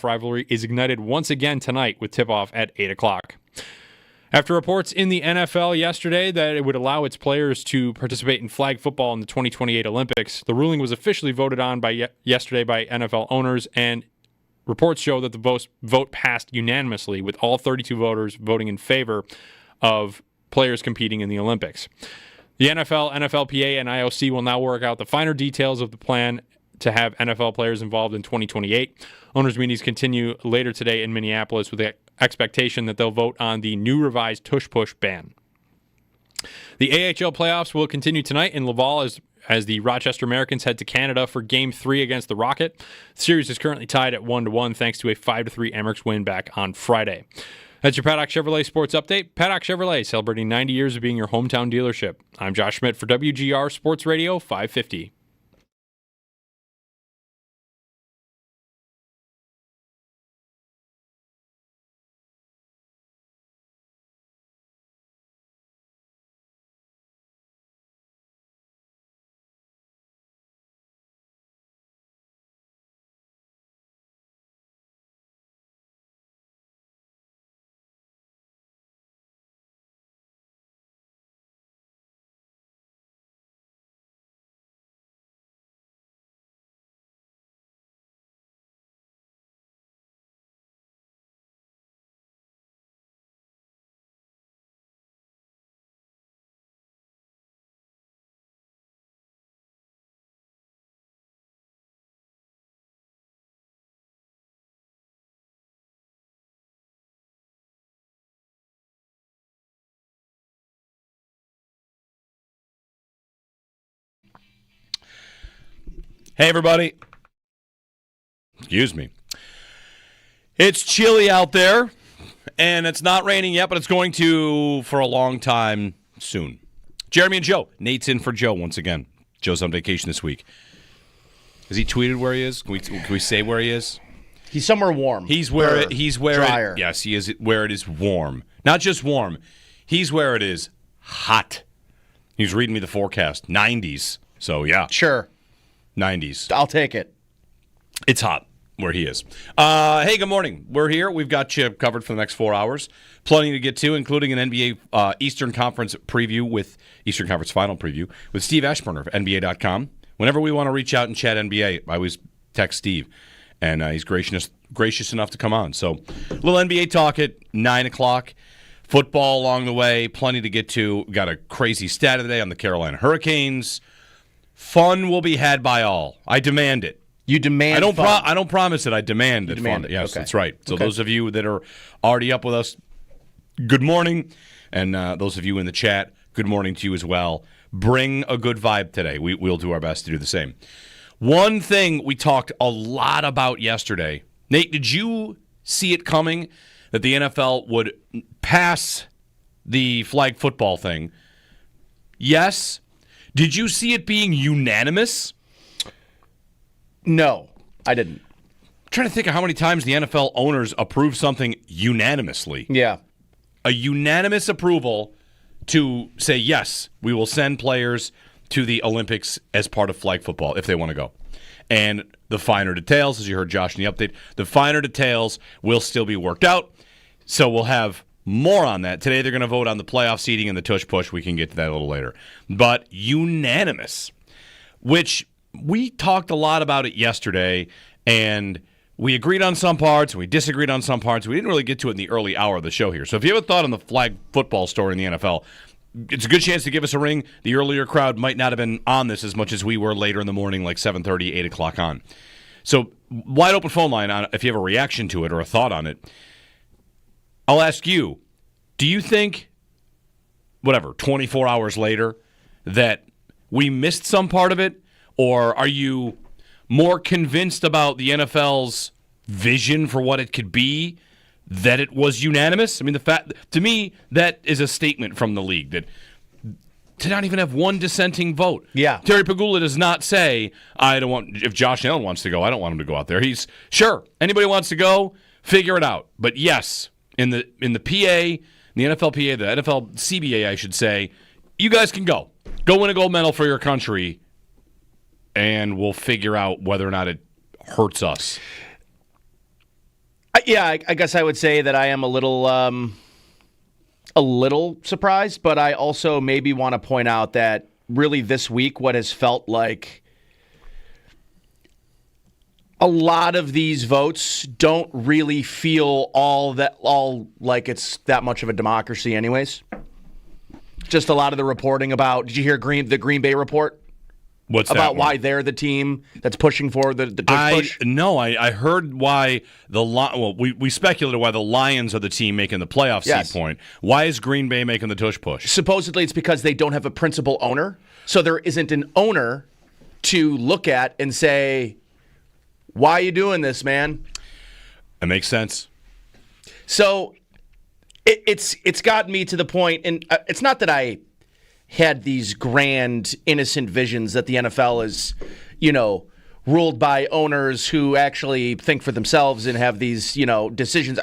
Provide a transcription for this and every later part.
rivalry is ignited once again tonight with tip-off at 8 o'clock. After reports in the NFL yesterday that it would allow its players to participate in flag football in the 2028 Olympics, the ruling was officially voted on yesterday by NFL owners, and reports show that the vote passed unanimously, with all 32 voters voting in favor of players competing in the Olympics. The NFL, NFLPA, and IOC will now work out the finer details of the plan to have NFL players involved in 2028. Owners' meetings continue later today in Minneapolis with the expectation that they'll vote on the new revised tush-push ban. The AHL playoffs will continue tonight in Laval as the Rochester Americans head to Canada for Game 3 against the Rocket. The series is currently tied at 1-1 thanks to a 5-3 Amerks win back on Friday. That's your Paddock Chevrolet Sports Update. Paddock Chevrolet, celebrating 90 years of being your hometown dealership. I'm Josh Schmidt for WGR Sports Radio 550. Hey, everybody. Excuse me. It's chilly out there, and it's not raining yet, but it's going to for a long time soon. Jeremy and Joe. Nate's in for Joe once again. Joe's on vacation this week. Has he tweeted where he is? Can we say where he is? He's somewhere warm. He's where drier. Yes, he is where it is warm. Not just warm. He's where it is hot. He's reading me the forecast. 90s. So, yeah. Sure. 90s. I'll take it. It's hot where he is. Hey, good morning. We're here. We've got you covered for the next 4 hours. Plenty to get to, including an NBA Eastern Conference preview with Eastern Conference Final preview with Steve Ashburner of NBA.com. Whenever we want to reach out and chat NBA, I always text Steve, and he's gracious enough to come on. So, a little NBA talk at 9 o'clock. Football along the way. Plenty to get to. Got a crazy stat today on the Carolina Hurricanes. Fun will be had by all. I demand it. You demand fun. I don't promise it. I demand it. Demand fun. it. Yes, Okay. That's right. So Okay. those of you that are already up with us, good morning. And those of you in the chat, good morning to you as well. Bring a good vibe today. We'll do our best to do the same. One thing we talked a lot about yesterday. Nate, did you see it coming that the NFL would pass the flag football thing? Yes. Did you see it being unanimous? No, I didn't. I'm trying to think of how many times the NFL owners approve something unanimously. Yeah. A unanimous approval to say, yes, we will send players to the Olympics as part of flag football if they want to go. And the finer details, as you heard Josh in the update, the finer details will still be worked out. So we'll have more on that. Today they're going to vote on the playoff seeding and the tush-push. We can get to that a little later. But unanimous, which we talked a lot about it yesterday, and we agreed on some parts, and we disagreed on some parts. We didn't really get to it in the early hour of the show here. So if you have a thought on the flag football story in the NFL, it's a good chance to give us a ring. The earlier crowd might not have been on this as much as we were later in the morning, like 7:30, 8 o'clock on. So wide open phone line on if you have a reaction to it or a thought on it. I'll ask you, do you think, 24 hours later, that we missed some part of it? Or are you more convinced about the NFL's vision for what it could be that it was unanimous? I mean, to me, that is a statement from the league that to not even have one dissenting vote. Yeah. Terry Pagula does not say, if Josh Allen wants to go, I don't want him to go out there. He's, sure, anybody wants to go, figure it out. But yes, in the PA, the NFLPA, the NFL CBA, I should say, you guys can go. Go win a gold medal for your country, and we'll figure out whether or not it hurts us. I guess I would say that I am a little surprised, but I also maybe want to point out that really this week, what has felt like a lot of these votes don't really feel all like it's that much of a democracy anyways. Just a lot of the reporting about, did you hear the Green Bay report? What's that about one? why they're the team that's pushing for the push? No, I heard why we speculated why the Lions are the team making the playoff seed point. Why is Green Bay making the tush push? Supposedly it's because they don't have a principal owner, so there isn't an owner to look at and say, why are you doing this, man? That makes sense. So it's gotten me to the point, and it's not that I had these grand, innocent visions that the NFL is, ruled by owners who actually think for themselves and have these, decisions.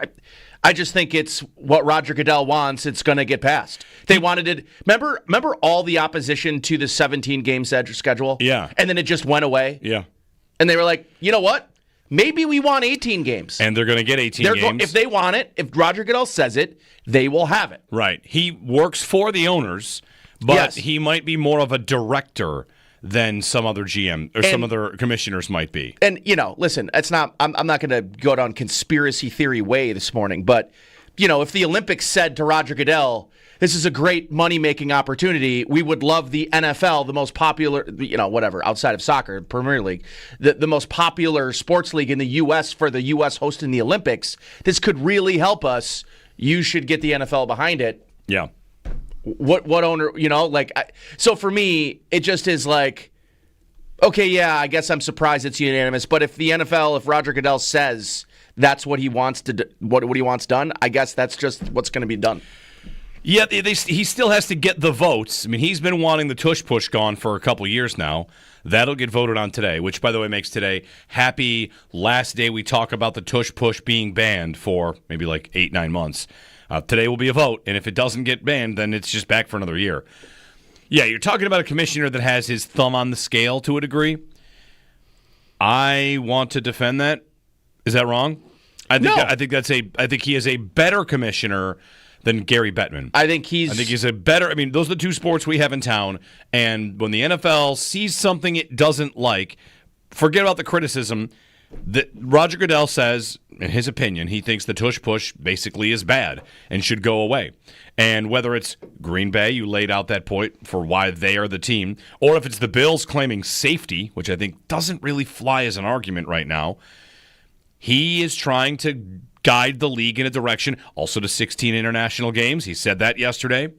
I just think it's what Roger Goodell wants. It's going to get passed. They wanted it. Remember all the opposition to the 17-game schedule? Yeah. And then it just went away? Yeah. And they were like, you know what? Maybe we want 18 games. And they're going to get 18 games. If they want it, if Roger Goodell says it, they will have it. Right. He works for the owners, but he might be more of a director than some other GM or some other commissioners might be. And, listen, I'm not going to go down conspiracy theory way this morning, but, if the Olympics said to Roger Goodell, this is a great money-making opportunity, we would love the NFL, the most popular, whatever, outside of soccer, Premier League, the most popular sports league in the U.S. for the U.S. hosting the Olympics, this could really help us. You should get the NFL behind it. Yeah. What owner, so for me, it just is like, okay, yeah, I guess I'm surprised it's unanimous, but if the NFL, if Roger Goodell says that's what he wants to do, what he wants done, I guess that's just what's going to be done. Yeah, he still has to get the votes. I mean, he's been wanting the tush push gone for a couple years now. That'll get voted on today, which, by the way, makes today happy last day we talk about the tush push being banned for maybe like 8-9 months. Today will be a vote, and if it doesn't get banned, then it's just back for another year. Yeah, you're talking about a commissioner that has his thumb on the scale to a degree. I want to defend that. Is that wrong? I think he is a better commissioner than Gary Bettman. I think he's a better. I mean, those are the two sports we have in town, and when the NFL sees something it doesn't like, forget about the criticism. That Roger Goodell says, in his opinion, he thinks the tush push basically is bad and should go away. And whether it's Green Bay, you laid out that point for why they are the team, or if it's the Bills claiming safety, which I think doesn't really fly as an argument right now, he is trying to guide the league in a direction, also to 16 international games. He said that yesterday. And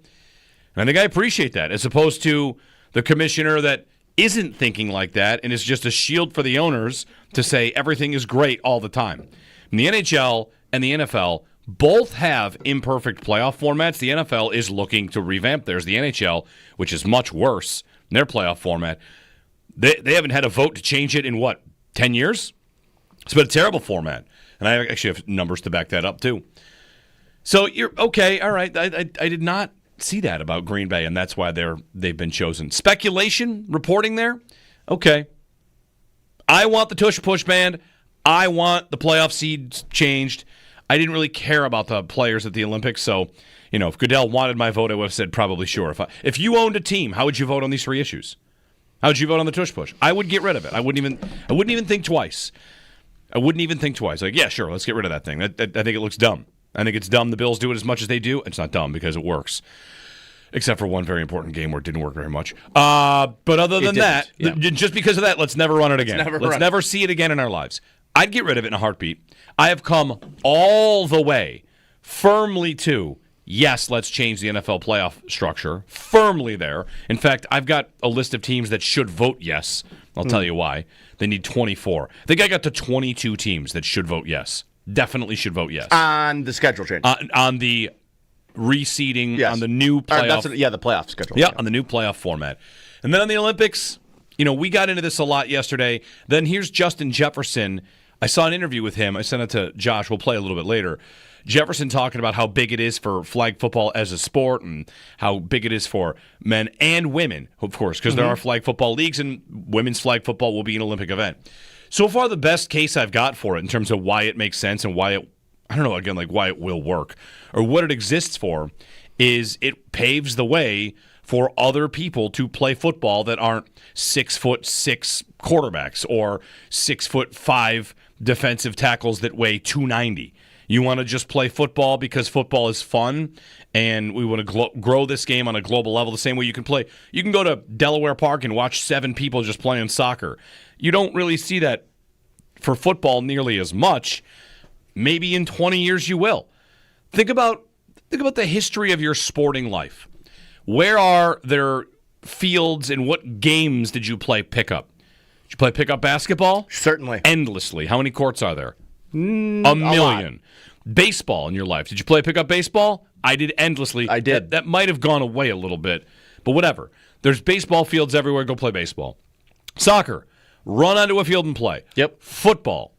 I think I appreciate that, as opposed to the commissioner that isn't thinking like that and is just a shield for the owners to say everything is great all the time. And the NHL and the NFL both have imperfect playoff formats. The NFL is looking to revamp theirs. The NHL, which is much worse in their playoff format, they haven't had a vote to change it in, 10 years? It's been a terrible format. And I actually have numbers to back that up, too. So you're okay, all right. I did not see that about Green Bay, and that's why they've been chosen. Speculation reporting there? Okay. I want the tush push banned. I want the playoff seeds changed. I didn't really care about the players at the Olympics, so if Goodell wanted my vote, I would have said probably sure. If you owned a team, how would you vote on these three issues? How would you vote on the tush push? I would get rid of it. I wouldn't even think twice. Like, yeah, sure, let's get rid of that thing. I think it looks dumb. I think it's dumb the Bills do it as much as they do. It's not dumb because it works. Except for one very important game where it didn't work very much. But other than that, just because of that, let's never run it again. Let's never see it again in our lives. I'd get rid of it in a heartbeat. I have come all the way firmly to, yes, let's change the NFL playoff structure. Firmly there. In fact, I've got a list of teams that should vote yes. I'll tell you why. They need 24. I think I got to 22 teams that should vote yes. Definitely should vote yes. On the schedule change. On the reseeding, on the new playoff. The playoff schedule. Yeah, on the new playoff format. And then on the Olympics, we got into this a lot yesterday. Then here's Justin Jefferson. I saw an interview with him. I sent it to Josh. We'll play a little bit later. Jefferson talking about how big it is for flag football as a sport and how big it is for men and women, of course, because there are flag football leagues and women's flag football will be an Olympic event. So far, the best case I've got for it in terms of why it makes sense and why it I don't know, again, like why it will work or what it exists for is it paves the way for other people to play football that aren't 6'6" quarterbacks or 6'5" defensive tackles that weigh 290. You want to just play football because football is fun, and we want to grow this game on a global level the same way you can play. You can go to Delaware Park and watch 7 people just playing soccer. You don't really see that for football nearly as much. Maybe in 20 years you will. Think about the history of your sporting life. Where are there fields and what games did you play pickup? Did you play pickup basketball? Certainly. Endlessly. How many courts are there? A million. Baseball in your life. Did you play pickup baseball? I did endlessly. I did. That might have gone away a little bit, but whatever. There's baseball fields everywhere. Go play baseball. Soccer. Run onto a field and play. Yep. Football.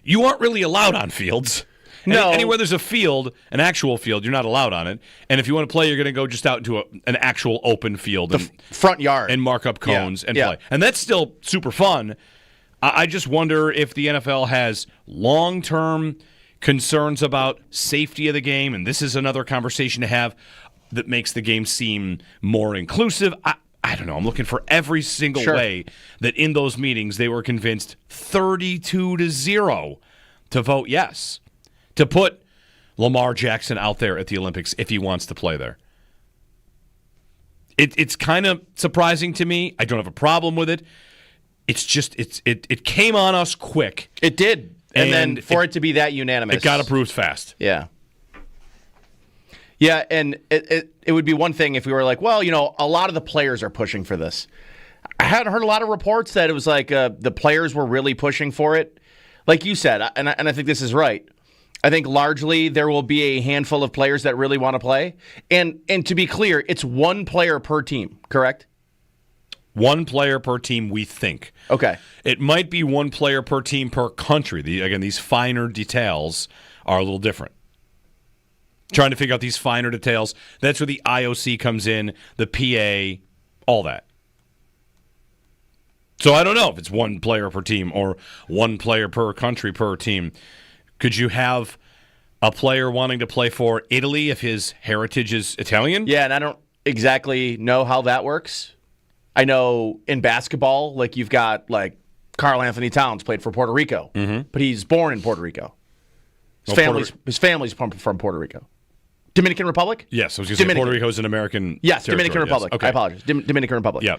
You aren't really allowed on fields. No. Anywhere there's a field, an actual field, you're not allowed on it. And if you want to play, you're going to go just out into an actual open field. The front yard. And mark up cones and play. And that's still super fun. I just wonder if the NFL has long-term concerns about safety of the game, and this is another conversation to have that makes the game seem more inclusive. I don't know. I'm looking for every single way that in those meetings they were convinced 32-0 to vote yes, to put Lamar Jackson out there at the Olympics if he wants to play there. It's kind of surprising to me. I don't have a problem with it. It's just it came on us quick. It did. And then for it to be that unanimous. It got approved fast. Yeah. Yeah, and it would be one thing if we were like, well, a lot of the players are pushing for this. I hadn't heard a lot of reports that it was like the players were really pushing for it. Like you said, and I think this is right. I think largely there will be a handful of players that really want to play. And to be clear, it's one player per team, correct? One player per team, we think. Okay. It might be one player per team per country. Again, these finer details are a little different. Trying to figure out these finer details. That's where the IOC comes in, the PA, all that. So I don't know if it's one player per team or one player per country per team. Could you have a player wanting to play for Italy if his heritage is Italian? Yeah, and I don't exactly know how that works. I know in basketball, like you've got like Karl Anthony Towns played for Puerto Rico, but he's born in Puerto Rico. His family's from Puerto Rico. Dominican Republic? Yes, I was going to say Puerto Rico is an American Yes, territory. Dominican Republic. Yes. Okay. I apologize. Dominican Republic. Yeah.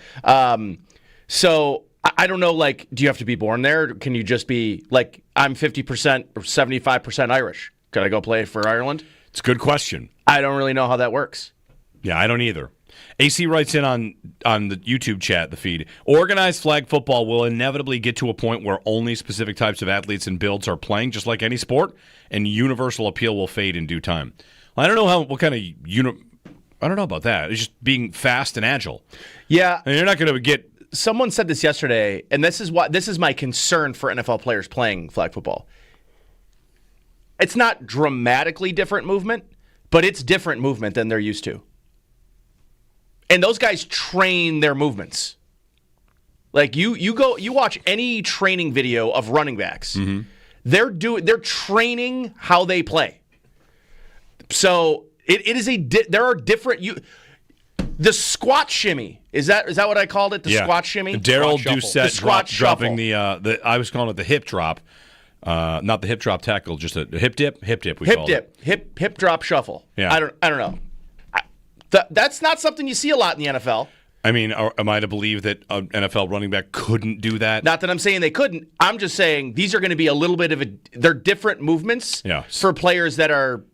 So I don't know, like, do you have to be born there? Can you just be, like, I'm 50% or 75% Irish. Could I go play for Ireland? It's a good question. I don't really know how that works. Yeah, I don't either. AC writes in on the YouTube chat, the feed. Organized flag football will inevitably get to a point where only specific types of athletes and builds are playing, just like any sport, and universal appeal will fade in due time. I don't know what kind of I don't know about that. It's just being fast and agile. Yeah, and you're not going to get. Someone said this yesterday, and this is my concern for NFL players playing flag football. It's not dramatically different movement, but it's different movement than they're used to. And those guys train their movements. Like you watch any training video of running backs. Mm-hmm. They're training how they play. So there are different the squat shimmy. Is that what I called it? The squat shimmy? Daryl Doucette dropping shuffle. the I was calling it the hip drop. Not the hip drop tackle, just a hip dip we call it. Hip drop shuffle. Yeah. I don't know. That's not something you see a lot in the NFL. I mean, am I to believe that an NFL running back couldn't do that? Not that I'm saying they couldn't. I'm just saying these are going to be a little bit of they're different movements for players that are.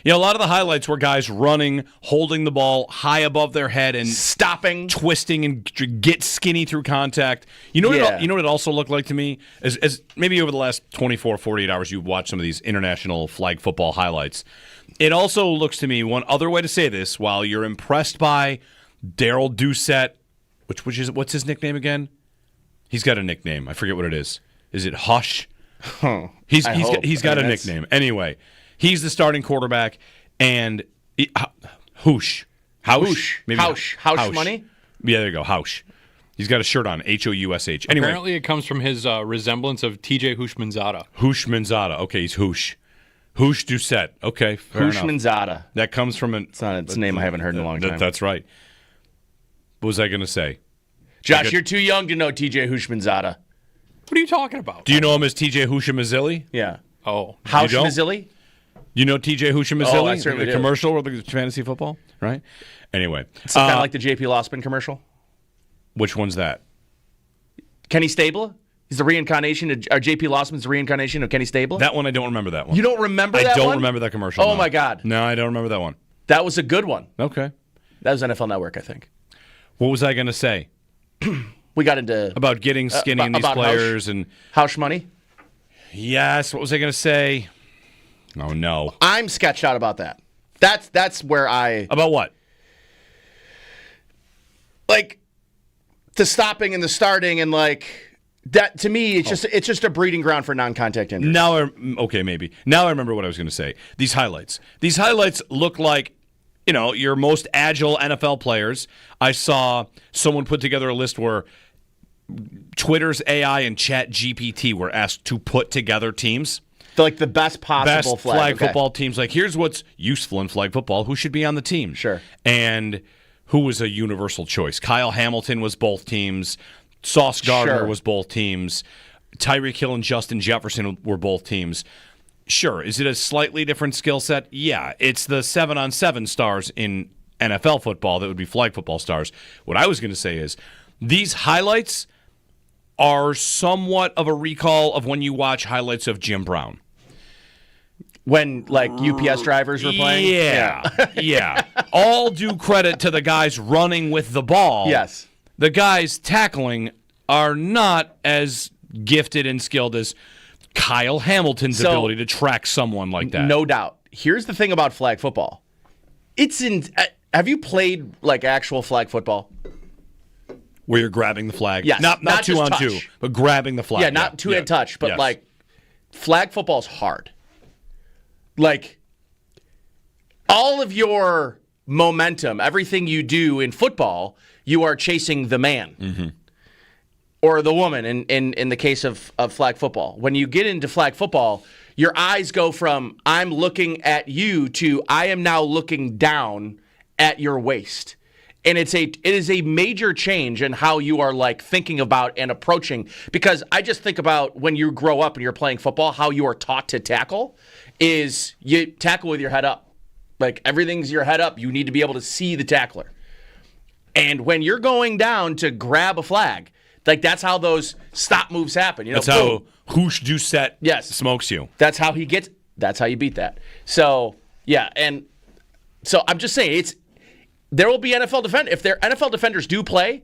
A lot of the highlights were guys running, holding the ball high above their head and stopping, twisting, and get skinny through contact. You know what it also looked like to me? As maybe over the last 24, 48 hours, you've watched some of these international flag football highlights. It also looks to me, one other way to say this, while you're impressed by Daryl Doucette, what's his nickname again? He's got a nickname. I forget what it is. Is it Hush? He's got a nickname. Anyway, he's the starting quarterback, and Housh. Maybe Housh money? Yeah, there you go. Housh. He's got a shirt on, Housh. Anyway, apparently it comes from his resemblance of TJ Houshmandzadeh. Houshmandzadeh. Okay, he's Housh. Hoosh Doucette. Okay, fair enough. Hushmanzada. That comes from It's a name I haven't heard in a long time. That's right. What was I going to say? Josh, you're too young to know TJ Hushmanzada. What are you talking about? Do you know him as TJ Houshmandzadeh? Yeah. Oh. Houshmandzadeh? You know TJ Houshmandzadeh? Oh, I certainly the do. commercial with the fantasy football, right? Anyway. It's kind of like the JP Lossman commercial. Which one's that? Kenny Stabler? He's the reincarnation, or JP Lossman's the reincarnation of Kenny Stabler? That one, I don't remember that one. You don't remember that I don't one? remember that commercial. Oh, no. my God. No, I don't remember that one. That was a good one. Okay. That was NFL Network, I think. What was I going to say? We got into About getting skinny in these about players and Housh money. yes, what was I going to say? Oh no. I'm sketched out about that. That's where I About what? like the stopping and the starting and like that to me it's just a breeding ground for non-contact injuries. Okay, maybe. Now I remember what I was going to say. These highlights look like, your most agile NFL players. I saw someone put together a list where Twitter's AI and Chat GPT were asked to put together teams. They're like the best possible Best flag Okay. football teams. Like, here's what's useful in flag football. Who should be on the team? Sure. And who was a universal choice? Kyle Hamilton was both teams. Sauce Gardner Sure. was both teams. Tyreek Hill and Justin Jefferson were both teams. Sure. Is it a slightly different skill set? Yeah. It's the 7-on-7 stars in NFL football that would be flag football stars. What I was going to say is these highlights are somewhat of a recall of when you watch highlights of Jim Brown. When like UPS drivers were playing? Yeah. Yeah. All due credit to the guys running with the ball. Yes. The guys tackling are not as gifted and skilled as Kyle Hamilton's ability to track someone like that. No doubt. Here's the thing about flag football. Have you played like actual flag football? Where you're grabbing the flag. Yes. Not Not two just on touch. two, but grabbing the flag. Yeah, not two-hand touch, but Yes. like flag football's hard. Like all of your momentum, everything you do in football, you are chasing the man. Mm-hmm. Or the woman in the case of flag football. When you get into flag football, your eyes go from I'm looking at you to I am now looking down at your waist. And it is a major change in how you are like thinking about and approaching, because I just think about when you grow up and you're playing football, how you are taught to tackle is you tackle with your head up. Like everything's your head up. You need to be able to see the tackler. And when you're going down to grab a flag, like that's how those stop moves happen. That's how Hoosh Doucette smokes you. That's how he gets. That's how you beat that. So yeah, and so I'm just saying there will be NFL defend if their NFL defenders do play.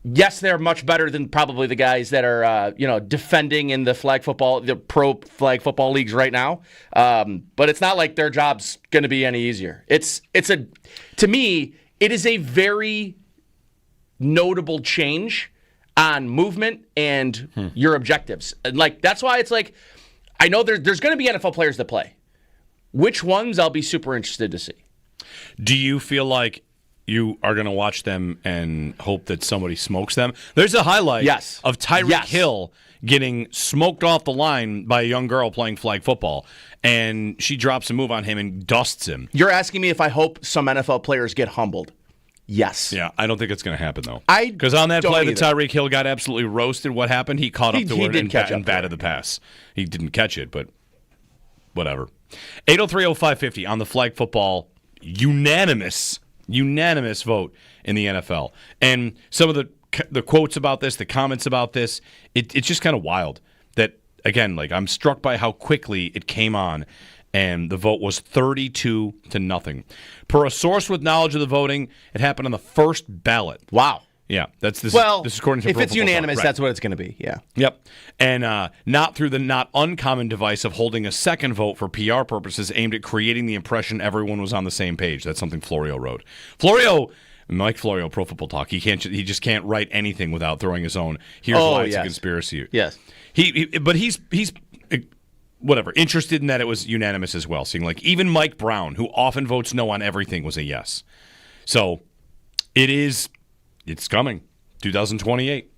Yes, they're much better than probably the guys that are defending in the pro flag football leagues right now. But it's not like their job's going to be any easier. To me, it is a very notable change on movement and your objectives. And like that's why it's like I know there's going to be NFL players that play. Which ones I'll be super interested to see. Do you feel like you are going to watch them and hope that somebody smokes them? There's a highlight of Tyreek Hill getting smoked off the line by a young girl playing flag football, and she drops a move on him and dusts him. You're asking me if I hope some NFL players get humbled. Yes. Yeah, I don't think it's going to happen, though. Because on that play that Tyreek Hill got absolutely roasted, what happened? He caught up to it and batted the pass. He didn't catch it, but whatever. 803-0550 on the flag football unanimous vote in the NFL. And some of the quotes about this, the comments about this, it's just kind of wild that, again, like I'm struck by how quickly it came on. And the vote was 32-0. Per a source with knowledge of the voting, it happened on the first ballot. Wow. Yeah, this is according to if Pro it's Football unanimous, Talk. Right. that's what it's going to be. Yeah. Yep. And not through the not uncommon device of holding a second vote for PR purposes aimed at creating the impression everyone was on the same page. That's something Florio wrote. Mike Florio, Pro Football Talk. He just can't write anything without throwing his own. Here's why it's a conspiracy. Yes. But he's whatever, interested in that it was unanimous as well. Seeing like even Mike Brown, who often votes no on everything, was a yes. So it's coming. 2028.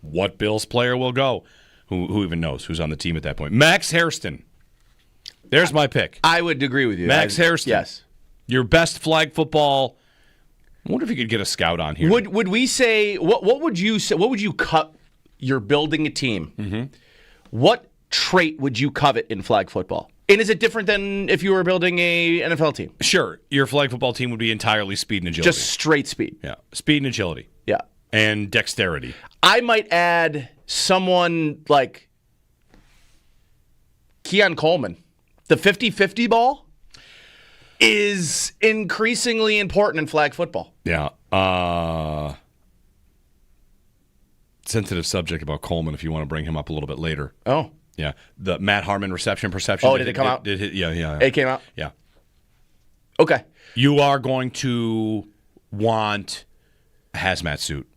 What Bills player will go? Who even knows who's on the team at that point? Max Hairston. There's my pick. I would agree with you. Max Hairston. Yes. Your best flag football. I wonder if you could get a scout on here. Would we say what would you say? What would you cut? You're building a team. Mm-hmm. What trait would you covet in flag football? And is it different than if you were building a NFL team? Sure. Your flag football team would be entirely speed and agility. Just straight speed. Yeah. Speed and agility. Yeah. And dexterity. I might add someone like Keon Coleman. The 50-50 ball is increasingly important in flag football. Yeah. Sensitive subject about Coleman if you want to bring him up a little bit later. Oh. Yeah. The Matt Harmon reception perception. Oh, did it come out? Yeah. It came out? Yeah. Okay. You are going to want a hazmat suit.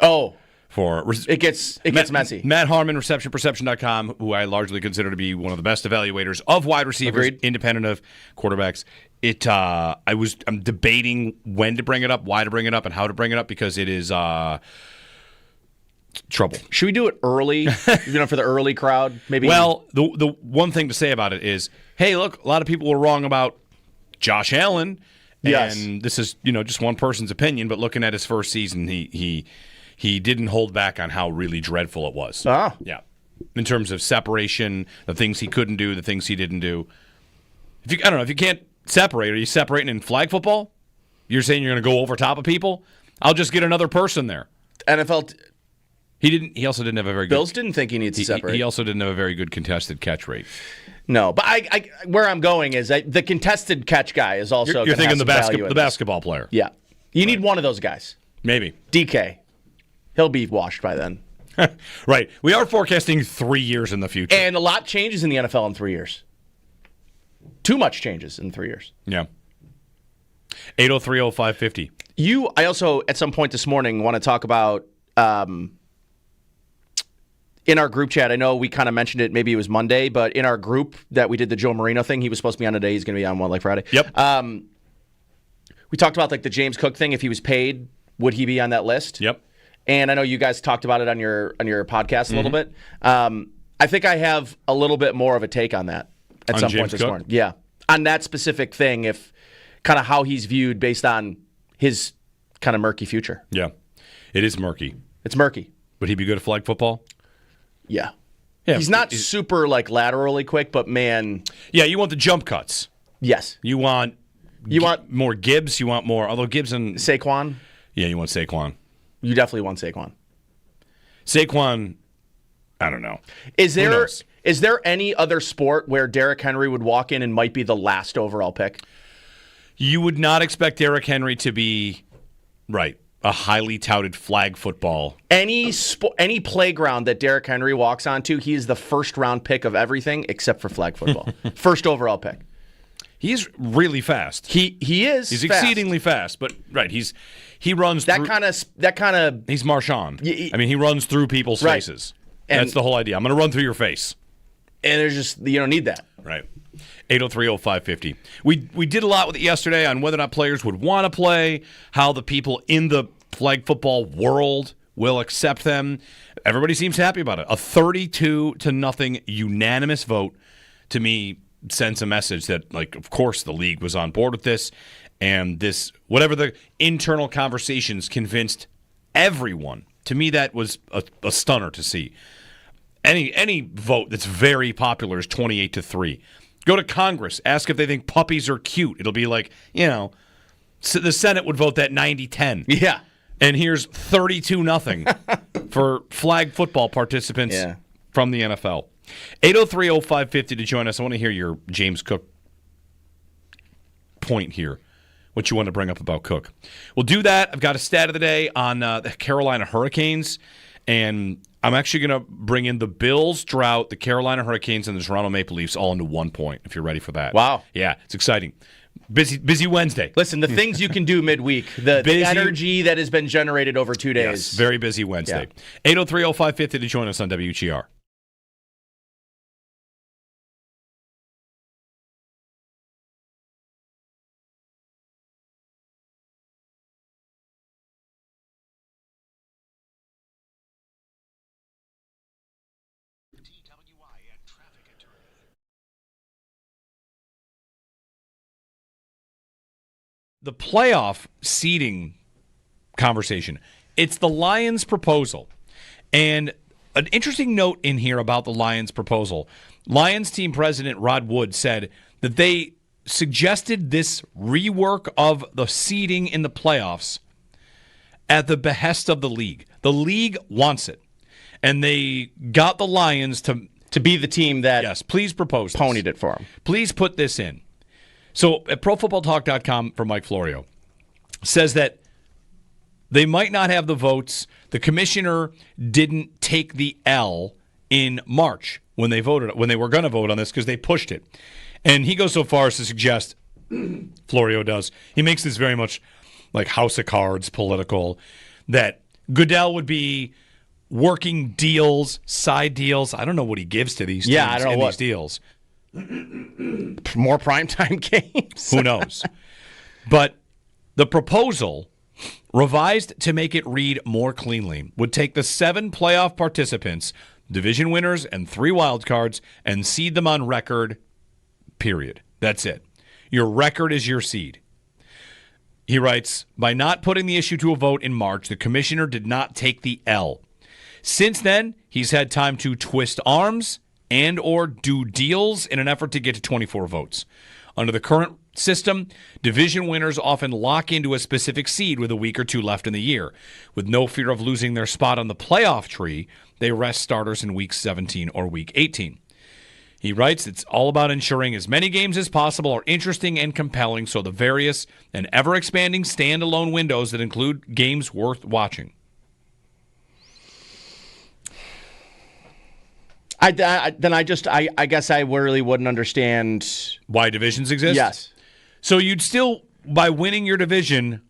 Oh. It gets messy. Matt Harmon, receptionperception.com, who I largely consider to be one of the best evaluators of wide receivers, Agreed. Independent of quarterbacks. I'm debating when to bring it up, why to bring it up, and how to bring it up because it is trouble. Should we do it early? For the early crowd, maybe. Well, the one thing to say about it is, hey, look, a lot of people were wrong about Josh Allen, and this is just one person's opinion. But looking at his first season, he didn't hold back on how really dreadful it was. Ah. Yeah, in terms of separation, the things he couldn't do, the things he didn't do. If you can't separate, are you separating in flag football? You're saying you're going to go over top of people? I'll just get another person there. NFL. He also didn't have a very good. Bills didn't think he needs to separate. He also didn't have a very good contested catch rate. No, but I where I'm going is the contested catch guy is also. You're thinking the basketball player. Yeah, you need one of those guys. Maybe DK, he'll be washed by then. Right. We are forecasting 3 years in the future, and a lot changes in the NFL in 3 years. Too much changes in 3 years. Yeah. 8030550. I also at some point this morning want to talk about. In our group chat, I know we kind of mentioned it, maybe it was Monday, but in our group that we did the Joe Marino thing, he was supposed to be on today. He's going to be on one like Friday. Yep. We talked about like the James Cook thing. If he was paid, would he be on that list? Yep. And I know you guys talked about it on your podcast a little bit. I think I have a little bit more of a take on that at some point this morning. Yeah. On that specific thing, if kind of how he's viewed based on his kind of murky future. Yeah. It is murky. It's murky. Would he be good at flag football? Yeah. He's not super like laterally quick, but man. Yeah, you want the jump cuts. Yes. You want more Gibbs. You want more. Although Gibbs and Saquon. Yeah, you want Saquon. You definitely want Saquon. Saquon. I don't know. Is there any other sport where Derrick Henry would walk in and might be the last overall pick? You would not expect Derrick Henry to be a highly touted flag football. Any playground that Derrick Henry walks onto, he is the first round pick of everything except for flag football. First overall pick. He's really fast. He is. He's fast. Exceedingly fast, but he runs that through, kind of. He's Marchand. He runs through people's faces. And that's the whole idea. I'm going to run through your face. And there's just you don't need that. Right. 8030550. We did a lot with it yesterday on whether or not players would want to play, how the people in the flag football world will accept them. Everybody seems happy about it. A 32-0 unanimous vote to me sends a message that, of course, the league was on board with this, and this, whatever the internal conversations convinced everyone. To me, that was a stunner to see. Any vote that's very popular is 28-3. Go to Congress, ask if they think puppies are cute. It'll be the Senate would vote that 90-10. Yeah. And here's 32-0 for flag football participants from the NFL. 8030550 to join us. I want to hear your James Cook point here, what you want to bring up about Cook. We'll do that. I've got a stat of the day on the Carolina Hurricanes, and I'm actually going to bring in the Bills, Drought, the Carolina Hurricanes, and the Toronto Maple Leafs all into 1 point, if you're ready for that. Wow. Yeah, it's exciting. Busy Wednesday. Listen, the things you can do midweek, the energy that has been generated over 2 days. Yes, very busy Wednesday. 8030550 to join us on WGR. the playoff seeding conversation. It's the Lions' proposal. And an interesting note in here about the Lions' proposal. Lions team president Rod Wood said that they suggested this rework of the seeding in the playoffs at the behest of the league. The league wants it. And they got the Lions to be the team that yes, please propose this. ponied it for them. Please put this in. So at ProFootballTalk.com for Mike Florio says that they might not have the votes. The commissioner didn't take the L in March when they were going to vote on this because they pushed it. And he goes so far as to suggest, Florio does, he makes this very much like House of Cards political, that Goodell would be working deals, side deals. I don't know what he gives to these teams I don't know in what. these deals. More primetime games. Who knows? But the proposal, revised to make it read more cleanly, would take the 7 playoff participants, division winners and 3 wild cards, and seed them on record, period. That's it. Your record is your seed. He writes, by not putting the issue to a vote in March, the commissioner did not take the L. Since then, he's had time to twist arms and or do deals in an effort to get to 24 votes. Under the current system, division winners often lock into a specific seed with a week or two left in the year. With no fear of losing their spot on the playoff tree, they rest starters in week 17 or week 18. He writes, it's all about ensuring as many games as possible are interesting and compelling, so the various and ever-expanding standalone windows that include games worth watching. I guess I really wouldn't understand Why divisions exist? Yes. So you'd still, by winning your division,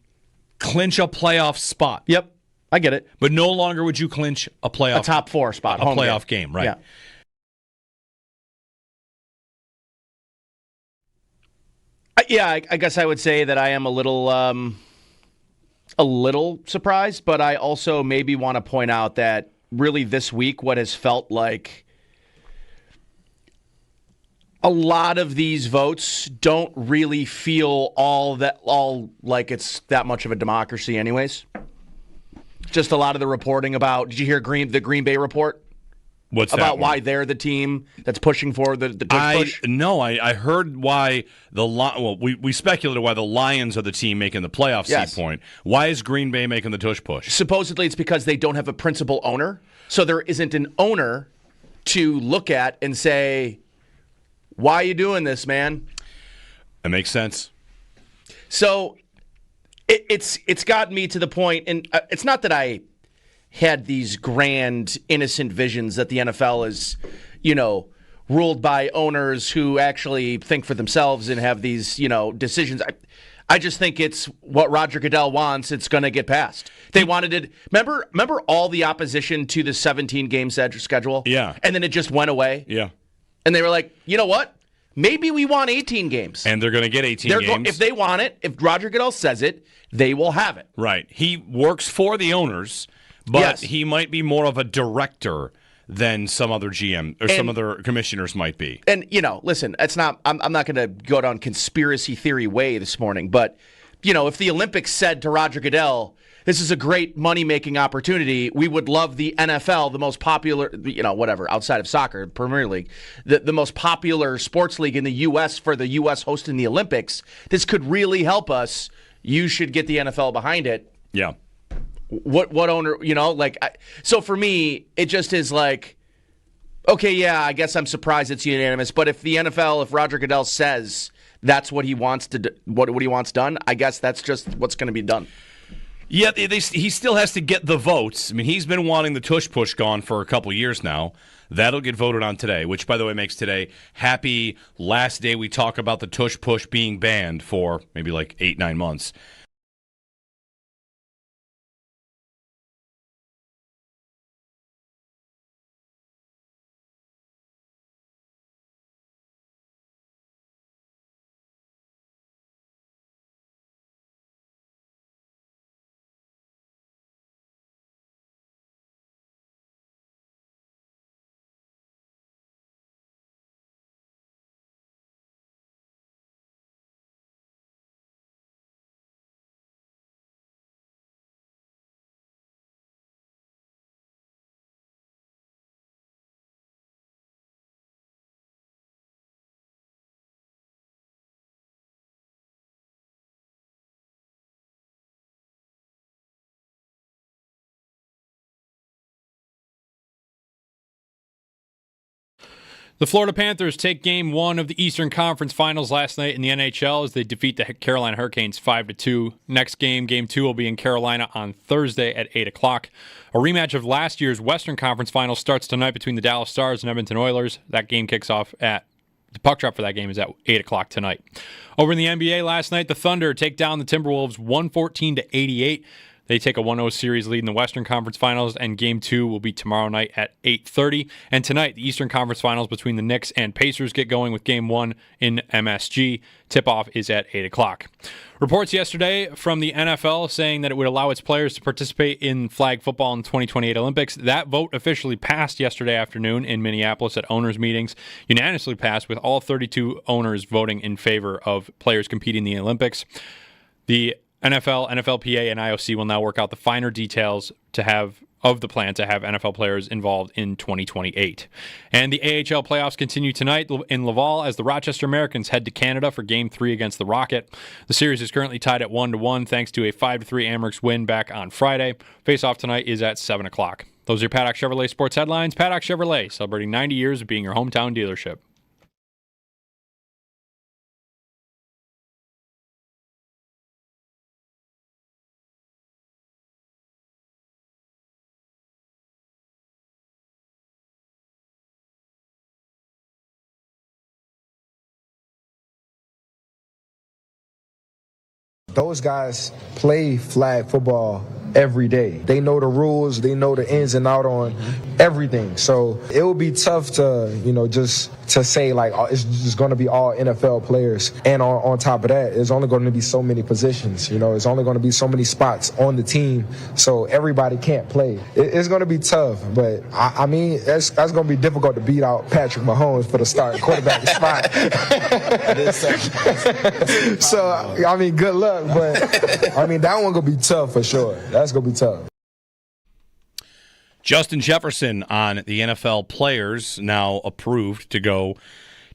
clinch a playoff spot. Yep, I get it. But no longer would you clinch a playoff, A top 4 spot, a home playoff game, right? Yeah. I guess I would say that I am a little surprised, but I also maybe want to point out that really this week, what has felt like a lot of these votes don't really feel all like it's that much of a democracy anyways. Just a lot of the reporting about, did you hear the Green Bay report? What's that? About why they're the team that's pushing for the push? No, I heard why we speculated why the Lions are the team making the playoff seed point. Why is Green Bay making the tush push? Supposedly it's because they don't have a principal owner, so there isn't an owner to look at and say, why are you doing this, man? That makes sense. So it's gotten me to the point, and it's not that I had these grand, innocent visions that the NFL is, ruled by owners who actually think for themselves and have these, decisions. I just think it's what Roger Goodell wants. It's going to get passed. They wanted it. Remember all the opposition to the 17-game schedule? Yeah. And then it just went away? Yeah. And they were like, you know what? Maybe we want 18 games. And they're going to get 18 games. If they want it, if Roger Goodell says it, they will have it. Right. He works for the owners, but he might be more of a director than some other GM or some other commissioners might be. And, listen, I'm not going to go down conspiracy theory way this morning, but, if the Olympics said to Roger Goodell, this is a great money-making opportunity, we would love the NFL, the most popular, whatever, outside of soccer, Premier League, the most popular sports league in the U.S. for the U.S. hosting the Olympics, this could really help us. You should get the NFL behind it. Yeah. What owner, so for me, it just is like, okay, yeah, I guess I'm surprised it's unanimous, but if the NFL, if Roger Goodell says that's what he wants to do, what he wants done, I guess that's just what's going to be done. Yeah, he still has to get the votes. I mean, he's been wanting the tush push gone for a couple years now. That'll get voted on today, which, by the way, makes today happy last day we talk about the tush push being banned for maybe like 8-9 months. The Florida Panthers take Game 1 of the Eastern Conference Finals last night in the NHL as they defeat the Carolina Hurricanes 5-2. Next game, Game 2, will be in Carolina on Thursday at 8 o'clock. A rematch of last year's Western Conference Finals starts tonight between the Dallas Stars and Edmonton Oilers. That game kicks off the puck drop for that game is at 8 o'clock tonight. Over in the NBA last night, the Thunder take down the Timberwolves 114-88. They take a 1-0 series lead in the Western Conference Finals, and Game 2 will be tomorrow night at 8:30. And tonight, the Eastern Conference Finals between the Knicks and Pacers get going with Game 1 in MSG. Tip-off is at 8 o'clock. Reports yesterday from the NFL saying that it would allow its players to participate in flag football in the 2028 Olympics. That vote officially passed yesterday afternoon in Minneapolis at owners' meetings. Unanimously passed, with all 32 owners voting in favor of players competing in the Olympics. The NFL, NFLPA, and IOC will now work out the finer details of the plan to have NFL players involved in 2028. And the AHL playoffs continue tonight in Laval as the Rochester Americans head to Canada for Game 3 against the Rocket. The series is currently tied at 1-1 thanks to a 5-3 Amerks win back on Friday. Face-off tonight is at 7 o'clock. Those are your Paddock Chevrolet sports headlines. Paddock Chevrolet, celebrating 90 years of being your hometown dealership. Those guys play flag football every day. They know the rules. They know the ins and out on everything. So it would be tough to, just to say like it's just going to be all NFL players. And on top of that, there's only going to be so many positions. There's only going to be so many spots on the team. So everybody can't play. It's going to be tough. But I mean, that's going to be difficult to beat out Patrick Mahomes for the starting quarterback spot. So, I mean, good luck. But, I mean, that one going to be tough for sure. That's going to be tough. Justin Jefferson on the NFL players now approved to go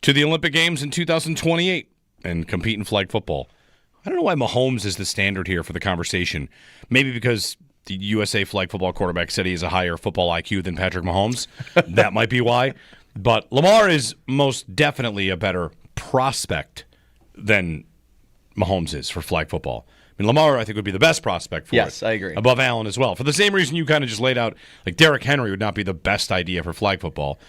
to the Olympic Games in 2028 and compete in flag football. I don't know why Mahomes is the standard here for the conversation. Maybe because the USA flag football quarterback said he has a higher football IQ than Patrick Mahomes. That might be why. But Lamar is most definitely a better prospect than Mahomes is for flag football. I mean, Lamar, I think, would be the best prospect for it. Yes, I agree. Above Allen as well. For the same reason you kind of just laid out, like Derrick Henry would not be the best idea for flag football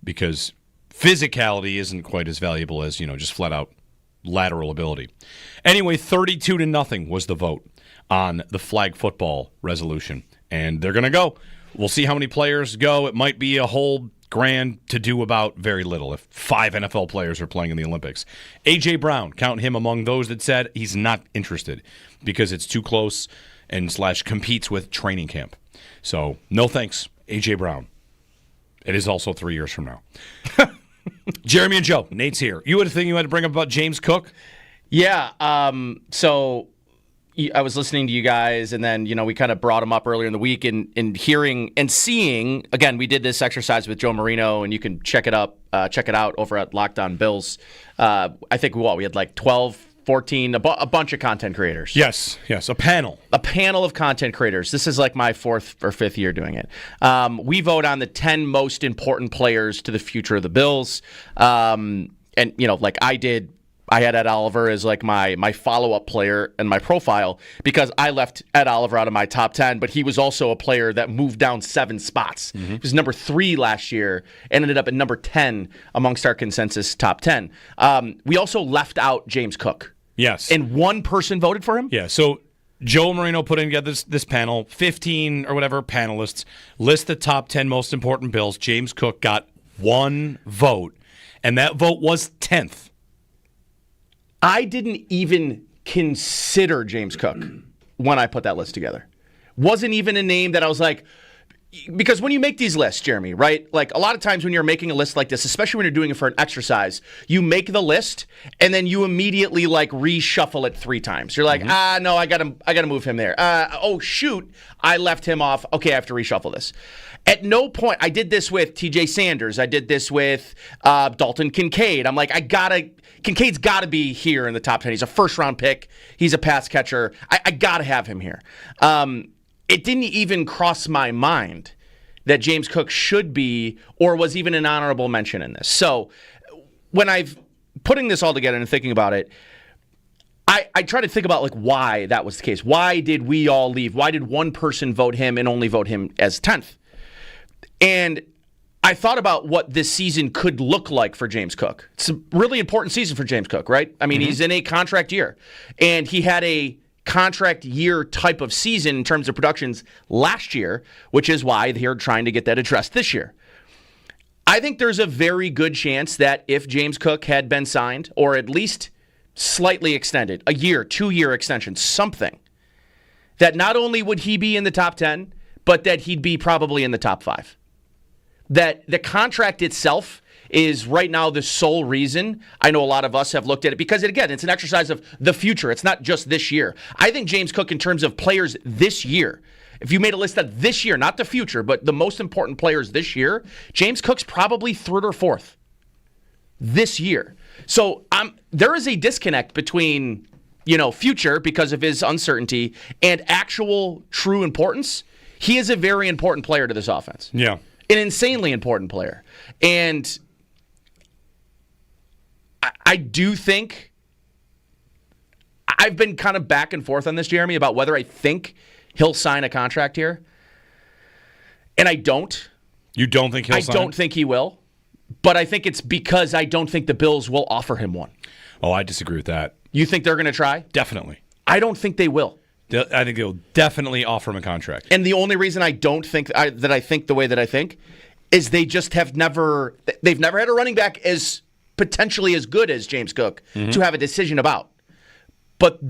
because physicality isn't quite as valuable as, just flat-out lateral ability. Anyway, 32-0 was the vote on the flag football resolution. And they're going to go. We'll see how many players go. It might be a whole grand to do about very little if 5 NFL players are playing in the Olympics. A.J. Brown, count him among those that said he's not interested because it's too close and / competes with training camp. So, no thanks, A.J. Brown. It is also 3 years from now. Jeremy and Joe, Nate's here. You had a thing you had to bring up about James Cook? Yeah, so I was listening to you guys, and then, we kind of brought him up earlier in the week and hearing and seeing, again, we did this exercise with Joe Marino, and you can check it out over at Locked On Bills. I think we had like 12, 14, a bunch of content creators. Yes, a panel. A panel of content creators. This is like my 4th or 5th year doing it. We vote on the 10 most important players to the future of the Bills. And, like I did, I had Ed Oliver as like my follow-up player in my profile because I left Ed Oliver out of my top 10, but he was also a player that moved down 7 spots. He was number 3 last year and ended up at number 10 amongst our consensus top 10. We also left out James Cook. Yes. And one person voted for him? Yeah, so Joe Marino put together this panel, 15 or whatever panelists, list the top 10 most important Bills. James Cook got 1 vote, and that vote was 10th. I didn't even consider James Cook when I put that list together. Wasn't even a name that I was like, because when you make these lists, Jeremy, right? Like a lot of times when you're making a list like this, especially when you're doing it for an exercise, you make the list and then you immediately like reshuffle it 3 times. You're like, no, I gotta move him there. Oh shoot, I left him off. Okay, I have to reshuffle this. At no point, I did this with TJ Sanders. I did this with Dalton Kincaid. I'm like, Kincaid's got to be here in the top 10. He's a first-round pick. He's a pass catcher. I got to have him here. It didn't even cross my mind that James Cook should be or was even an honorable mention in this. So when I've putting this all together and thinking about it, I try to think about like why that was the case. Why did we all leave? Why did one person vote him and only vote him as 10th? And I thought about what this season could look like for James Cook. It's a really important season for James Cook, right? I mean, he's in a contract year, and he had a contract year type of season in terms of productions last year, which is why they're trying to get that addressed this year. I think there's a very good chance that if James Cook had been signed, or at least slightly extended, a year, 2-year extension, something, that not only would he be in the top 10, but that he'd be probably in the top 5. That the contract itself is right now the sole reason I know a lot of us have looked at it, because, again, it's an exercise of the future. It's not just this year. I think James Cook, in terms of players this year, if you made a list of this year, not the future, but the most important players this year, James Cook's probably 3rd or 4th this year. So there is a disconnect between, future because of his uncertainty and actual true importance. He is a very important player to this offense. Yeah. An insanely important player. And I do think I've been kind of back and forth on this, Jeremy, about whether I think he'll sign a contract here. And I don't. You don't think he'll sign? I don't think he will. But I think it's because I don't think the Bills will offer him one. Oh, I disagree with that. You think they're going to try? Definitely. I don't think they will. I think they'll definitely offer him a contract. And the only reason I don't think that I think the way that I think is they've never had a running back as potentially as good as James Cook to have a decision about. But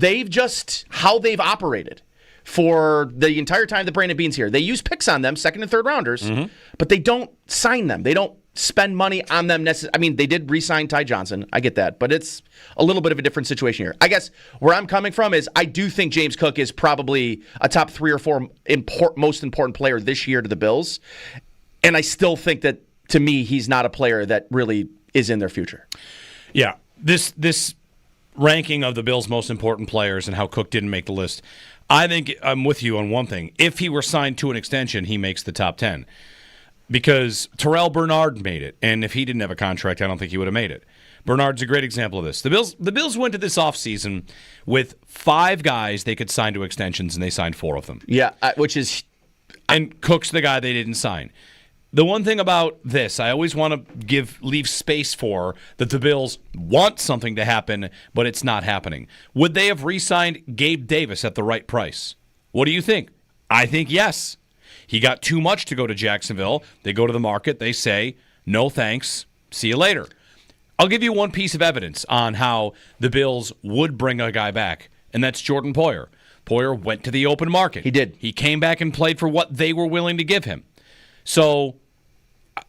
how they've operated for the entire time that Brandon Beane's here. They use picks on them, 2nd and 3rd rounders, but they don't sign them. They don't spend money on them. I mean, they did re-sign Ty Johnson. I get that. But it's a little bit of a different situation here. I guess where I'm coming from is I do think James Cook is probably a top 3 or 4 most important player this year to the Bills. And I still think that, to me, he's not a player that really is in their future. Yeah. This ranking of the Bills' most important players and how Cook didn't make the list, I think I'm with you on one thing. If he were signed to an extension, he makes the top 10. Because Terrell Bernard made it, and if he didn't have a contract, I don't think he would have made it. Bernard's a great example of this. The Bills went to this offseason with 5 guys they could sign to extensions, and they signed 4 of them. Yeah, which is... And Cook's the guy they didn't sign. The one thing about this, I always want to leave space for that the Bills want something to happen, but it's not happening. Would they have re-signed Gabe Davis at the right price? What do you think? I think yes. He got too much to go to Jacksonville. They go to the market. They say, no thanks. See you later. I'll give you one piece of evidence on how the Bills would bring a guy back, and that's Jordan Poyer. Poyer went to the open market. He did. He came back and played for what they were willing to give him. So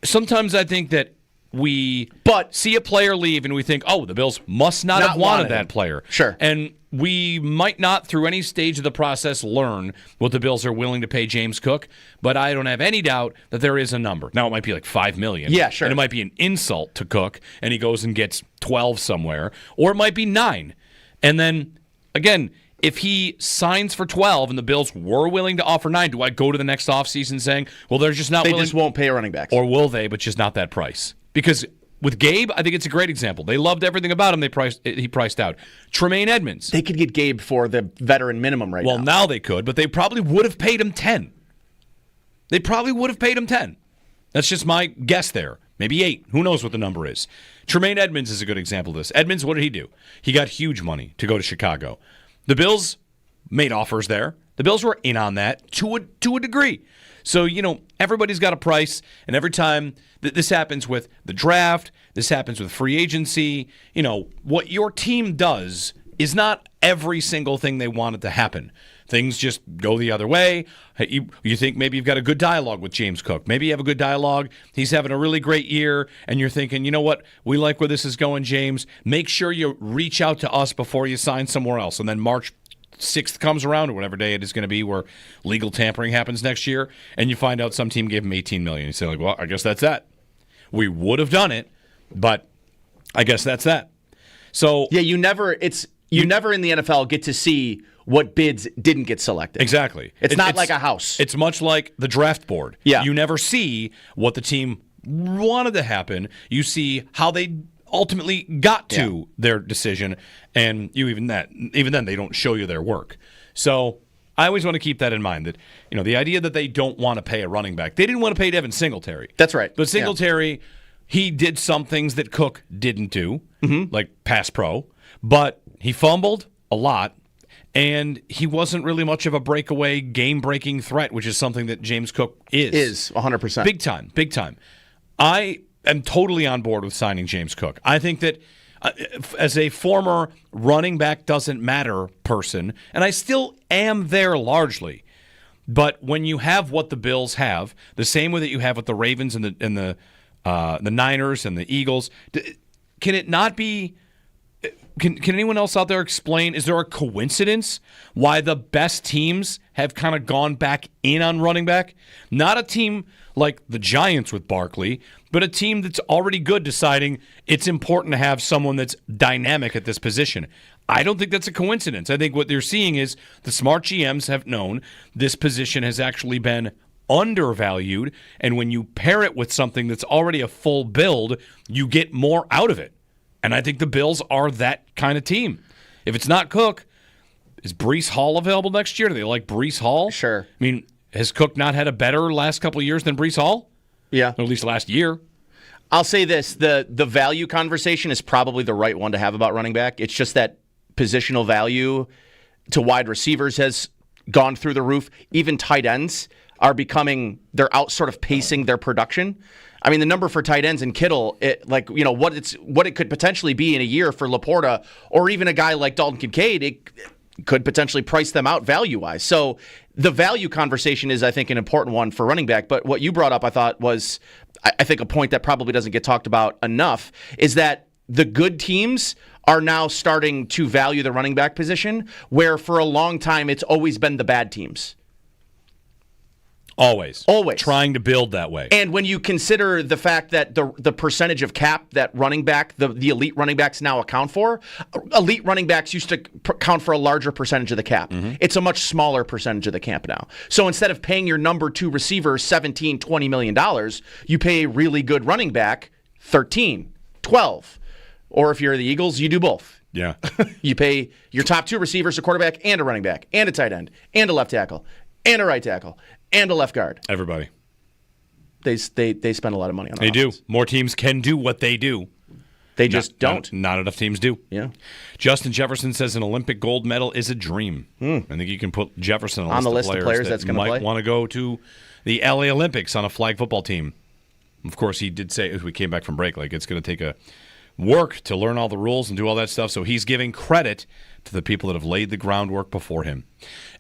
sometimes I think that we see a player leave and we think, oh, the Bills must not have wanted that player. Sure. And we might not, through any stage of the process, learn what the Bills are willing to pay James Cook, but I don't have any doubt that there is a number. Now, it might be like $5 million. Yeah, sure. And it might be an insult to Cook, and he goes and gets 12 somewhere, or it might be 9. And then, again, if he signs for 12 and the Bills were willing to offer 9, do I go to the next offseason saying, well, they're just not willing? They just won't pay running backs. Or will they, but just not that price? Because with Gabe, I think it's a great example. They loved everything about him. He priced out. Tremaine Edmonds. They could get Gabe for the veteran minimum right now. Well, now they could, but they probably would have paid him 10. They probably would have paid him 10. That's just my guess there. Maybe 8. Who knows what the number is? Tremaine Edmonds is a good example of this. Edmonds, what did he do? He got huge money to go to Chicago. The Bills made offers there. The Bills were in on that to a degree. So, everybody's got a price, and every time this happens with the draft, this happens with free agency, what your team does is not every single thing they want it to happen. Things just go the other way. You think maybe you've got a good dialogue with James Cook. Maybe you have a good dialogue. He's having a really great year, and you're thinking, you know what? We like where this is going, James. Make sure you reach out to us before you sign somewhere else. And then March 6th comes around, or whatever day it is going to be, where legal tampering happens next year, and you find out some team gave him $18 million. You say, well, I guess that's that. We would have done it, but I guess that's that. So yeah, you never in the NFL get to see what bids didn't get selected. Exactly. It's not like a house. It's much like the draft board. Yeah. You never see what the team wanted to happen. You see how they ultimately got to their decision, and even then they don't show you their work. So I always want to keep that in mind, that the idea that they don't want to pay a running back. They didn't want to pay Devin Singletary. That's right. But Singletary, he did some things that Cook didn't do, like pass pro, but he fumbled a lot, and he wasn't really much of a breakaway, game-breaking threat, which is something that James Cook is. Is 100%. Big time. I am totally on board with signing James Cook. I think that as a former running back doesn't matter person, and I still am there largely, but when you have what the Bills have, the same way that you have with the Ravens and the Niners and the Eagles, can it not be? Can anyone else out there explain? Is there a coincidence why the best teams have kind of gone back in on running back? Not a team like the Giants with Barkley, but a team that's already good deciding it's important to have someone that's dynamic at this position. I don't think that's a coincidence. I think what they're seeing is the smart GMs have known this position has actually been undervalued, and when you pair it with something that's already a full build, you get more out of it. And I think the Bills are that kind of team. If it's not Cook, is Breece Hall available next year? Do they like Breece Hall? Sure. I mean, has Cook not had a better last couple of years than Breece Hall? Yeah. Or at least last year. I'll say this. The value conversation is probably the right one to have about running back. It's just that positional value to wide receivers has gone through the roof. Even tight ends are they're out sort of pacing their production. I mean, the number for tight ends and Kittle, what it could potentially be in a year for Laporta, or even a guy like Dalton Kincaid, it could potentially price them out value-wise. So the value conversation is, I think, an important one for running back. But what you brought up, I thought, was, I think, a point that probably doesn't get talked about enough, is that the good teams are now starting to value the running back position, where for a long time it's always been the bad teams. Always. Trying to build that way. And when you consider the fact that the percentage of cap that running back, the elite running backs now account for, elite running backs used to count for a larger percentage of the cap. Mm-hmm. It's a much smaller percentage of the cap now. So instead of paying your number two receiver $17, $20 million, you pay a really good running back $13, $12. Or if you're the Eagles, you do both. Yeah. You pay your top two receivers, a quarterback and a running back, and a tight end, and a left tackle, and a right tackle, and a left guard. Everybody. They spend a lot of money on They offense. do. More teams can do what they do. They just don't. Not enough teams do. Yeah. Justin Jefferson says an Olympic gold medal is a dream. I think you can put Jefferson on the list of players that's that might want to go to the LA Olympics on a flag football team. Of course, he did say, as we came back from break, it's going to take a work to learn all the rules and do all that stuff. So he's giving credit to the people that have laid the groundwork before him.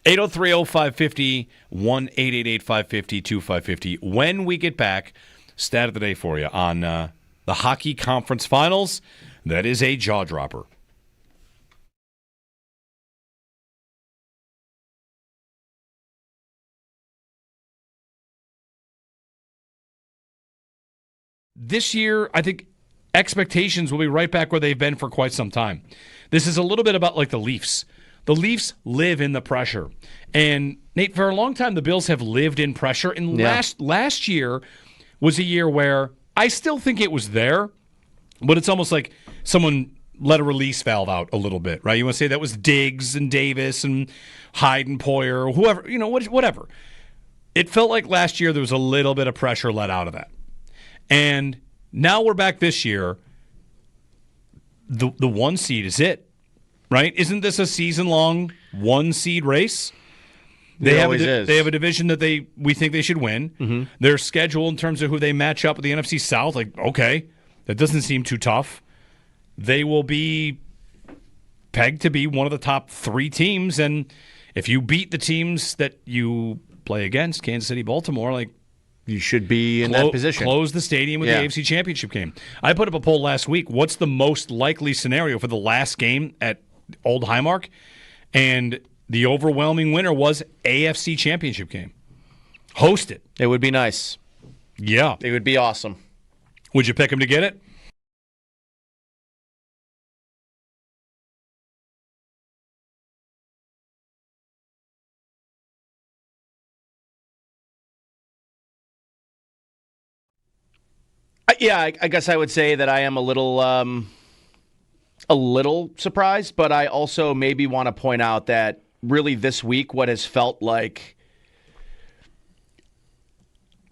803-0550, 1-888-550-2550. When we get back, stat of the day for you on the Hockey Conference Finals. That is a jaw-dropper. This year, I think expectations will be right back where they've been for quite some time. This is a little bit about like the Leafs. The Leafs live in the pressure. And, Nate, for a long time, the Bills have lived in pressure. And last year was a year where I still think it was there, but it's almost like someone let a release valve out a little bit, right? You want to say that was Diggs and Davis and Hyde and Poyer, or whoever, whatever. It felt like last year there was a little bit of pressure let out of that. And now we're back this year. The one seed is it, right? Isn't this a season-long one seed race? They have a division that we think they should win. Mm-hmm. Their schedule in terms of who they match up with the NFC South, okay, that doesn't seem too tough. They will be pegged to be one of the top three teams, and if you beat the teams that you play against, Kansas City, Baltimore, you should be in that position. Close the stadium with the AFC Championship game. I put up a poll last week. What's the most likely scenario for the last game at Old Highmark? And the overwhelming winner was AFC Championship game. Host it. It would be nice. Yeah. It would be awesome. Would you pick them to get it? I guess I would say that I am a little surprised, but I also maybe want to point out that really this week, what has felt like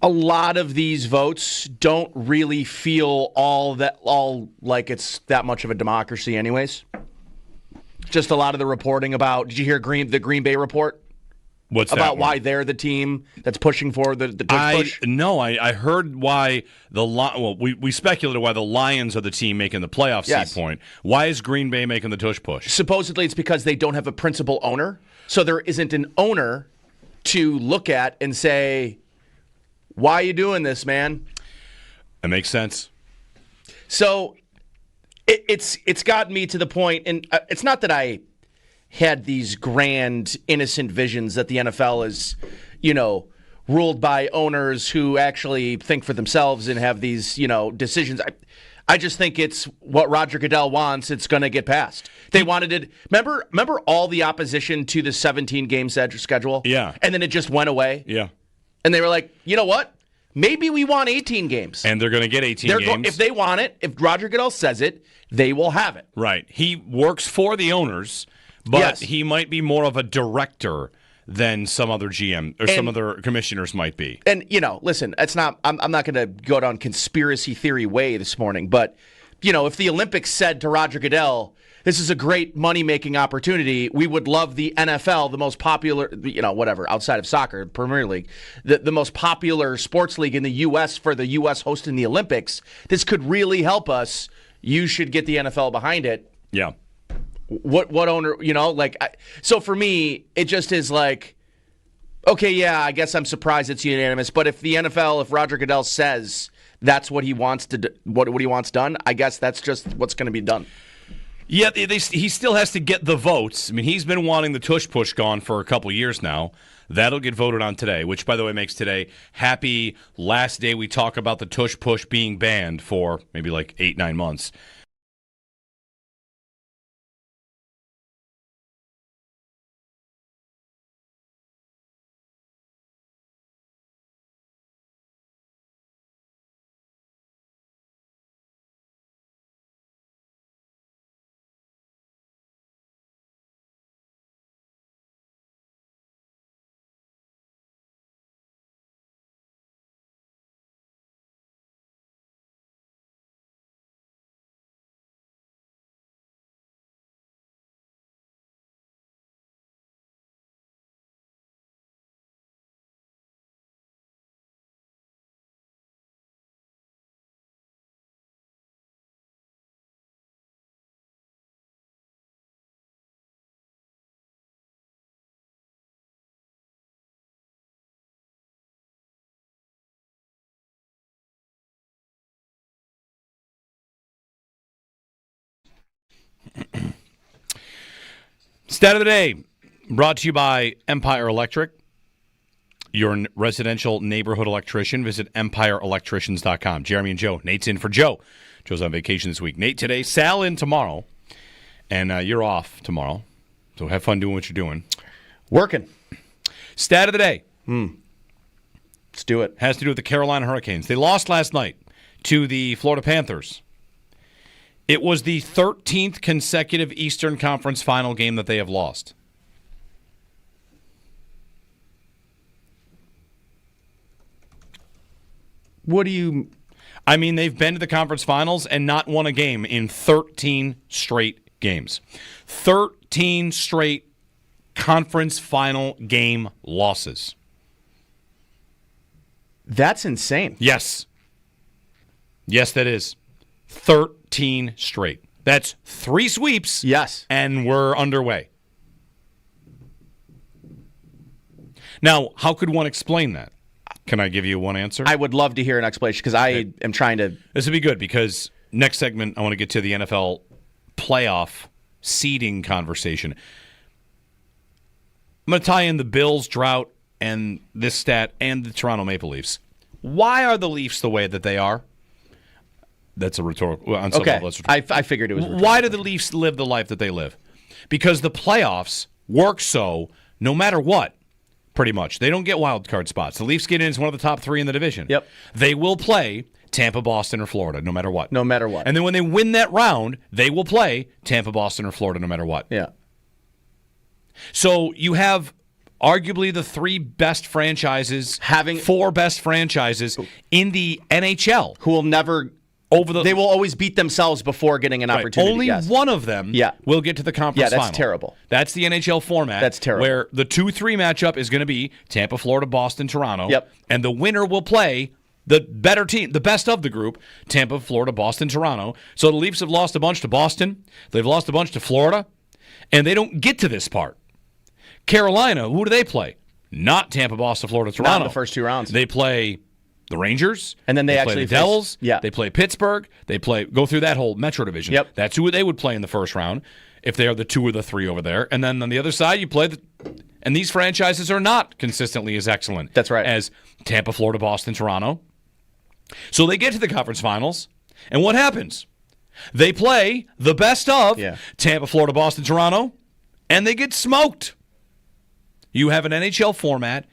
a lot of these votes don't really feel all like it's that much of a democracy, anyways. Just a lot of the reporting about. Did you hear the Green Bay report? What's that about one? why they're the team that's pushing for the push? No, I heard why we speculated why the Lions are the team making the playoff seed point. Why is Green Bay making the tush push? Supposedly it's because they don't have a principal owner, so there isn't an owner to look at and say, why are you doing this, man? That makes sense. So it's gotten me to the point, and it's not that I had these grand, innocent visions that the NFL is, ruled by owners who actually think for themselves and have these, decisions. I just think it's what Roger Goodell wants. It's going to get passed. They wanted it. Remember all the opposition to the 17-game schedule? Yeah. And then it just went away? Yeah. And they were like, you know what? Maybe we want 18 games. And they're going to get 18 games. If they want it, if Roger Goodell says it, they will have it. Right. He works for the owners, but he might be more of a director than some other GM or some other commissioners might be. And, listen, I'm not going to go down conspiracy theory way this morning, but, if the Olympics said to Roger Goodell, this is a great money-making opportunity, we would love the NFL, the most popular, whatever, outside of soccer, Premier League, the most popular sports league in the U.S. for the U.S. hosting the Olympics, this could really help us. You should get the NFL behind it. Yeah. What owner, so for me, it just is like, okay, yeah, I guess I'm surprised it's unanimous, but if the NFL, if Roger Goodell says that's what he wants to do, what he wants done, I guess that's just what's going to be done. Yeah, he still has to get the votes. I mean, he's been wanting the tush push gone for a couple years now. That'll get voted on today, which, by the way, makes today happy last day we talk about the tush push being banned for maybe like 8-9 months. Stat of the day, brought to you by Empire Electric, your residential neighborhood electrician. Visit empireelectricians.com. Jeremy and Joe. Nate's in for Joe. Joe's on vacation this week. Nate today, Sal in tomorrow, and you're off tomorrow. So have fun doing what you're doing. Working. Stat of the day. Let's do it. Has to do with the Carolina Hurricanes. They lost last night to the Florida Panthers. It was the 13th consecutive Eastern Conference final game that they have lost. What do you... I mean, they've been to the conference finals and not won a game in 13 straight games. 13 straight conference final game losses. That's insane. Yes. Yes, that is. 13 straight. That's 3 sweeps. Yes. And we're underway. Now, how could one explain that? Can I give you one answer? I would love to hear an explanation because I am trying to... This would be good because next segment I want to get to the NFL playoff seeding conversation. I'm going to tie in the Bills drought and this stat and the Toronto Maple Leafs. Why are the Leafs the way that they are? That's a rhetorical. On some level, that's I figured it was rhetorical. Why do the Leafs live the life that they live? Because the playoffs work so no matter what, pretty much. They don't get wild card spots. The Leafs get in as one of the top 3 in the division. Yep. They will play Tampa, Boston, or Florida, no matter what. No matter what. And then when they win that round, they will play Tampa, Boston, or Florida, no matter what. Yeah. So you have arguably the three best franchises, four best franchises in the NHL. Who will never... They will always beat themselves before getting an opportunity. Only one of them will get to the conference final. Yeah, that's terrible. That's the NHL format. That's terrible. Where the 2-3 matchup is going to be Tampa, Florida, Boston, Toronto. Yep. And the winner will play the better team, the best of the group, Tampa, Florida, Boston, Toronto. So the Leafs have lost a bunch to Boston. They've lost a bunch to Florida. And they don't get to this part. Carolina, who do they play? Not Tampa, Boston, Florida, Toronto. Not in the first 2 rounds. They play the Rangers, and then they play actually the Devils. Yeah. They play Pittsburgh. They go through that whole Metro division. Yep. That's who they would play in the first round if they are the 2 or the 3 over there. And then on the other side, you play and these franchises are not consistently as excellent. That's right. As Tampa, Florida, Boston, Toronto. So they get to the conference finals, and what happens? They play the best of Tampa, Florida, Boston, Toronto, and they get smoked. You have an NHL format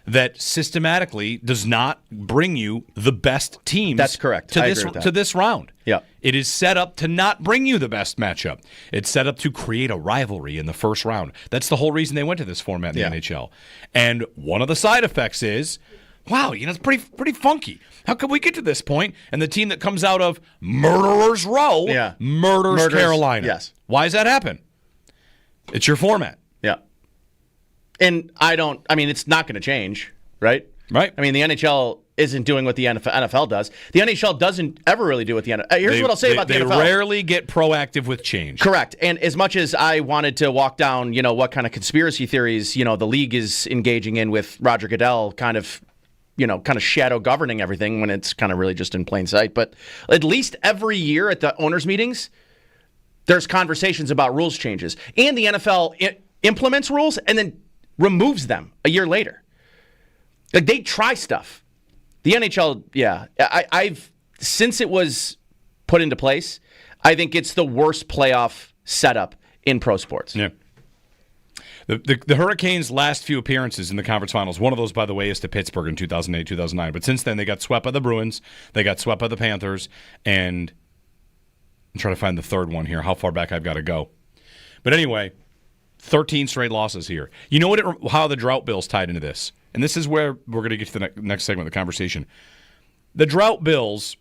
that systematically does not bring you the best teams. That's correct. To this round. Yeah. It is set up to not bring you the best matchup. It's set up to create a rivalry in the first round. That's the whole reason they went to this format in the NHL. And one of the side effects is, wow, it's pretty funky. How could we get to this point and the team that comes out of Murderers Row murders Carolina? Yes. Why does that happen? It's your format. Yeah. And it's not going to change, right? Right. I mean, the NHL isn't doing what the NFL does. The NHL doesn't ever really do what the NFL... Here's what I'll say about the NFL. They rarely get proactive with change. Correct. And as much as I wanted to walk down, what kind of conspiracy theories, the league is engaging in with Roger Goodell kind of shadow governing everything when it's kind of really just in plain sight. But at least every year at the owners' meetings, there's conversations about rules changes. And the NFL implements rules and then removes them a year later. Like, they try stuff. The NHL, I've since it was put into place, I think it's the worst playoff setup in pro sports. Yeah. The Hurricanes' last few appearances in the conference finals, one of those, by the way, is to Pittsburgh in 2008, 2009. But since then, they got swept by the Bruins, they got swept by the Panthers, and I'm trying to find the third one here, how far back I've got to go. But anyway, 13 straight losses here. You know how the drought bills tied into this? And this is where we're going to get to the next segment of the conversation. The drought bills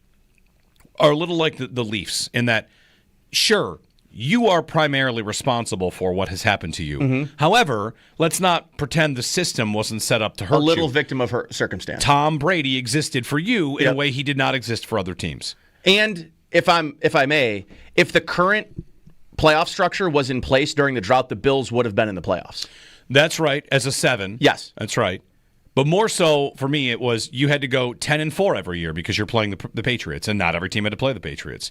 are a little like the Leafs in that, sure, you are primarily responsible for what has happened to you. Mm-hmm. However, let's not pretend the system wasn't set up to hurt you. A little victim of her circumstance. Tom Brady existed for you in a way he did not exist for other teams. And if I may, if the current playoff structure was in place during the drought, the Bills would have been in the playoffs. That's right, as a 7. Yes. That's right. But more so, for me, it was you had to go 10-4 every year because you're playing the Patriots, and not every team had to play the Patriots.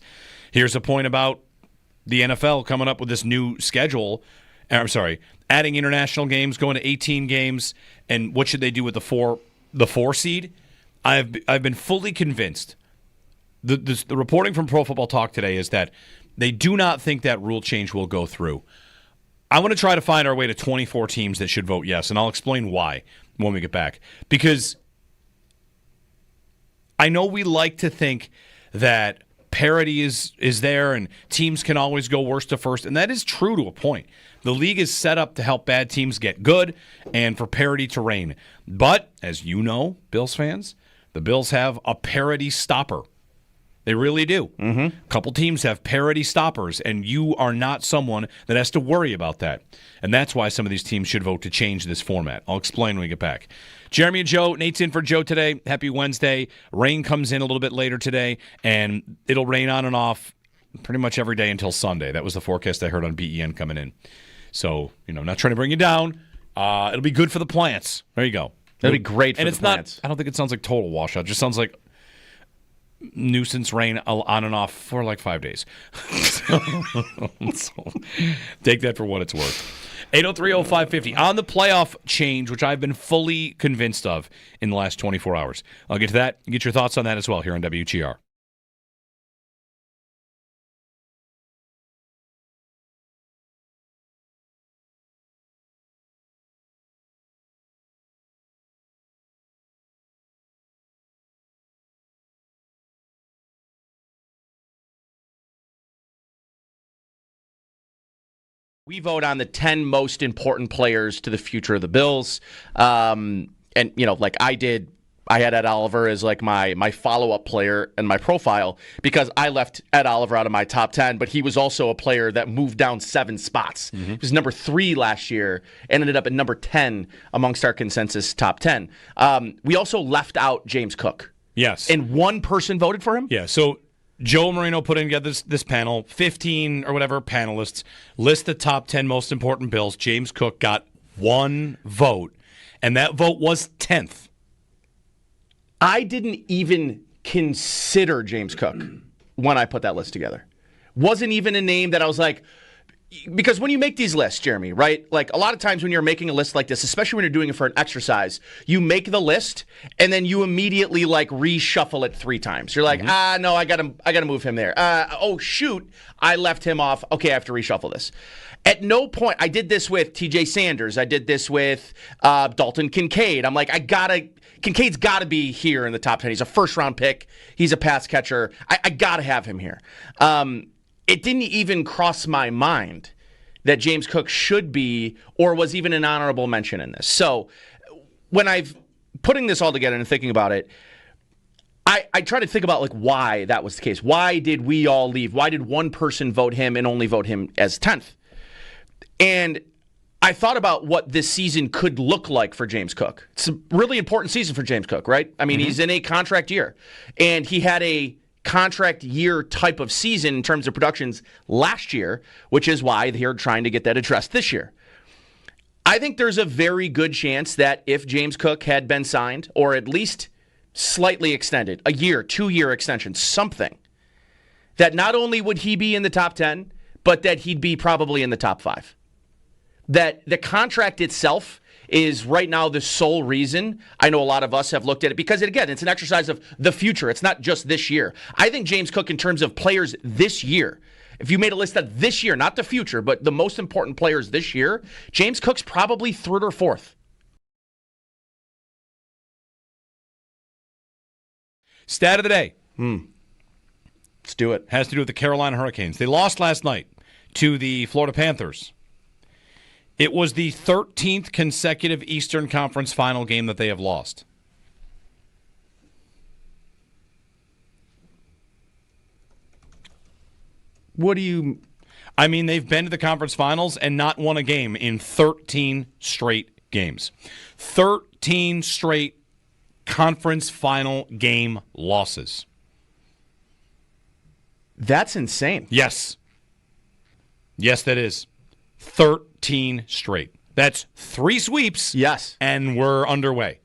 Here's a point about the NFL coming up with this new schedule. Adding international games, going to 18 games, and what should they do with the 4 seed? I've been fully convinced. The reporting from Pro Football Talk today is that they do not think that rule change will go through. I want to try to find our way to 24 teams that should vote yes, and I'll explain why when we get back. Because I know we like to think that parity is there and teams can always go worst to first, and that is true to a point. The league is set up to help bad teams get good and for parity to reign. But, as you know, Bills fans, the Bills have a parity stopper. They really do. Mm-hmm. A couple teams have parity stoppers, and you are not someone that has to worry about that. And that's why some of these teams should vote to change this format. I'll explain when we get back. Jeremy and Joe, Nate's in for Joe today. Happy Wednesday. Rain comes in a little bit later today, and it'll rain on and off pretty much every day until Sunday. That was the forecast I heard on BEN coming in. So, not trying to bring you down. It'll be good for the plants. There you go. It'll be great for and the plants. Not, I don't think it sounds like total washout. It just sounds like nuisance rain on and off for like 5 days. So take that for what it's worth. 803-0550 on the playoff change, which I've been fully convinced of in the last 24 hours. I'll get to that and get your thoughts on that as well here on WGR. We vote on the 10 most important players to the future of the Bills. And, like I had Ed Oliver as like my follow-up player in my profile because I left Ed Oliver out of my top 10, but he was also a player that moved down 7 spots. He was number 3 last year and ended up at number 10 amongst our consensus top 10. We also left out James Cook. Yes. And one person voted for him? Yeah, so Joe Marino put together this panel, 15 or whatever panelists, list the top 10 most important Bills. James Cook got 1 vote, and that vote was 10th. I didn't even consider James Cook when I put that list together. Wasn't even a name that I was like, because when you make these lists, Jeremy, right? Like a lot of times when you're making a list like this, especially when you're doing it for an exercise, you make the list and then you immediately like reshuffle it 3 times. You're like, no, I gotta move him there. Oh shoot, I left him off. Okay, I have to reshuffle this. At no point, I did this with TJ Sanders. I did this with Dalton Kincaid. I'm like, Kincaid's got to be here in the top 10. He's a first-round pick. He's a pass catcher. I got to have him here. It didn't even cross my mind that James Cook should be or was even an honorable mention in this. So when I've putting this all together and thinking about it, I try to think about like why that was the case. Why did we all leave? Why did one person vote him and only vote him as 10th? And I thought about what this season could look like for James Cook. It's a really important season for James Cook, right? I mean, he's in a contract year. And he had a contract year type of season in terms of productions last year, which is why they're trying to get that addressed this year. I think there's a very good chance that if James Cook had been signed, or at least slightly extended, a year, 2-year extension, something, that not only would he be in the top 10, but that he'd be probably in the top 5. That the contract itself is right now the sole reason I know a lot of us have looked at it because, again, it's an exercise of the future. It's not just this year. I think James Cook, in terms of players this year, if you made a list of this year, not the future, but the most important players this year, James Cook's probably 3rd or 4th. Stat of the day. Let's do it. Has to do with the Carolina Hurricanes. They lost last night to the Florida Panthers. It was the 13th consecutive Eastern Conference final game that they have lost. What do you... I mean, they've been to the conference finals and not won a game in 13 straight games. 13 straight conference final game losses. That's insane. Yes. Yes, that is. 13 straight. That's 3 sweeps. Yes. And we're underway.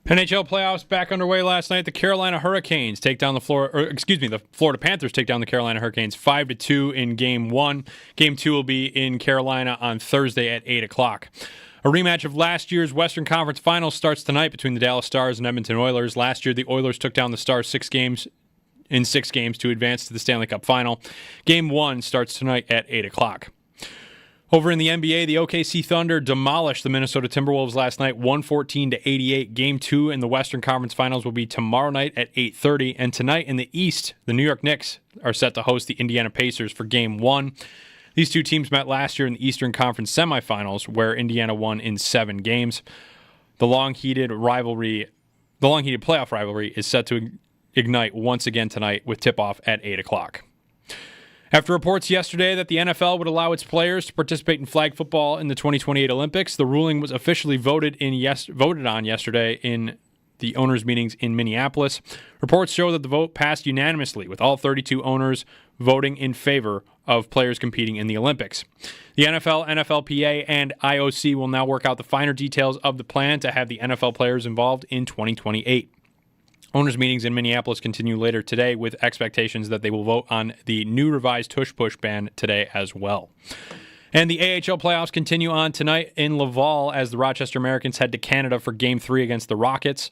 NHL playoffs back underway last night. The Carolina Hurricanes take down the Florida Panthers take down the Carolina Hurricanes 5-2 in Game 1. Game 2 will be in Carolina on Thursday at 8 o'clock. A rematch of last year's Western Conference Finals starts tonight between the Dallas Stars and Edmonton Oilers. Last year, the Oilers took down the Stars 6 games to advance to the Stanley Cup Final. Game 1 starts tonight at 8 o'clock. Over in the NBA, the OKC Thunder demolished the Minnesota Timberwolves last night, 114-88. Game 2 in the Western Conference Finals will be tomorrow night at 8:30. And tonight in the East, the New York Knicks are set to host the Indiana Pacers for Game 1. These two teams met last year in the Eastern Conference semifinals, where Indiana won in 7 games. The long-heated playoff rivalry is set to ignite once again tonight with tip-off at 8 o'clock. After reports yesterday that the NFL would allow its players to participate in flag football in the 2028 Olympics, the ruling was officially voted on yesterday in the owners' meetings in Minneapolis. Reports show that the vote passed unanimously, with all 32 owners voting in favor of players competing in the Olympics. The NFL, NFLPA, and IOC will now work out the finer details of the plan to have the NFL players involved in 2028. Owners' meetings in Minneapolis continue later today, with expectations that they will vote on the new revised tush-push ban today as well. And the AHL playoffs continue on tonight in Laval as the Rochester Americans head to Canada for Game 3 against the Rocket.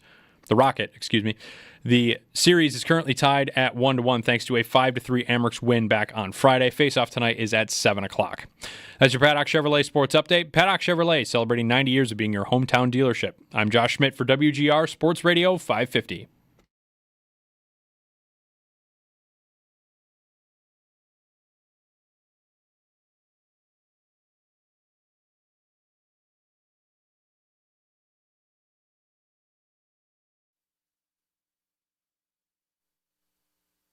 The series is currently tied at 1-1 thanks to a 5-3 Amerks win back on Friday. Face-off tonight is at 7 o'clock. That's your Paddock Chevrolet Sports Update. Paddock Chevrolet, celebrating 90 years of being your hometown dealership. I'm Josh Schmidt for WGR Sports Radio 550.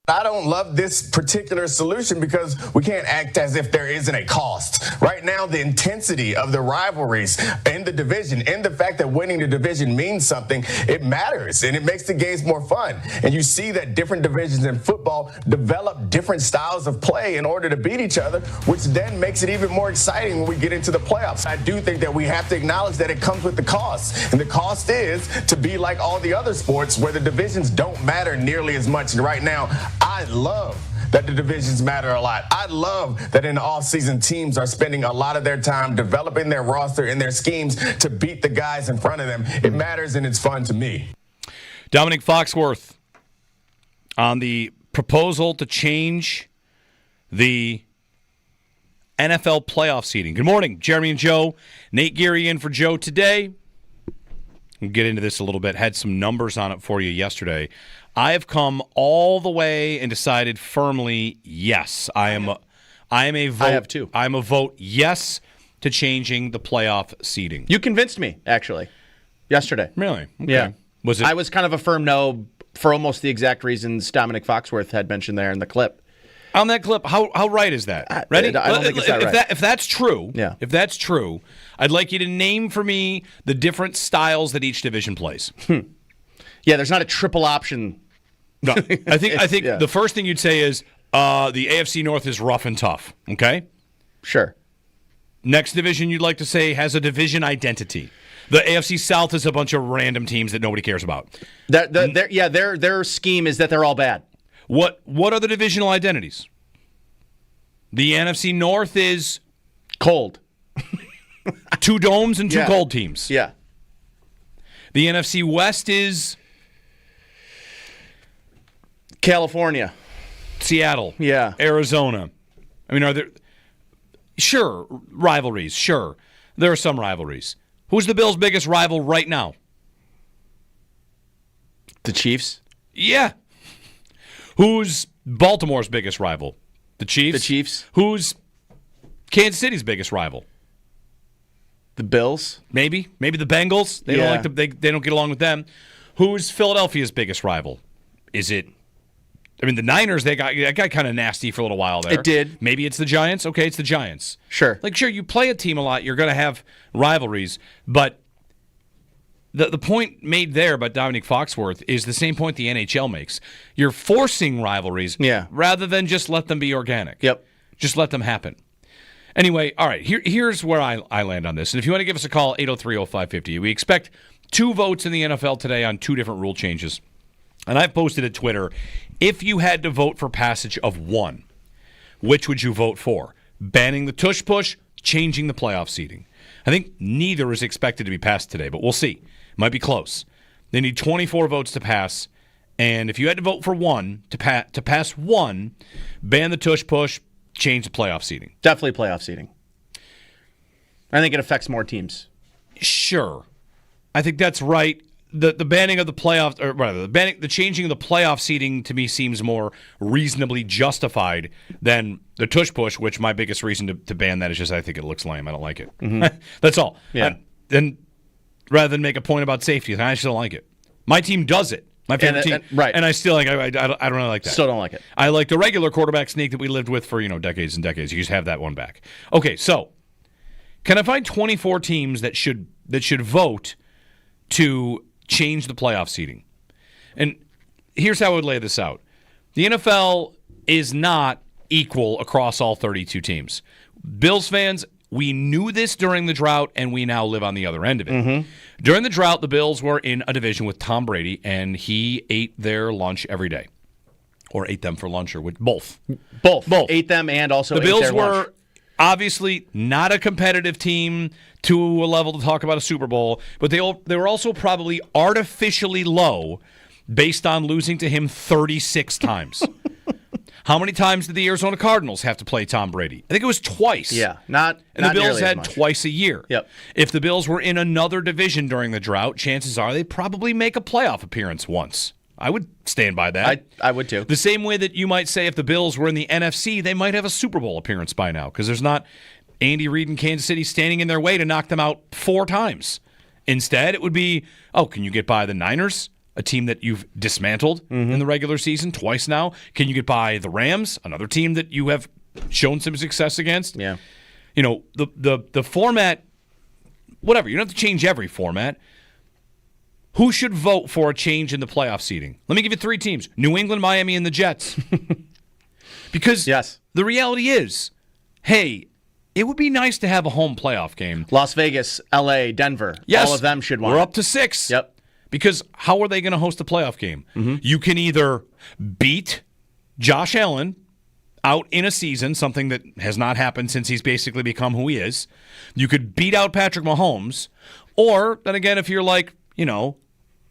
I don't love this particular solution because we can't act as if there isn't a cost. Right now, the intensity of the rivalries in the division and the fact that winning the division means something, it matters and it makes the games more fun. And you see that different divisions in football develop different styles of play in order to beat each other, which then makes it even more exciting when we get into the playoffs. I do think that we have to acknowledge that it comes with the cost. And the cost is to be like all the other sports where the divisions don't matter nearly as much. And right now, I love that the divisions matter a lot. I love that in the offseason, teams are spending a lot of their time developing their roster and their schemes to beat the guys in front of them. It matters and it's fun to me. Dominic Foxworth on the proposal to change the NFL playoff seeding. Good morning, Jeremy and Joe. Nate Geary in for Joe today. We'll get into this a little bit. Had some numbers on it for you yesterday. I have come all the way and decided firmly, yes, I am a vote. I have too. I'm a vote yes to changing the playoff seeding. You convinced me, actually, yesterday. Really? Okay. Yeah. Was it? I was kind of a firm no for almost the exact reasons Dominic Foxworth had mentioned there in the clip. On that clip, how right is that? Ready? I don't think it's that right. If that's true, yeah. If that's true, I'd like you to name for me the different styles that each division plays. Yeah, there's not a triple option. No, I think yeah. The first thing you'd say is the AFC North is rough and tough. Okay, sure. Next division you'd like to say has a division identity. The AFC South is a bunch of random teams that nobody cares about. Their scheme is that they're all bad. What are the divisional identities? The NFC North is cold. 2 domes and 2 cold teams. Yeah. The NFC West is California. Seattle. Yeah. Arizona. I mean, are there... Sure, rivalries. Sure. There are some rivalries. Who's the Bills' biggest rival right now? The Chiefs? Yeah. Who's Baltimore's biggest rival? The Chiefs? The Chiefs. Who's Kansas City's biggest rival? The Bills? Maybe the Bengals. They don't like they don't get along with them. Who's Philadelphia's biggest rival? Is it? I mean, the Niners. That got kind of nasty for a little while there. It did. Maybe it's the Giants. Okay, it's the Giants. Sure. Sure, you play a team a lot. You're going to have rivalries, but the point made there by Dominic Foxworth is the same point the NHL makes. You're forcing rivalries, rather than just let them be organic. Yep. Just let them happen. Anyway, all right, here's where I land on this. And if you want to give us a call, 803-0550. We expect 2 votes in the NFL today on 2 different rule changes. And I've posted at Twitter, if you had to vote for passage of one, which would you vote for? Banning the tush push, changing the playoff seeding. I think neither is expected to be passed today, but we'll see. Might be close. They need 24 votes to pass. And if you had to vote for one, to pass one, ban the tush push, change the playoff seeding. Definitely playoff seeding. I think it affects more teams. Sure. I think that's right. The banning of the playoffs, or rather, the changing of the playoff seeding to me seems more reasonably justified than the tush push, which my biggest reason to ban that is just I think it looks lame. I don't like it. Mm-hmm. That's all. Yeah. And rather than make a point about safety, I just don't like it. My team does it. My favorite team. Right. And I still I don't really like that. Still don't like it. I like the regular quarterback sneak that we lived with for decades and decades. You just have that one back. Okay, so can I find 24 teams that should vote to change the playoff seeding? And here's how I would lay this out. The NFL is not equal across all 32 teams. Bills fans, we knew this during the drought, and we now live on the other end of it. Mm-hmm. During the drought, the Bills were in a division with Tom Brady, and he ate their lunch every day. Or ate them for lunch, or with both. Both. Ate them and also the ate Bills their lunch. were obviously not a competitive team to a level to talk about a Super Bowl, but they were also probably artificially low based on losing to him 36 times. How many times did the Arizona Cardinals have to play Tom Brady? I think it was twice. Yeah, and not the Bills nearly as had much. twice a year. Yep. If the Bills were in another division during the drought, chances are they'd probably make a playoff appearance once. I would stand by that. I would too. The same way that you might say if the Bills were in the NFC, they might have a Super Bowl appearance by now because there's not Andy Reid and Kansas City standing in their way to knock them out 4 times. Instead, it would be, can you get by the Niners, a team that you've dismantled in the regular season twice now? Can you get by the Rams, another team that you have shown some success against? Yeah. The format, whatever. You don't have to change every format. Who should vote for a change in the playoff seeding? Let me give you 3 teams. New England, Miami, and the Jets. Because the reality is, hey, it would be nice to have a home playoff game. Las Vegas, LA, Denver. Yes. All of them should want We're it. up to 6. Yep. Because how are they going to host a playoff game? Mm-hmm. You can either beat Josh Allen out in a season, something that has not happened since he's basically become who he is. You could beat out Patrick Mahomes. Or, then again, if you're like,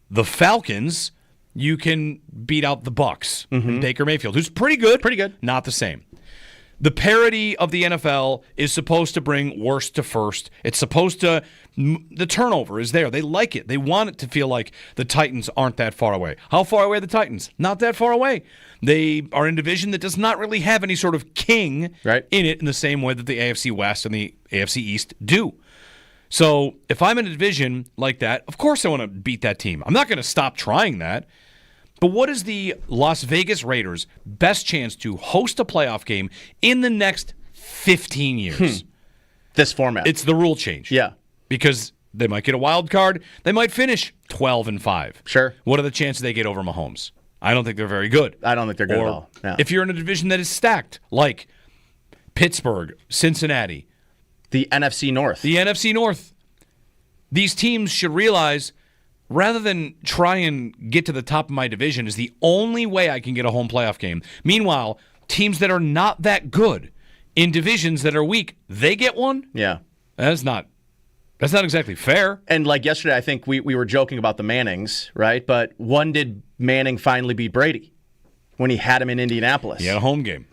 the Falcons, you can beat out the Bucs and Baker Mayfield, who's pretty good. Pretty good. Not the same. The parity of the NFL is supposed to bring worst to first. It's supposed to, the turnover is there. They like it. They want it to feel like the Titans aren't that far away. How far away are the Titans? Not that far away. They are in a division that does not really have any sort of king in it in the same way that the AFC West and the AFC East do. So if I'm in a division like that, of course I want to beat that team. I'm not going to stop trying that. But what is the Las Vegas Raiders' best chance to host a playoff game in the next 15 years? This format. It's the rule change. Yeah. Because they might get a wild card. They might finish 12-5. Sure. What are the chances they get over Mahomes? I don't think they're very good. I don't think they're good or at all. Yeah. If you're in a division that is stacked, like Pittsburgh, Cincinnati. The NFC North. The NFC North. These teams should realize, rather than try and get to the top of my division is the only way I can get a home playoff game. Meanwhile, teams that are not that good in divisions that are weak, they get one? Yeah. That's not exactly fair. And like yesterday, I think we were joking about the Mannings, right? But when did Manning finally beat Brady? When he had him in Indianapolis. He had a home game.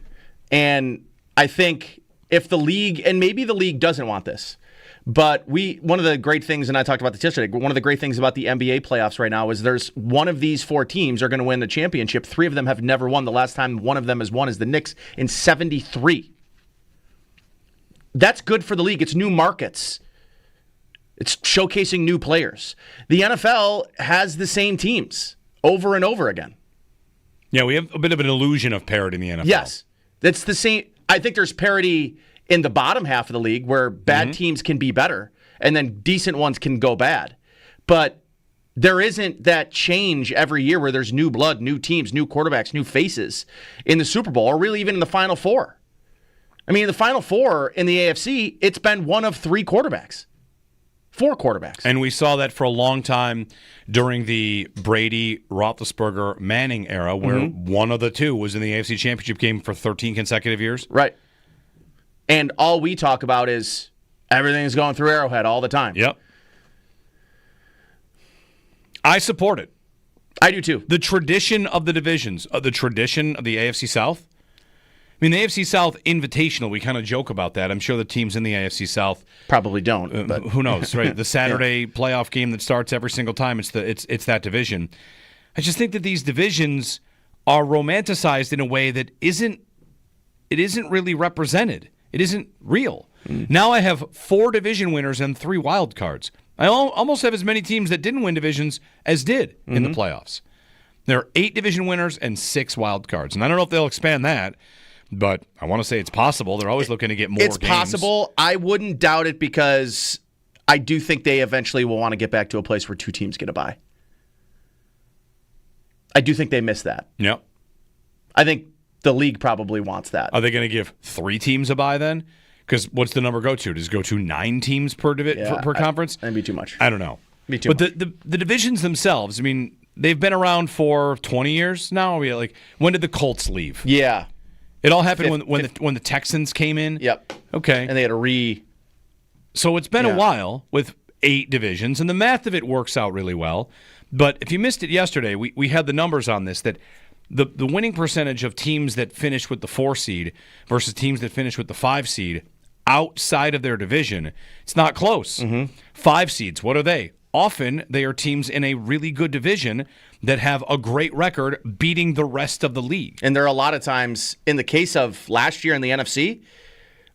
And I think if the league, and maybe the league doesn't want this, but one of the great things, and I talked about this yesterday, one of the great things about the NBA playoffs right now is there's one of these 4 teams are going to win the championship. 3 of them have never won. The last time one of them has won is the Knicks in 73. That's good for the league. It's new markets. It's showcasing new players. The NFL has the same teams over and over again. Yeah, we have a bit of an illusion of parity in the NFL. Yes. It's the same. I think there's parity in the bottom half of the league where bad teams can be better and then decent ones can go bad. But there isn't that change every year where there's new blood, new teams, new quarterbacks, new faces in the Super Bowl or really even in the Final Four. I mean, in the Final Four in the AFC, it's been one of 3 quarterbacks 4 quarterbacks. And we saw that for a long time during the Brady, Roethlisberger, Manning era, where one of the two was in the AFC Championship game for 13 consecutive years. Right. And all we talk about is everything's going through Arrowhead all the time. Yep. I support it. I do too. The tradition of the divisions, the tradition of the AFC South. I mean, the AFC South Invitational, we kind of joke about that. I'm sure the teams in the AFC South probably don't, but who knows, right? The Saturday playoff game that starts every single time, it's that division. I just think that these divisions are romanticized in a way that isn't really represented. It isn't real. Now I have 4 division winners and 3 wild cards. I almost have as many teams that didn't win divisions as did in the playoffs. There are 8 division winners and 6 wild cards. And I don't know if they'll expand that, but I want to say it's possible. They're always looking to get more games. It's possible. I wouldn't doubt it because I do think they eventually will want to get back to a place where 2 teams get a bye. I do think they miss that. Yep. I think the league probably wants that. Are they going to give 3 teams a bye then? Because what's the number go to? Does it go to 9 teams per conference? That'd be too much. I don't know. Be too but much. the divisions themselves, I mean, they've been around for 20 years now. Like, when did the Colts leave? Yeah. It all happened when the Texans came in? Yep. Okay. And they had a So it's been a while with 8 divisions, and the math of it works out really well. But if you missed it yesterday, we had the numbers on this, that the winning percentage of teams that finish with the 4 seed versus teams that finish with the 5 seed outside of their division, it's not close. 5 seeds, what are they? Often they are teams in a really good division that have a great record beating the rest of the league. And there are a lot of times, in the case of last year in the NFC,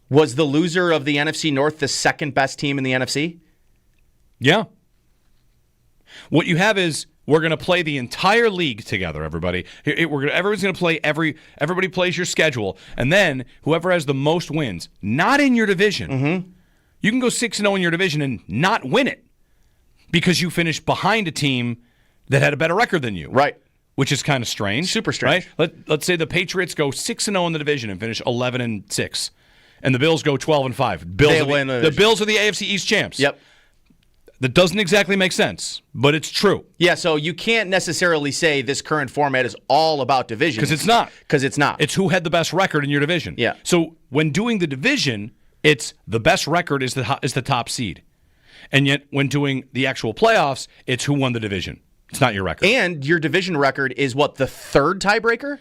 was the loser of the NFC North the second best team in the NFC? Yeah. What you have is, we're going to play the entire league together, everybody. Everyone's going to play everybody plays your schedule. And then whoever has the most wins, not in your division, you can go 6-0 in your division and not win it because you finished behind a team that had a better record than you. Right. Which is kind of strange. Super strange. Right? Let's say the Patriots go 6-0 in the division and finish 11-6. And the Bills go 12-5. The Bills are the AFC East champs. Yep. That doesn't exactly make sense, but it's true. Yeah, so you can't necessarily say this current format is all about division. Because it's not. Because it's not. It's who had the best record in your division. Yeah. So when doing the division, it's the best record is the top seed. And yet when doing the actual playoffs, it's who won the division. It's not your record. And your division record is what, the 3rd tiebreaker?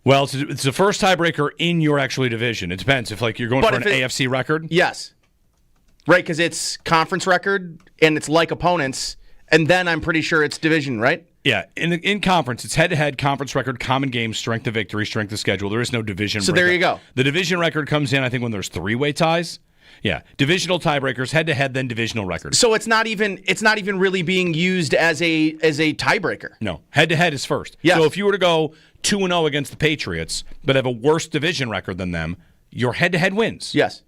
Well, it's the first tiebreaker in your actual division. It depends if you're going for an AFC record. Yes. Right, because it's conference record, and it's like opponents, and then I'm pretty sure it's division, right? Yeah, in conference, it's head-to-head, conference record, common games, strength of victory, strength of schedule. There is no division. So there you go. The division record comes in, I think, when there's 3-way ties. Yeah, divisional tiebreakers, head-to-head, then divisional record. So it's not even really being used as a tiebreaker. No, head-to-head is first. Yes. So if you were to go 2-0 against the Patriots, but have a worse division record than them, your head-to-head wins. Yes.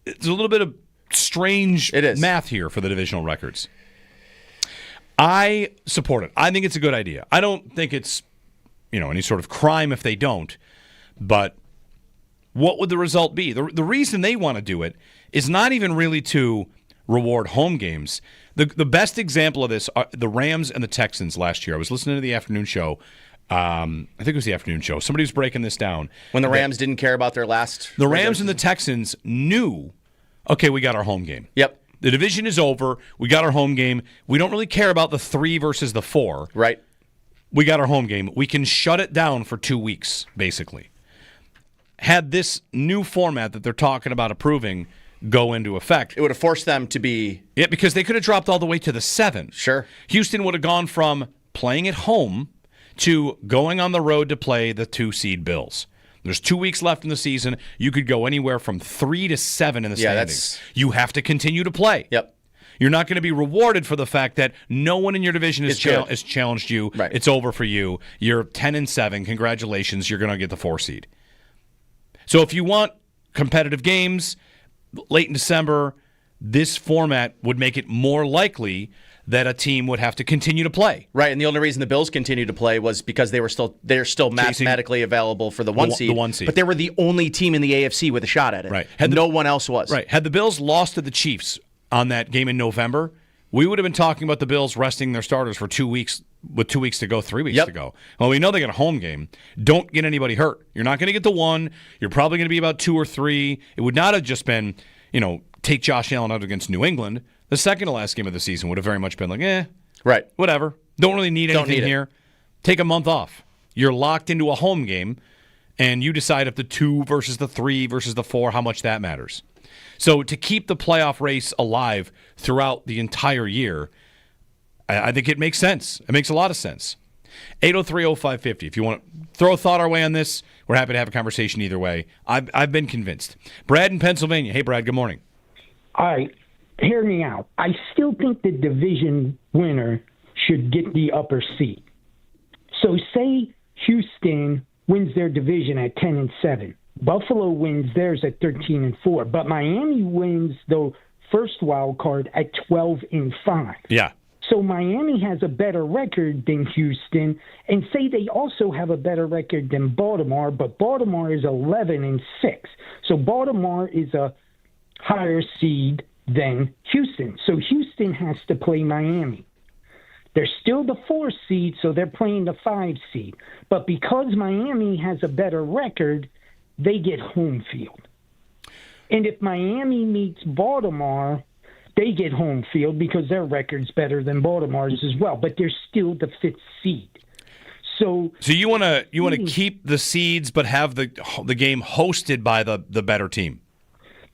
It's a little bit of strange math here for the divisional records. I support it. I think it's a good idea. I don't think it's, any sort of crime if they don't. But what would the result be? The reason they want to do it is not even really to reward home games. The best example of this are the Rams and the Texans last year. I was listening to the afternoon show. I think it was the afternoon show. Somebody was breaking this down. When the Rams didn't care about their last... The Rams and the Texans knew, okay, we got our home game. Yep. The division is over. We got our home game. We don't really care about the 3 versus the 4. Right. We got our home game. We can shut it down for 2 weeks, basically. Had this new format that they're talking about approving go into effect, it would have forced them to be... Yeah, because they could have dropped all the way to the 7. Sure. Houston would have gone from playing at home to going on the road to play the 2-seed Bills. There's 2 weeks left in the season. You could go anywhere from 3 to 7 in the standings. You have to continue to play. Yep. You're not going to be rewarded for the fact that no one in your division has challenged you. Right. It's over for you. You're 10-7. Congratulations. You're going to get the 4 seed. So if you want competitive games late in December, this format would make it more likely that a team would have to continue to play. Right, and the only reason the Bills continued to play was because they're still mathematically available for the one seed. But they were the only team in the AFC with a shot at it. Right. No one else was. Right. Had the Bills lost to the Chiefs on that game in November, we would have been talking about the Bills resting their starters for 2 weeks, with 2 weeks to go, 3 weeks to go. Well, we know they got a home game. Don't get anybody hurt. You're not going to get the one. You're probably going to be about 2 or 3. It would not have just been, take Josh Allen out against New England. The second to last game of the season would have very much been like, right, whatever. Don't really need anything here. Take a month off. You're locked into a home game, and you decide if the 2 versus the 3 versus the 4, how much that matters. So to keep the playoff race alive throughout the entire year, I think it makes sense. It makes a lot of sense. 803-0550. If you want to throw a thought our way on this, we're happy to have a conversation either way. I've been convinced. Brad in Pennsylvania. Hey, Brad, good morning. All right. Hear me out. I still think the division winner should get the upper seed. So say Houston wins their division at 10-7. Buffalo wins theirs at 13-4. But Miami wins the first wild card at 12-5. Yeah. So Miami has a better record than Houston, and say they also have a better record than Baltimore, but Baltimore is 11-6. So Baltimore is a higher seed than Houston. So Houston has to play Miami. They're still the 4 seed, so they're playing the 5 seed. But because Miami has a better record, they get home field. And if Miami meets Baltimore, they get home field because their record's better than Baltimore's as well. But they're still the 5th seed. So you want to keep the seeds but have the game hosted by the better team.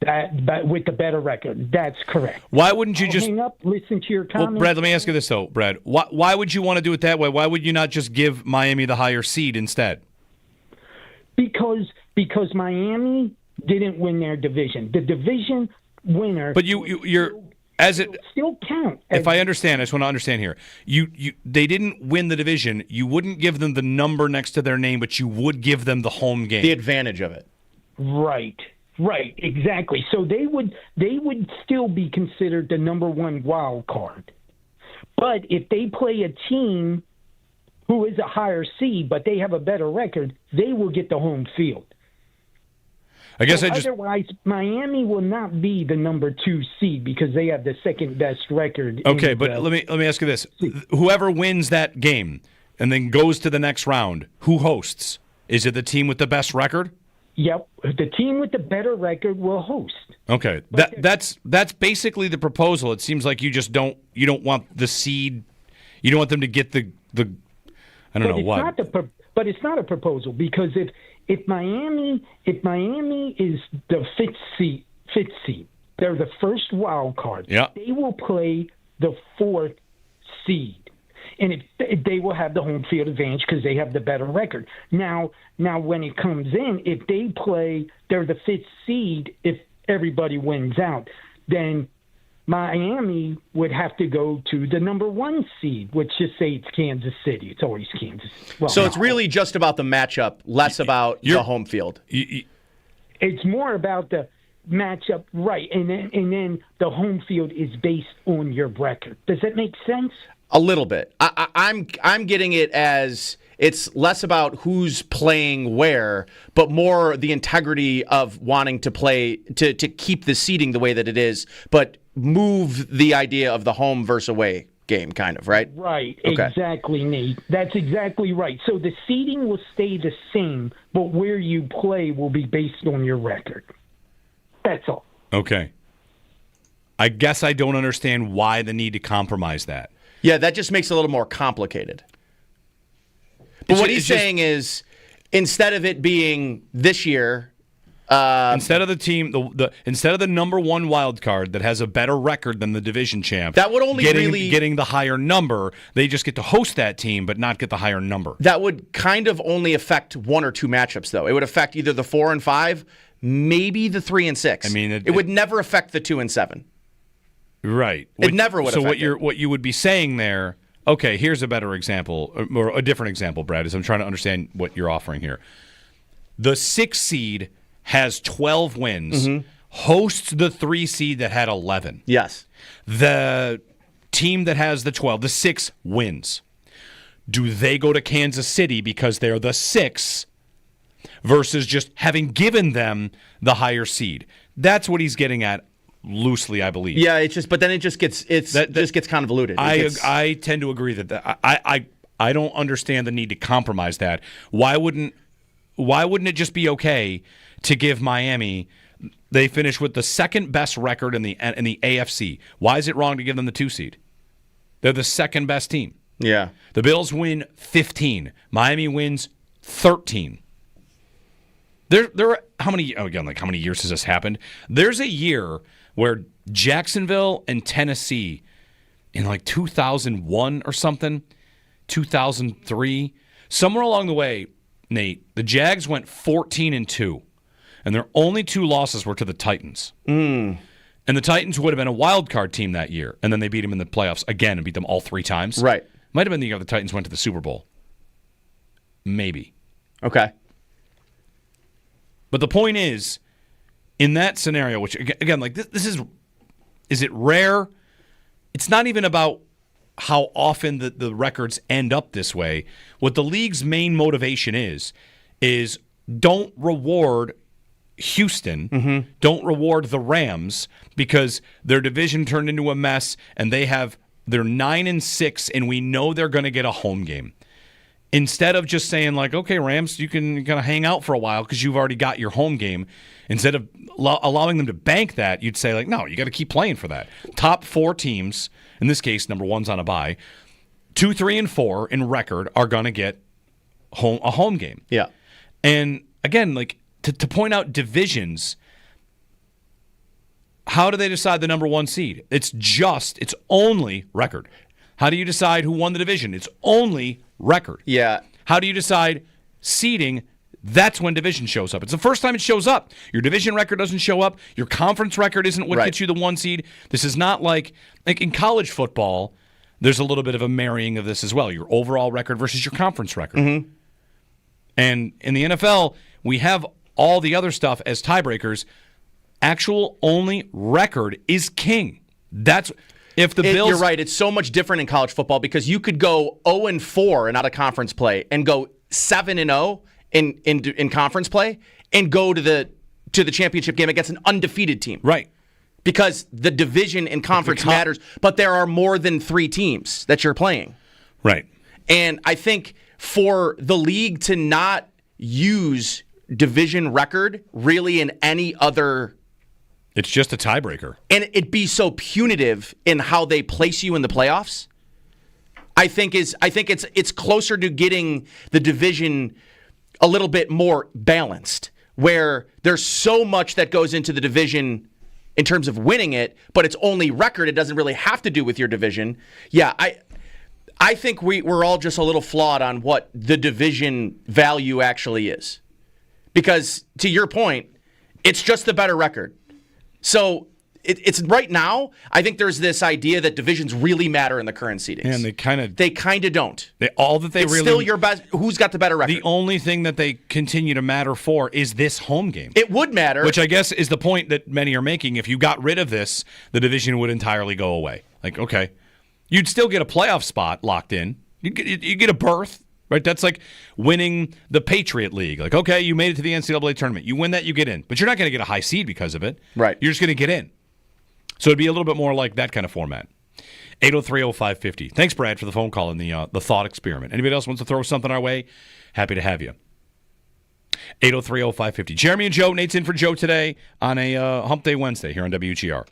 But with the better record, that's correct. Why wouldn't you just hang up, listen to your comments? Well, Brad, let me ask you this though, Brad. Why would you want to do it that way? Why would you not just give Miami the higher seed instead? Because Miami didn't win their division. The division winner, but you're as it still count. If I understand, I just want to understand here. They didn't win the division. You wouldn't give them the number next to their name, but you would give them the home game, the advantage of it. Right, exactly. So they would still be considered the number 1 wild card. But if they play a team who is a higher seed, but they have a better record, they will get the home field. Otherwise, Miami will not be the number 2 seed because they have the second best record. Okay, but let me ask you this: whoever wins that game and then goes to the next round, who hosts? Is it the team with the best record? Yep, the team with the better record will host. Okay, that's basically the proposal. It seems like you don't want the seed, you don't want them to get the I don't know what. But it's not a proposal because if Miami is the 5th seed, they're the first wild card. Yeah. They will play the 4th seed. And if they will have the home field advantage because they have the better record. Now, when it comes in, if they play, they're the 5th seed. If everybody wins out, then Miami would have to go to the number 1 seed, which just say it's Kansas City. It's always Kansas. Well, so it's really just about the matchup, less about the home field. It's more about the matchup, right? And then the home field is based on your record. Does that make sense? A little bit. I'm getting it as it's less about who's playing where, but more the integrity of wanting to play to keep the seeding the way that it is, but move the idea of the home versus away game, kind of, right? Right. Okay. Exactly, Nate. That's exactly right. So the seeding will stay the same, but where you play will be based on your record. That's all. Okay. I guess I don't understand why the need to compromise that. Yeah, that just makes it a little more complicated. But what he's saying is, instead of it being this year, instead of the team, instead of the number 1 wild card that has a better record than the division champ, that would only getting the higher number. They just get to host that team, but not get the higher number. That would kind of only affect 1 or 2 matchups, though. It would affect either the 4 and 5, maybe the 3 and 6. I mean, it would never affect the 2 and 7. Right. It never would. So what you would be saying there? Okay, here's a better example, or a different example, Brad. As I'm trying to understand what you're offering here. The 6th seed has 12 wins, hosts the 3 seed that had 11. Yes. The team that has the 12, the 6 wins. Do they go to Kansas City because they're the 6 versus just having given them the higher seed? That's what he's getting at loosely, I believe. Yeah, but then it just gets convoluted. I tend to agree that I don't understand the need to compromise that. Why wouldn't it just be okay to give Miami? They finish with the second best record in the AFC. Why is it wrong to give them the 2 seed? They're the second best team. Yeah. The Bills win 15. Miami wins 13. There are how many years has this happened? There's a year where Jacksonville and Tennessee in like 2001 or something, 2003, somewhere along the way, Nate, the Jags went 14-2, and their only 2 losses were to the Titans. And the Titans would have been a wild card team that year, and then they beat them in the playoffs again and beat them all 3 times. Right. Might have been the year the Titans went to the Super Bowl. Maybe. Okay. But the point is, in that scenario, which again, like this is it rare? It's not even about how often the records end up this way. What the league's main motivation is don't reward Houston, don't reward the Rams because their division turned into a mess and they're 9-6 and we know they're going to get a home game. Instead of just saying like, okay, Rams, you can kind of hang out for a while because you've already got your home game. Instead of allowing them to bank that, you'd say like, no, you got to keep playing for that. Top 4 teams, in this case, number 1's on a bye, 2, 3, and 4 in record are going to get a home game. Yeah. And again, like to point out divisions, how do they decide the number 1 seed? It's only record. How do you decide who won the division? It's only record. Yeah. How do you decide seeding? That's when division shows up. It's the first time it shows up. Your division record doesn't show up. Your conference record isn't what gets you the 1 seed. This is not like in college football, there's a little bit of a marrying of this as well. Your overall record versus your conference record. Mm-hmm. And in the NFL, we have all the other stuff as tiebreakers. Actual only record is king. That's if the Bills. You're right. It's so much different in college football because you could go 0-4 in out of conference play and go 7-0 in conference play and go to the championship game against an undefeated team. Right. Because the division in conference matters, but there are more than 3 teams that you're playing. Right. And I think for the league to not use division record really in any other, it's just a tiebreaker, and it be so punitive in how they place you in the playoffs, I think it's closer to getting the division a little bit more balanced, where there's so much that goes into the division in terms of winning it, but it's only record. It doesn't really have to do with your division. Yeah, I think we're all just a little flawed on what the division value actually is. Because, to your point, it's just the better record. So, it's right now, I think there's this idea that divisions really matter in the current seedings. And they kind of don't. It's still your best. Who's got the better record? The only thing that they continue to matter for is this home game. It would matter. Which I guess is the point that many are making. If you got rid of this, the division would entirely go away. Like, okay, you'd still get a playoff spot locked in. You get a berth. Right, that's like winning the Patriot League. Like, okay, you made it to the NCAA tournament. You win that, you get in. But you're not going to get a high seed because of it. Right. You're just going to get in. So it'd be a little bit more like that kind of format. 803-0550. Thanks, Brad, for the phone call and the thought experiment. Anybody else wants to throw something our way? Happy to have you. 803-0550. Jeremy and Joe. Nate's in for Joe today on a Hump Day Wednesday here on WGR.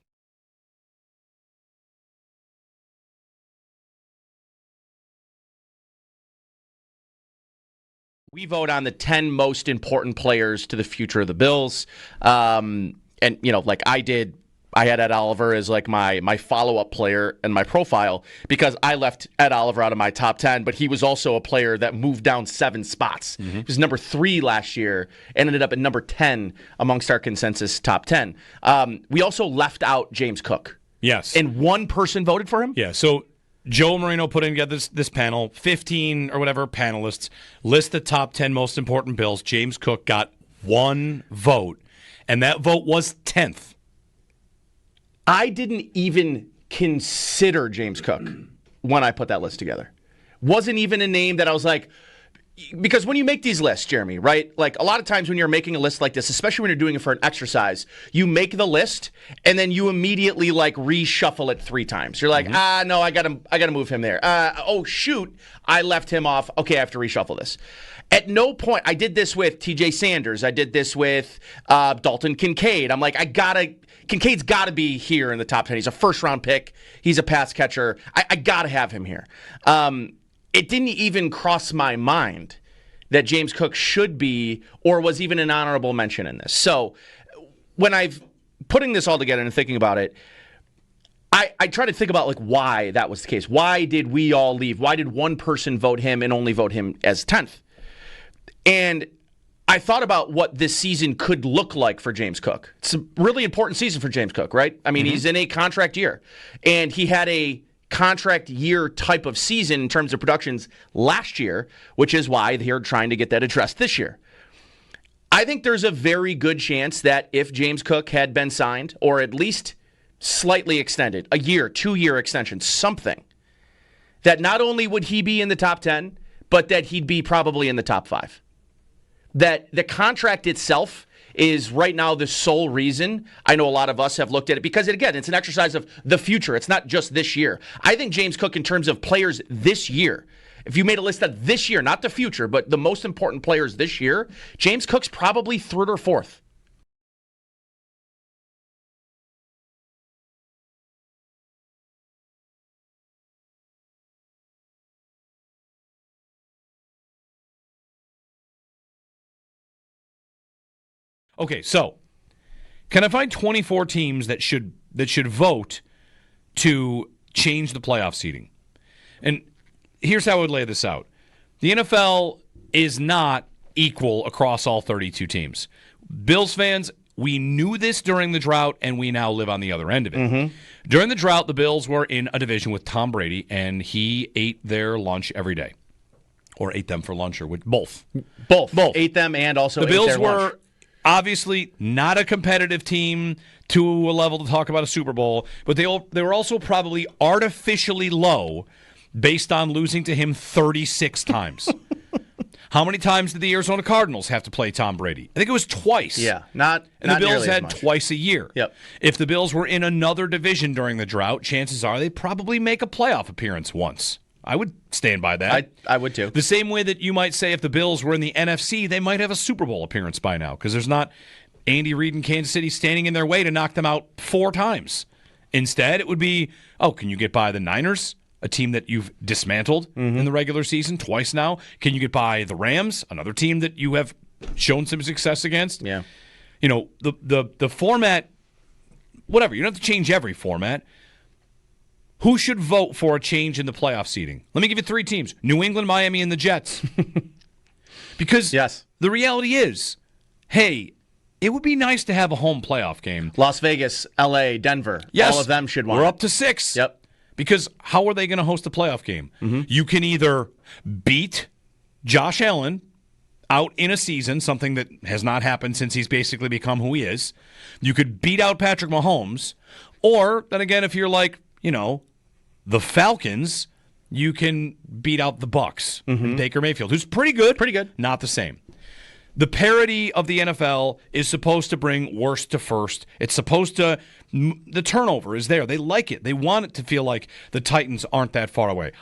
We vote on the 10 most important players to the future of the Bills. And, like I did, I had Ed Oliver as like my follow-up player in my profile because I left Ed Oliver out of my top 10, but he was also a player that moved down 7 spots. Mm-hmm. He was number 3 last year and ended up at number 10 amongst our consensus top 10. We also left out James Cook. Yes. And one person voted for him? Yeah, so Joe Marino put together this panel, 15 or whatever panelists, list the top 10 most important Bills. James Cook got 1 vote, and that vote was 10th. I didn't even consider James Cook when I put that list together. Wasn't even a name that I was like, because when you make these lists, Jeremy, right? Like a lot of times when you're making a list like this, especially when you're doing it for an exercise, you make the list and then you immediately like reshuffle it 3 times. You're like, no, I gotta move him there. Oh shoot, I left him off. Okay, I have to reshuffle this. At no point, I did this with TJ Sanders. I did this with Dalton Kincaid. I'm like, Kincaid's got to be here in the top 10. He's a first-round pick. He's a pass catcher. I got to have him here. It didn't even cross my mind that James Cook should be or was even an honorable mention in this. So when I've putting this all together and thinking about it, I try to think about like why that was the case. Why did we all leave? Why did one person vote him and only vote him as 10th? And I thought about what this season could look like for James Cook. It's a really important season for James Cook, right? I mean, he's in a contract year. And he had a contract year type of season in terms of productions last year, which is why they're trying to get that addressed this year. I think there's a very good chance that if James Cook had been signed, or at least slightly extended, a year, 2-year extension, something, that not only would he be in the top 10, but that he'd be probably in the top 5. That the contract itself is right now the sole reason I know a lot of us have looked at it because, again, it's an exercise of the future. It's not just this year. I think James Cook, in terms of players this year, if you made a list of this year, not the future, but the most important players this year, James Cook's probably 3rd or 4th. Okay, so can I find 24 teams that should vote to change the playoff seeding? And here's how I would lay this out. The NFL is not equal across all 32 teams. Bills fans, we knew this during the drought, and we now live on the other end of it. During the drought, the Bills were in a division with Tom Brady, and he ate their lunch every day. Or ate them for lunch, or with both. Both. Ate them and also the ate Bills their were lunch. Obviously not a competitive team to a level to talk about a Super Bowl, but they were also probably artificially low based on losing to him 36 times. How many times did the Arizona Cardinals have to play Tom Brady? I think it was twice. Yeah, and not the Bills nearly as had much. twice a year. Yep. If the Bills were in another division during the drought, chances are they'd probably make a playoff appearance once. I would stand by that. I would too. The same way that you might say if the Bills were in the NFC, they might have a Super Bowl appearance by now because there's not Andy Reid and Kansas City standing in their way to knock them out 4 times. Instead, it would be, can you get by the Niners, a team that you've dismantled in the regular season twice now? Can you get by the Rams, another team that you have shown some success against? Yeah. You know, the format, whatever. You don't have to change every format. Who should vote for a change in the playoff seeding? Let me give you 3 teams. New England, Miami, and the Jets. Because the reality is, hey, it would be nice to have a home playoff game. Las Vegas, L.A., Denver. Yes. All of them should want We're it. up to 6. Yep. Because how are they going to host a playoff game? You can either beat Josh Allen out in a season, something that has not happened since he's basically become who he is. You could beat out Patrick Mahomes. Or, then again, if you're like, the Falcons, you can beat out the Bucks and Baker Mayfield, who's pretty good. Pretty good. Not the same. The parity of the NFL is supposed to bring worst to first. It's supposed to, the turnover is there. They like it. They want it to feel like the Titans aren't that far away.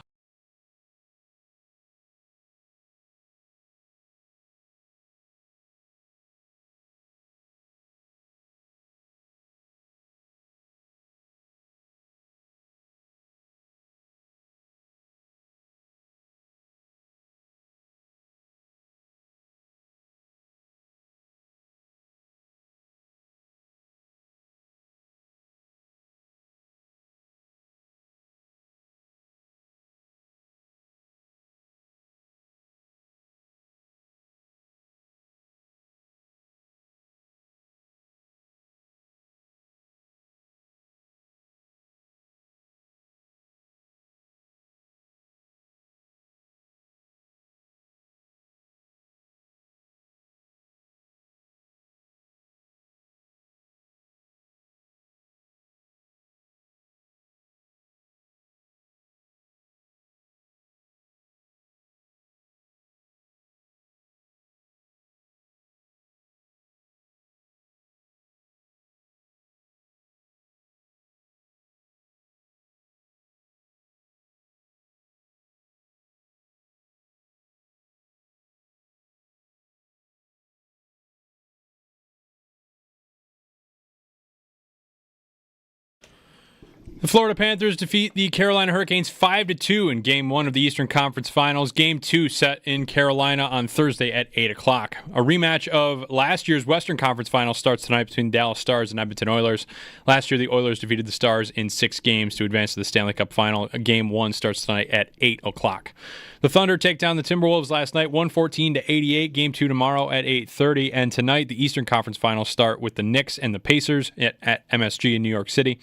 The Florida Panthers defeat the Carolina Hurricanes 5-2 in Game 1 of the Eastern Conference Finals. Game 2 set in Carolina on Thursday at 8 o'clock. A rematch of last year's Western Conference Finals starts tonight between Dallas Stars and Edmonton Oilers. Last year, the Oilers defeated the Stars in 6 games to advance to the Stanley Cup Final. Game 1 starts tonight at 8 o'clock. The Thunder take down the Timberwolves last night, 114-88. Game 2 tomorrow at 8:30. And tonight, the Eastern Conference Finals start with the Knicks and the Pacers at MSG in New York City.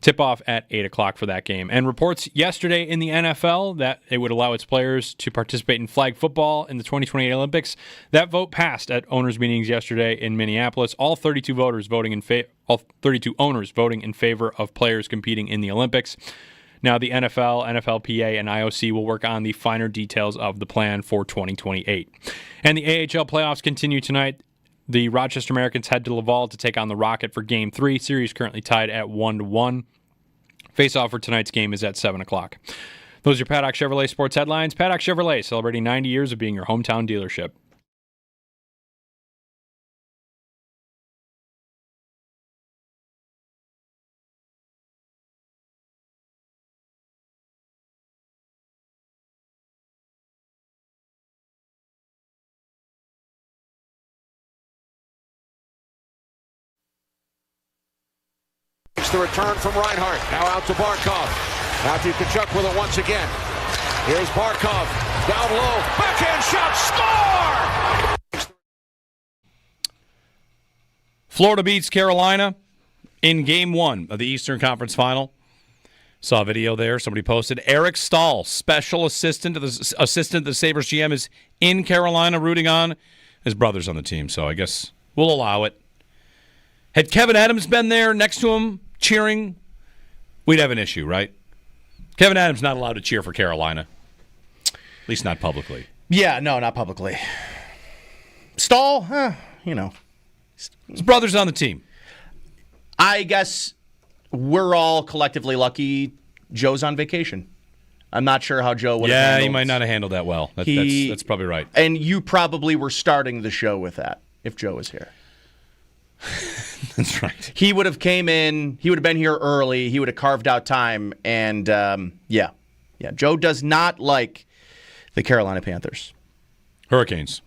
Tip-off at 8 o'clock for that game. And reports yesterday in the NFL that it would allow its players to participate in flag football in the 2028 Olympics. That vote passed at owners' meetings yesterday in Minneapolis. All 32 owners voting in favor of players competing in the Olympics. Now, the NFL, NFLPA, and IOC will work on the finer details of the plan for 2028. And the AHL playoffs continue tonight. The Rochester Americans head to Laval to take on the Rocket for Game 3. Series currently tied at 1-1. Face-off for tonight's game is at 7 o'clock. Those are your Paddock Chevrolet sports headlines. Paddock Chevrolet, celebrating 90 years of being your hometown dealership. The return from Reinhart. Now out to Barkov. Matthew Tkachuk with it once again. Here's Barkov. Down low. Backhand shot. Score! Florida beats Carolina in Game 1 of the Eastern Conference Final. Saw a video there. Somebody posted. Eric Stahl, special assistant to the Sabres GM, is in Carolina rooting on. His brother's on the team, so I guess we'll allow it. Had Kevin Adams been there next to him cheering, we'd have an issue, right? Kevin Adams not allowed to cheer for Carolina. At least not publicly. Yeah, no, not publicly. Stahl, His brother's on the team. I guess we're all collectively lucky Joe's on vacation. I'm not sure how Joe would have handled. Yeah, he might not have handled that well. That's probably right. And you probably were starting the show with that if Joe was here. That's right. He would have came in. He would have been here early. He would have carved out time. And, yeah. Joe does not like the Carolina Panthers. Hurricanes.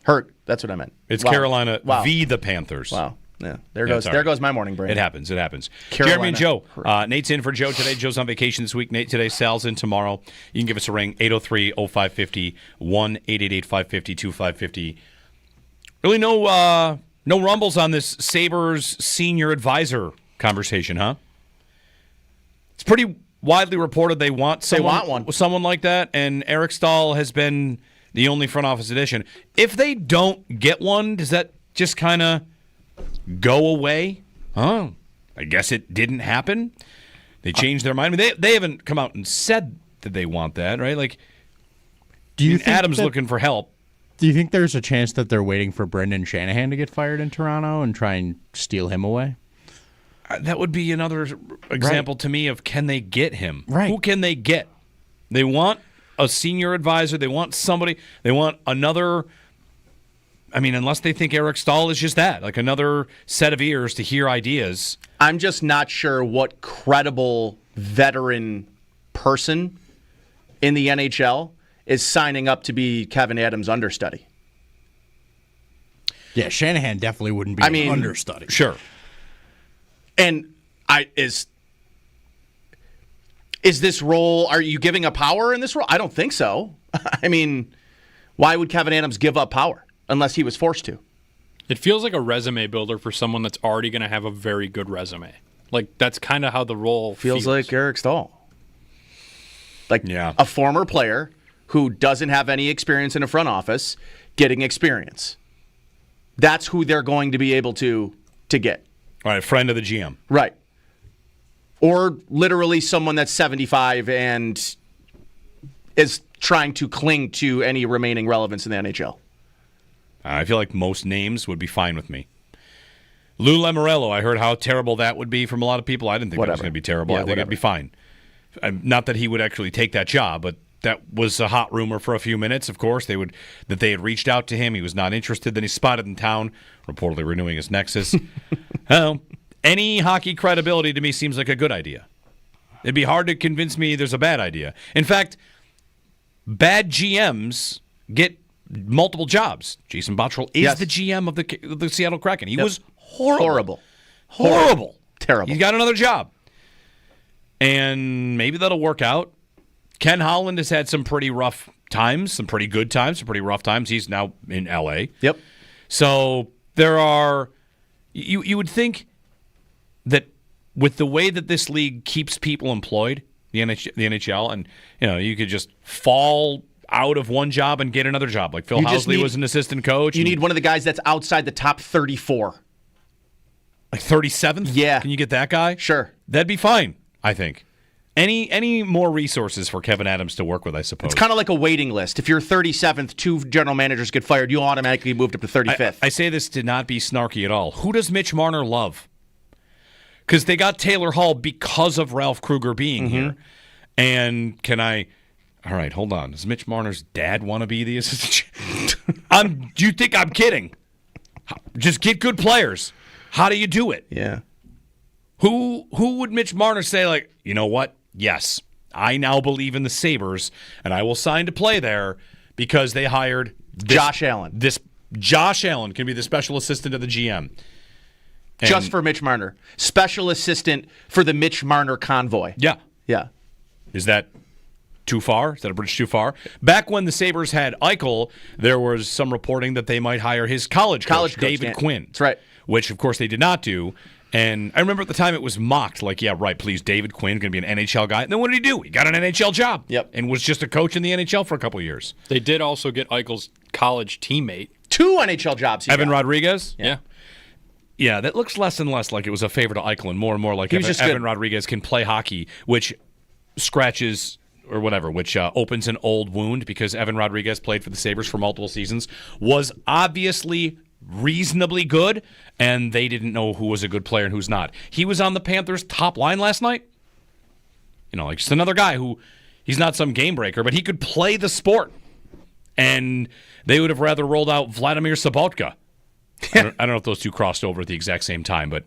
That's what I meant. It's wow. Carolina wow. v. the Panthers. Wow. Yeah. There goes my morning brain. It happens. Carolina. Jeremy and Joe. Nate's in for Joe today. Joe's on vacation this week. Nate today. Sal's in tomorrow. You can give us a ring, 803-0550, 1-888-550-2550. Really no rumbles on this Sabres senior advisor conversation, huh? It's pretty widely reported they want someone like that, and Eric Stahl has been the only front office addition. If they don't get one, does that just kind of go away? Oh, I guess it didn't happen. They changed their mind. I mean, they haven't come out and said that they want that, right? Like, Adams looking for help. Do you think there's a chance that they're waiting for Brendan Shanahan to get fired in Toronto and try and steal him away? That would be another example to me of can they get him? Right. Who can they get? They want a senior advisor. They want somebody. They want another. I mean, unless they think Eric Stahl is just that, like another set of ears to hear ideas. I'm just not sure what credible veteran person in the NHL is signing up to be Kevin Adams' understudy. Yeah, Shanahan definitely wouldn't be an understudy. Sure. And is this role, are you giving up power in this role? I don't think so. I mean, why would Kevin Adams give up power unless he was forced to? It feels like a resume builder for someone that's already going to have a very good resume. Like, that's kind of how the role feels. Like Eric Stahl. Like a former player who doesn't have any experience in a front office getting experience. That's who they're going to be able to get. All right, friend of the GM. Right. Or literally someone that's 75 and is trying to cling to any remaining relevance in the NHL. I feel like most names would be fine with me. Lou Lamoriello, I heard how terrible that would be from a lot of people. I didn't think that was going to be terrible. I think it'd be fine. Not that he would actually take that job, but that was a hot rumor for a few minutes, of course. That they had reached out to him. He was not interested. Then he's spotted in town, reportedly renewing his Nexus. Any hockey credibility to me seems like a good idea. It'd be hard to convince me there's a bad idea. In fact, bad GMs get multiple jobs. Jason Bottrell is the GM of the Seattle Kraken. He was horrible. Terrible. He's got another job. And maybe that'll work out. Ken Holland has had some pretty rough times, some pretty good times, some pretty rough times. He's now in L.A. Yep. So there are you would think that with the way that this league keeps people employed, the NHL, and you could just fall out of one job and get another job. Like Phil Housley was an assistant coach. You need one of the guys that's outside the top 34. Like 37th? Yeah. Can you get that guy? Sure. That'd be fine, I think. Any more resources for Kevin Adams to work with, I suppose. It's kind of like a waiting list. If you're 37th, 2 general managers get fired, you automatically moved up to 35th. I say this to not be snarky at all. Who does Mitch Marner love? Because they got Taylor Hall because of Ralph Kruger being here. And all right, hold on. Does Mitch Marner's dad want to be the assistant? Do you think I'm kidding? Just get good players. How do you do it? Yeah. Who would Mitch Marner say, like, you know what? Yes, I now believe in the Sabres, and I will sign to play there because they hired Josh Allen. Josh Allen can be the special assistant to the GM. Just for Mitch Marner. Special assistant for the Mitch Marner convoy. Yeah. Yeah. Is that too far? Is that a bridge too far? Back when the Sabres had Eichel, there was some reporting that they might hire his college coach, David Quinn. That's right. Which, of course, they did not do. And I remember at the time it was mocked, like, yeah, right, please, David Quinn, going to be an NHL guy. And then what did he do? He got an NHL job. Yep. And was just a coach in the NHL for a couple of years. They did also get Eichel's college teammate. 2 NHL jobs. Evan Rodriguez? Yeah. Yeah, that looks less and less like it was a favor to Eichel and more like Evan Rodriguez can play hockey, which scratches or whatever, which opens an old wound because Evan Rodriguez played for the Sabres for multiple seasons, was obviously reasonably good, and they didn't know who was a good player and who's not. He was on the Panthers' top line last night. Like just another guy who, he's not some game breaker, but he could play the sport. And they would have rather rolled out Vladimir Sobotka. I don't know if those two crossed over at the exact same time, but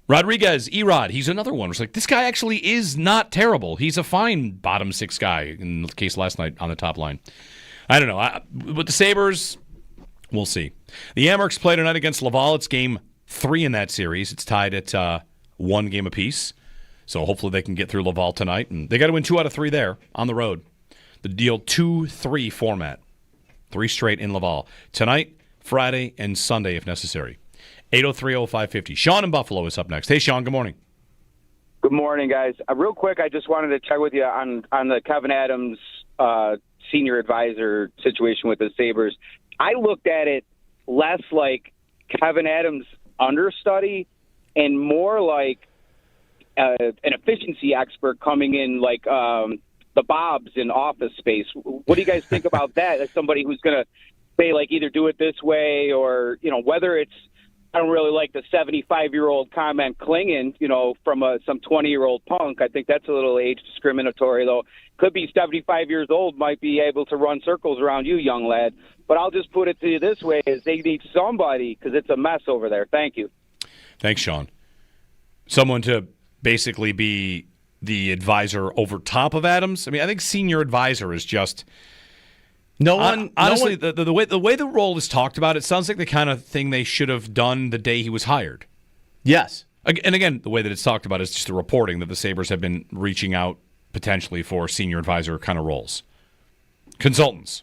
Rodriguez, Erod, he's another one. It's like, this guy actually is not terrible. He's a fine bottom 6 guy, in the case last night on the top line. I don't know. With the Sabres, we'll see. The Amerks play tonight against Laval. It's game 3 in that series. It's tied at 1 game apiece. So hopefully they can get through Laval tonight. And they got to win 2 out of 3 there on the road. The deal 2-3 format. 3 straight in Laval. Tonight, Friday, and Sunday if necessary. 803-0550. Sean in Buffalo is up next. Hey, Sean, good morning. Good morning, guys. Real quick, I just wanted to check with you on the Kevin Adams senior advisor situation with the Sabres. I looked at it less like Kevin Adams' understudy and more like an efficiency expert coming in like the Bobs in Office Space. What do you guys think about that as somebody who's going to say, like, either do it this way or, whether it's, I don't really like the 75-year-old comment clinging, from some 20-year-old punk. I think that's a little age discriminatory, though. Could be 75 years old, might be able to run circles around you, young lad. But I'll just put it to you this way, is they need somebody because it's a mess over there. Thank you. Thanks, Sean. Someone to basically be the advisor over top of Adams. I mean, I think senior advisor is just... Honestly, the way the role is talked about, it sounds like the kind of thing they should have done the day he was hired. Yes. And again, the way that it's talked about is just the reporting that the Sabres have been reaching out potentially for senior advisor kind of roles. Consultants.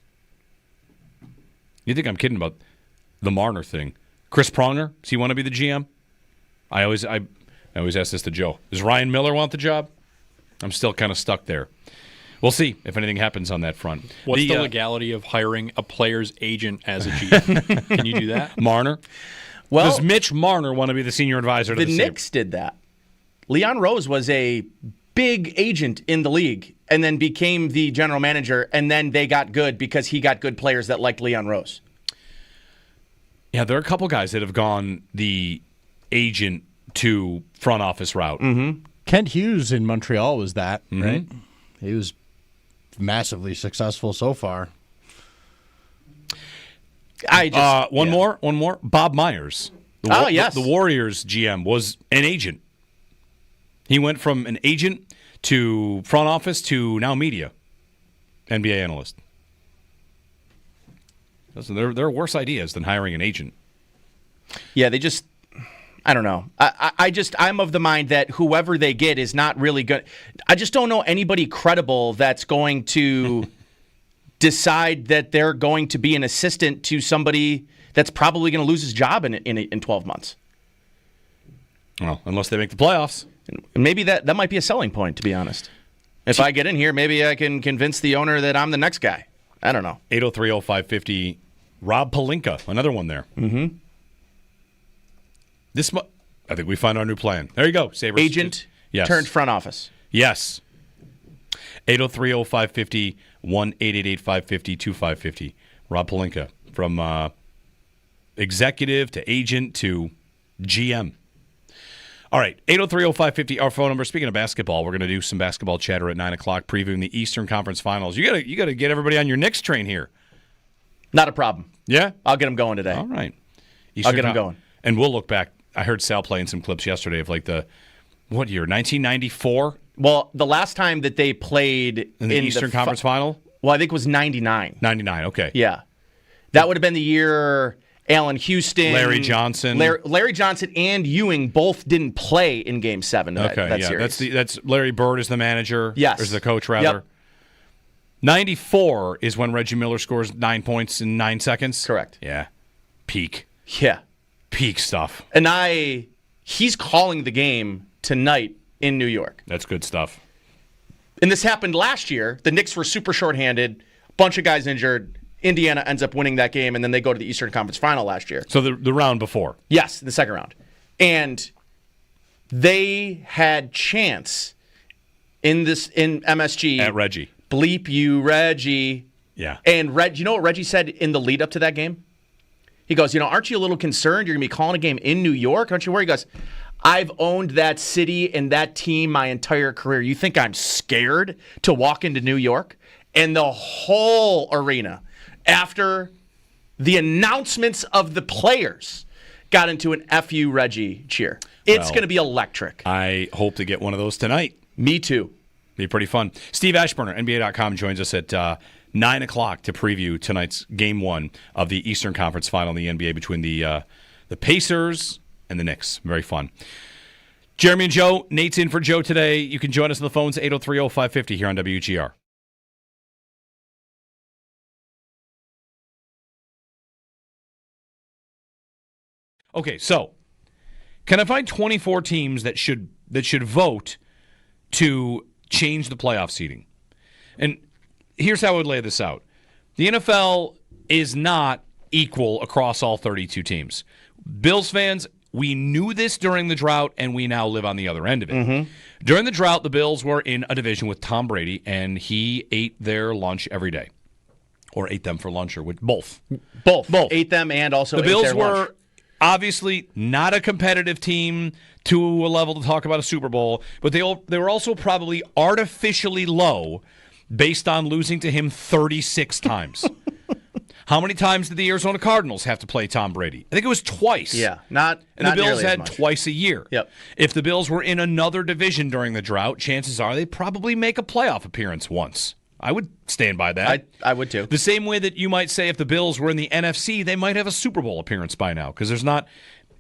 You think I'm kidding about the Marner thing? Chris Pronger, does he want to be the GM? I always ask this to Joe. Does Ryan Miller want the job? I'm still kind of stuck there. We'll see if anything happens on that front. What's the legality of hiring a player's agent as a GM? Can you do that? Marner? Well, does Mitch Marner want to be the senior advisor to the Knicks did that. Leon Rose was a big agent in the league and then became the general manager, and then they got good because he got good players that liked Leon Rose. Yeah, there are a couple guys that have gone the agent to front office route. Mm-hmm. Kent Hughes in Montreal was that, right? He was massively successful so far. One more. Bob Myers. Yes. The Warriors GM was an agent. He went from an agent to front office to now media, NBA analyst. Listen, there are worse ideas than hiring an agent. Yeah, I don't know. I'm of the mind that whoever they get is not really good. I just don't know anybody credible that's going to decide that they're going to be an assistant to somebody that's probably going to lose his job in 12 months. Well, unless they make the playoffs. And maybe that might be a selling point, to be honest. If I get in here, maybe I can convince the owner that I'm the next guy. I don't know. 803-0550, Rob Pelinka, another one there. Mm-hmm. I think we find our new plan. There you go, Sabres. Agent turned front office. Yes. 803-0550, 1-888-550-2550. Rob Pelinka, from executive to agent to GM. All right, 803-0550, our phone number. Speaking of basketball, we're going to do some basketball chatter at 9 o'clock, previewing the Eastern Conference Finals. You got to get everybody on your Knicks train here. Not a problem. Yeah? I'll get them going today. All right. I'll get them going. And we'll look back. I heard Sal playing some clips yesterday of like what year, 1994? Well, the last time that they played in the Eastern Conference Final? Well, I think it was 99. 99, okay. Yeah. That would have been the year Allen Houston, Larry Johnson. Larry Johnson and Ewing both didn't play in Game 7 of that series. That's Larry Bird is the manager. Yes. Or is the coach, rather. Yep. 94 is when Reggie Miller scores 9 points in 9 seconds? Correct. Yeah. Peak. Yeah. Peak stuff. And he's calling the game tonight in New York. That's good stuff. And this happened last year. The Knicks were super shorthanded, bunch of guys injured. Indiana ends up winning that game, and then they go to the Eastern Conference Final last year. So the round before. Yes, the second round. And they had chance in MSG. At Reggie. Bleep you, Reggie. Yeah. And you know what Reggie said in the lead up to that game? He goes, aren't you a little concerned? You're going to be calling a game in New York? Aren't you worried? He goes, I've owned that city and that team my entire career. You think I'm scared to walk into New York? And the whole arena, after the announcements of the players, got into an F.U. Reggie cheer. It's going to be electric. I hope to get one of those tonight. Me too. Be pretty fun. Steve Ashburner, NBA.com, joins us at 9 o'clock to preview tonight's Game 1 of the Eastern Conference Final in the NBA between the Pacers and the Knicks. Very fun. Jeremy and Joe, Nate's in for Joe today. You can join us on the phones, 803-0550 here on WGR. Okay, so can I find 24 teams that should vote to change the playoff seeding? And here's how I would lay this out. The NFL is not equal across all 32 teams. Bills fans, we knew this during the drought, and we now live on the other end of it. Mm-hmm. During the drought, the Bills were in a division with Tom Brady, and he ate their lunch every day. Or ate them for lunch, or with both. Both. Ate them and also the ate Bills their were lunch. Obviously not a competitive team to a level to talk about a Super Bowl, but they were also probably artificially low based on losing to him 36 times. How many times did the Arizona Cardinals have to play Tom Brady? I think it was twice. Yeah, and the Bills had twice a year. Yep. If the Bills were in another division during the drought, chances are they'd probably make a playoff appearance once. I would stand by that. I would too. The same way that you might say if the Bills were in the NFC, they might have a Super Bowl appearance by now because there's not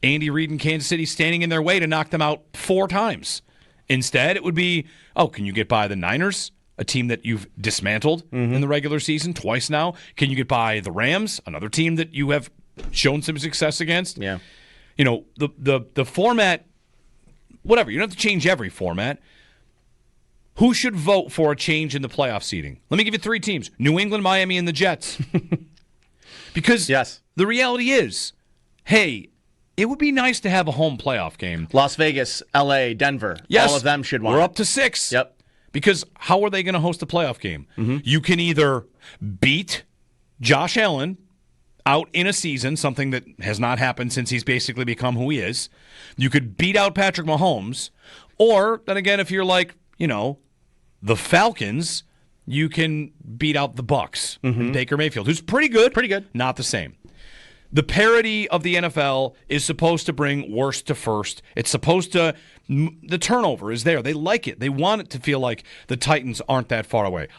Andy Reid and Kansas City standing in their way to knock them out 4 times. Instead, it would be, can you get by the Niners, a team that you've dismantled in the regular season twice now? Can you get by the Rams, another team that you have shown some success against? Yeah. The format, whatever. You don't have to change every format. Who should vote for a change in the playoff seeding? Let me give you 3 teams. New England, Miami, and the Jets. Because the reality is, hey, it would be nice to have a home playoff game. Las Vegas, L.A., Denver. Yes. All of them should want We're it. up to 6. Yep. Because how are they going to host a playoff game? Mm-hmm. You can either beat Josh Allen out in a season, something that has not happened since he's basically become who he is. You could beat out Patrick Mahomes. Or, then again, if you're like, the Falcons, you can beat out the Bucs and Baker Mayfield, who's pretty good. Pretty good. Not the same. The parity of the NFL is supposed to bring worst to first. It's supposed to, the turnover is there. They like it. They want it to feel like the Titans aren't that far away.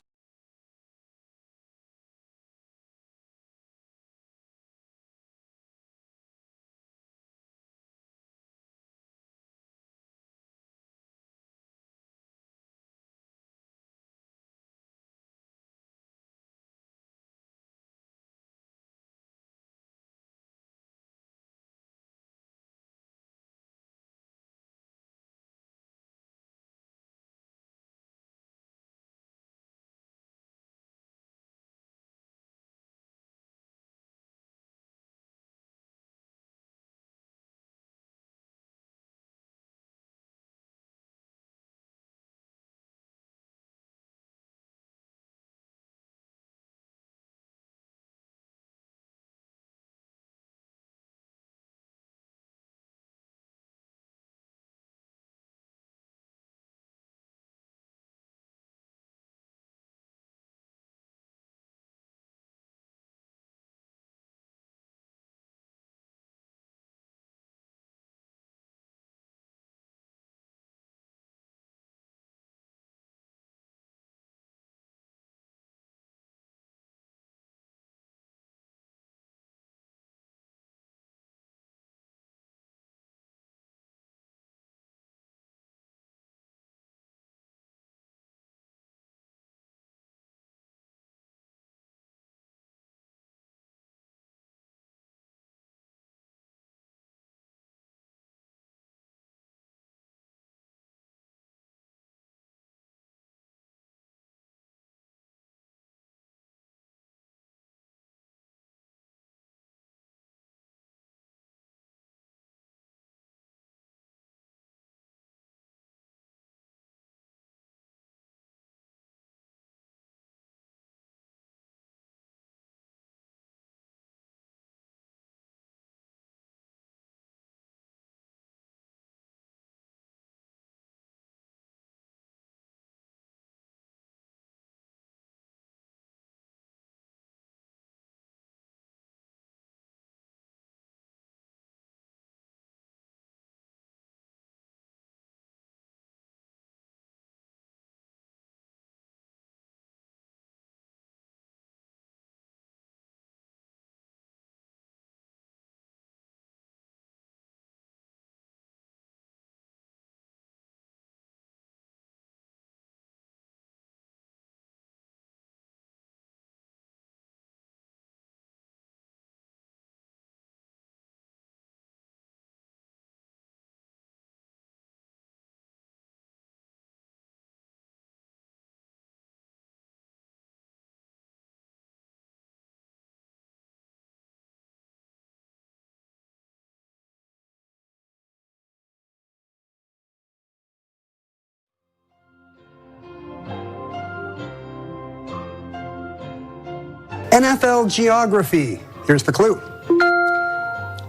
NFL geography. Here's the clue.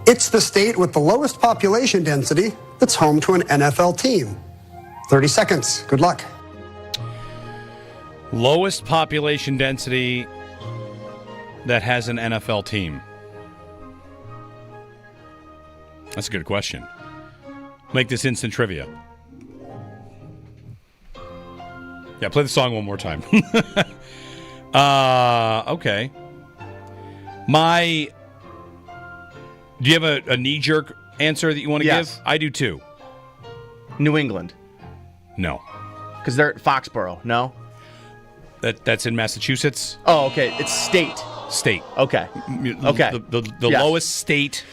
It's the state with the lowest population density that's home to an NFL team. 30 seconds. Good luck. Lowest population density that has an NFL team. That's a good question. Make this instant trivia. Yeah, play the song one more time. Okay. Do you have a knee-jerk answer that you want to Yes. give? I do too. New England. No. Because they're at Foxborough, no? That's in Massachusetts? Oh, okay. It's state. State. Okay. Okay. The Yes. lowest state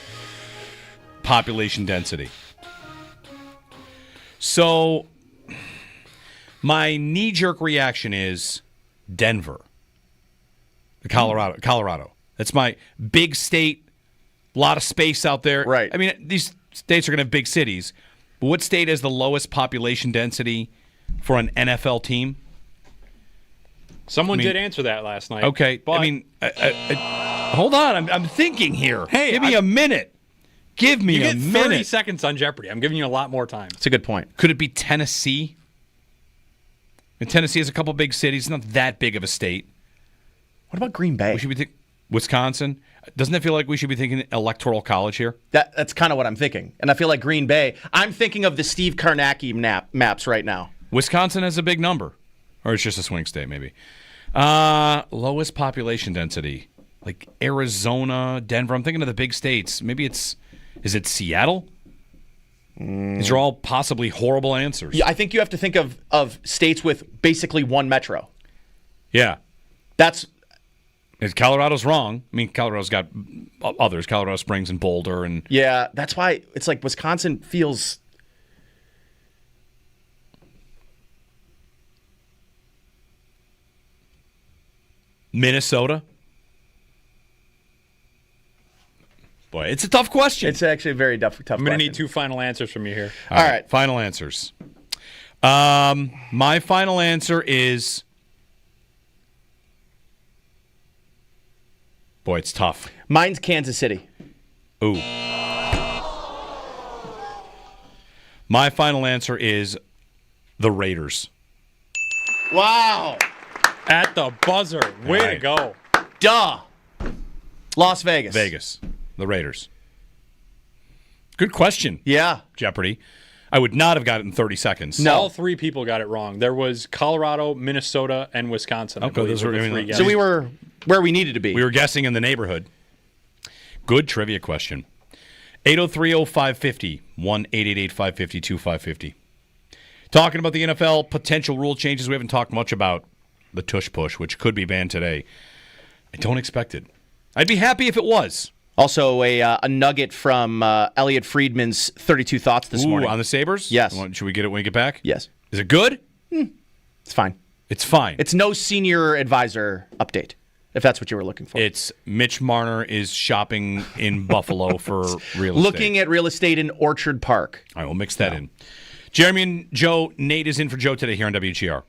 population density. So, my knee-jerk reaction is Denver. Colorado. That's my big state, a lot of space out there. Right. I mean, these states are going to have big cities. But what state has the lowest population density for an NFL team? Someone did answer that last night. Okay. But I mean, hold on. I'm thinking here. Hey, give me a minute. Give me you a get minute. 30 seconds on Jeopardy. I'm giving you a lot more time. That's a good point. Could it be Tennessee? And Tennessee has a couple big cities. It's not that big of a state. What about Green Bay? We should be Wisconsin. Doesn't it feel like we should be thinking electoral college here? That's kind of what I'm thinking. And I feel like Green Bay, I'm thinking of the Steve Karnacki maps right now. Wisconsin has a big number. Or it's just a swing state, maybe. Lowest population density. Like Arizona, Denver. I'm thinking of the big states. Maybe is it Seattle? These are all possibly horrible answers. Yeah, I think you have to think of states with basically one metro. Yeah. That's Colorado's wrong. I mean, Colorado's got others. Colorado Springs and Boulder. And yeah, that's why it's like Wisconsin feels... Minnesota. Boy, it's a tough question. It's actually a very tough I'm question. going to need 2 final answers from you here. All right. Final answers. My final answer is... Boy, it's tough. Mine's Kansas City. Ooh. My final answer is the Raiders. Wow. At the buzzer. Way to go. Duh. Las Vegas. Vegas. The Raiders. Good question. Yeah. Jeopardy. I would not have got it in 30 seconds. No. All 3 people got it wrong. There was Colorado, Minnesota, and Wisconsin. Okay, those were the 3 guesses. So we were where we needed to be. We were guessing in the neighborhood. Good trivia question. 803-0550, 1-888-550-2550. Talking about the NFL potential rule changes, we haven't talked much about the tush push, which could be banned today. I don't expect it. I'd be happy if it was. Also, a nugget from Elliot Friedman's 32 Thoughts this morning. On the Sabres? Yes. Should we get it when we get back? Yes. Is it good? It's fine. It's fine. It's no senior advisor update, if that's what you were looking for. It's Mitch Marner is shopping in Buffalo for real estate. Looking at real estate in Orchard Park. All right, we'll mix that in. Jeremy and Joe, Nate is in for Joe today here on WGR.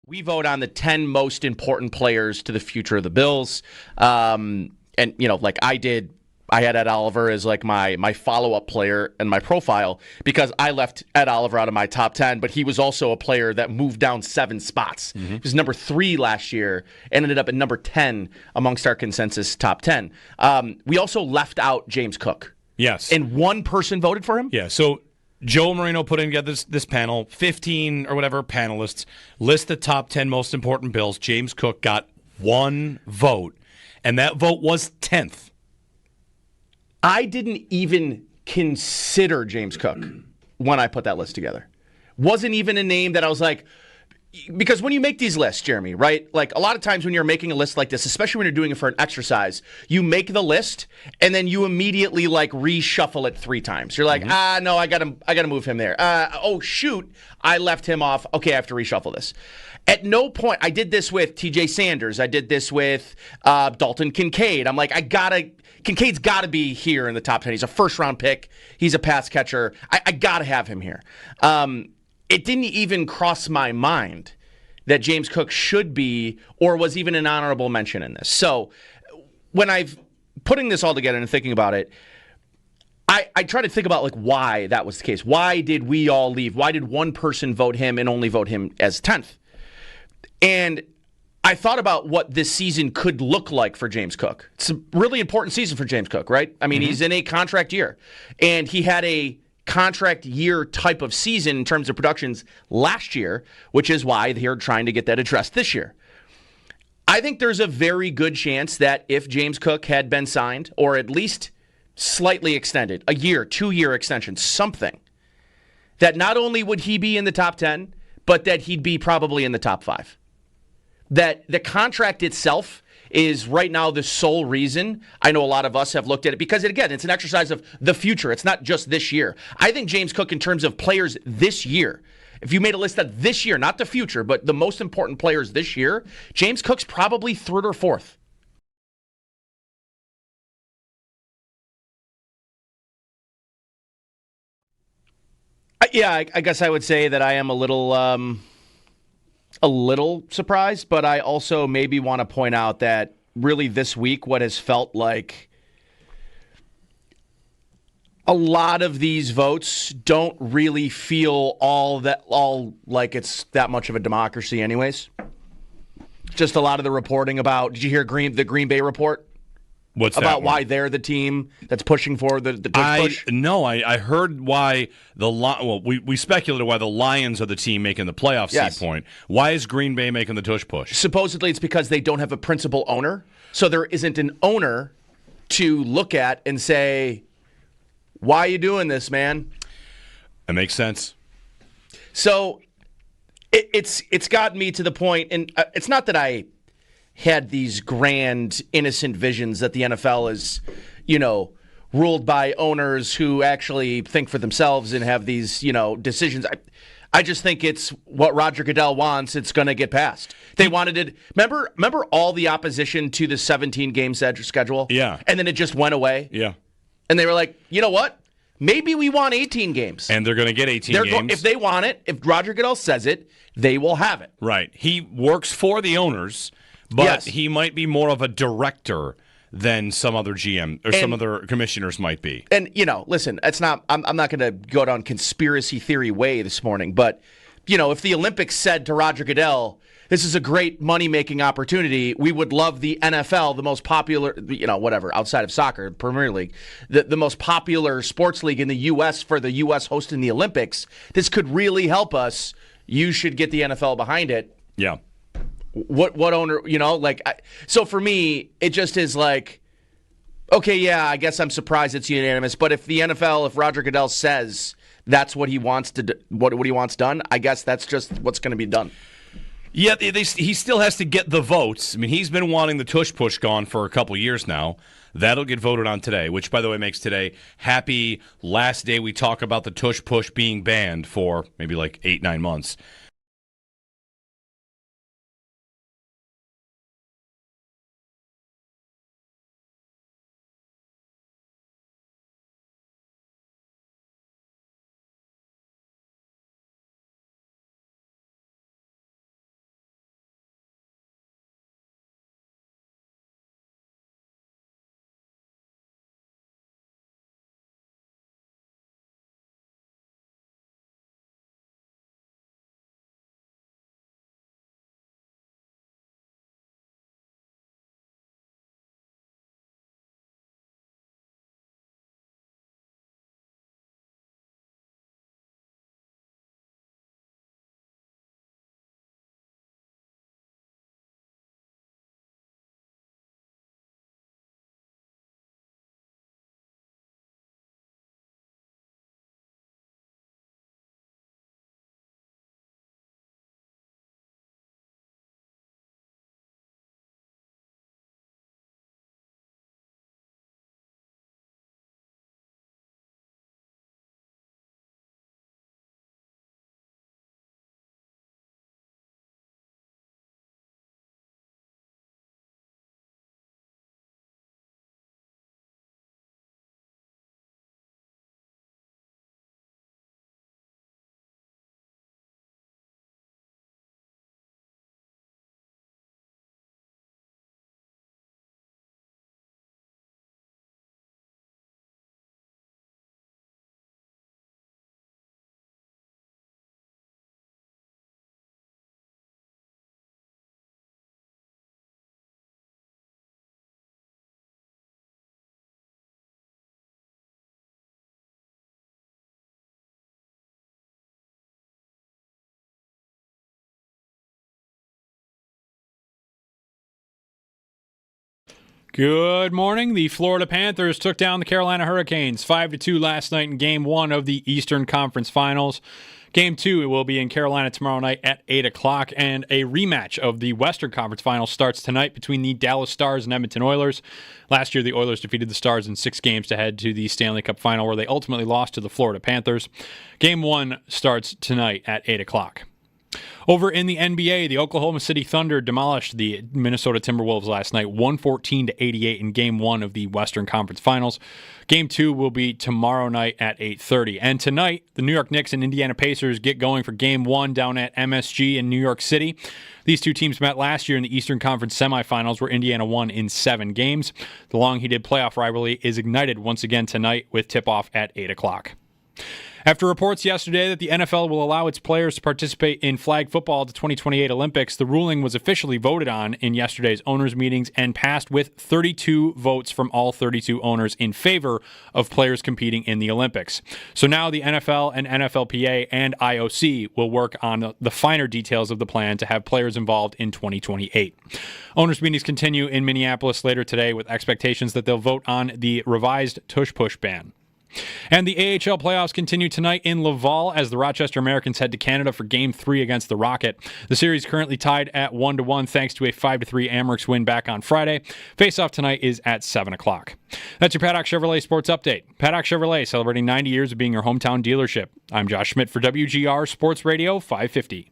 We vote on the 10 most important players to the future of the Bills. And, like I did, I had Ed Oliver as like my follow-up player and my profile because I left Ed Oliver out of my top 10, but he was also a player that moved down 7 spots. He was number 3 last year and ended up at number 10 amongst our consensus top 10. We also left out James Cook. Yes. And one person voted for him? Yeah, so Joe Marino put together this panel, 15 or whatever panelists, list the top 10 most important Bills. James Cook got 1 vote, and that vote was 10th. I didn't even consider James Cook when I put that list together. Wasn't even a name that I was like, because when you make these lists, Jeremy, right? Like a lot of times when you're making a list like this, especially when you're doing it for an exercise, you make the list and then you immediately like reshuffle it 3 times. You're like, no, I gotta move him there. Oh shoot, I left him off. Okay, I have to reshuffle this. At no point, I did this with TJ Sanders. I did this with Dalton Kincaid. I'm like, Kincaid's got to be here in the top 10. He's a first-round pick. He's a pass catcher. I got to have him here. It didn't even cross my mind that James Cook should be or was even an honorable mention in this. So when I've putting this all together and thinking about it, I try to think about like why that was the case. Why did we all leave? Why did one person vote him and only vote him as 10th? And I thought about what this season could look like for James Cook. It's a really important season for James Cook, right? I mean, he's in a contract year. And he had a contract year type of season in terms of productions last year, which is why they're trying to get that addressed this year. I think there's a very good chance that if James Cook had been signed, or at least slightly extended, a year, 2-year extension, something, that not only would he be in the top 10, but that he'd be probably in the top 5. That the contract itself is right now the sole reason I know a lot of us have looked at it because, again, it's an exercise of the future. It's not just this year. I think James Cook, in terms of players this year, if you made a list of this year, not the future, but the most important players this year, James Cook's probably 3rd or 4th. I guess I would say that I am a little surprised, but I also maybe want to point out that really this week what has felt like a a lot of these votes don't really feel all like it's that much of a democracy anyways. Just a lot of the reporting about, did you hear the Green Bay report? What's about that why they're the team that's pushing for the push? No, I heard why we speculated why the Lions are the team making the playoff seed point. Why is Green Bay making the tush push? Supposedly it's because they don't have a principal owner, so there isn't an owner to look at and say, why are you doing this, man? It makes sense. So it's gotten me to the point, and it's not that I had these grand, innocent visions that the NFL is, ruled by owners who actually think for themselves and have these, decisions. I just think it's what Roger Goodell wants. It's going to get passed. They wanted it. Remember all the opposition to the 17-game schedule? Yeah. And then it just went away? Yeah. And they were like, you know what? Maybe we want 18 games. And they're going to get 18 games. If they want it, if Roger Goodell says it, they will have it. Right. He works for the owners, but he might be more of a director than some other GM or some other commissioners might be. And, listen, it's not. I'm not going to go down conspiracy theory way this morning, but, if the Olympics said to Roger Goodell, this is a great money-making opportunity, we would love the NFL, the most popular, whatever, outside of soccer, Premier League, the most popular sports league in the U.S. for the U.S. hosting the Olympics, this could really help us. You should get the NFL behind it. Yeah. What owner, so for me, it just is like, okay, yeah, I guess I'm surprised it's unanimous, but if Roger Goodell says that's what he wants what he wants done, I guess that's just what's going to be done. Yeah, he still has to get the votes. I mean, he's been wanting the tush push gone for a couple years now. That'll get voted on today, which, by the way, makes today happy last day we talk about the tush push being banned for maybe like 8-9 months. Good morning. The Florida Panthers took down the Carolina Hurricanes 5-2 last night in Game 1 of the Eastern Conference Finals. Game 2 will be in Carolina tomorrow night at 8 o'clock, and a rematch of the Western Conference Finals starts tonight between the Dallas Stars and Edmonton Oilers. Last year, the Oilers defeated the Stars in 6 games to head to the Stanley Cup Final, where they ultimately lost to the Florida Panthers. Game 1 starts tonight at 8 o'clock. Over in the NBA, the Oklahoma City Thunder demolished the Minnesota Timberwolves last night, 114-88 in Game 1 of the Western Conference Finals. Game 2 will be tomorrow night at 8:30. And tonight, the New York Knicks and Indiana Pacers get going for Game 1 down at MSG in New York City. These two teams met last year in the Eastern Conference semifinals, where Indiana won in 7 games. The long-heated playoff rivalry is ignited once again tonight with tip-off at 8 o'clock. After reports yesterday that the NFL will allow its players to participate in flag football at the 2028 Olympics, the ruling was officially voted on in yesterday's owners' meetings and passed with 32 votes from all 32 owners in favor of players competing in the Olympics. So now the NFL and NFLPA and IOC will work on the finer details of the plan to have players involved in 2028. Owners' meetings continue in Minneapolis later today with expectations that they'll vote on the revised tush-push ban. And the AHL playoffs continue tonight in Laval as the Rochester Americans head to Canada for Game 3 against the Rocket. The series currently tied at 1-1 thanks to a 5-3 Amerks win back on Friday. Face-off tonight is at 7 o'clock. That's your Paddock Chevrolet Sports Update. Paddock Chevrolet celebrating 90 years of being your hometown dealership. I'm Josh Schmidt for WGR Sports Radio 550.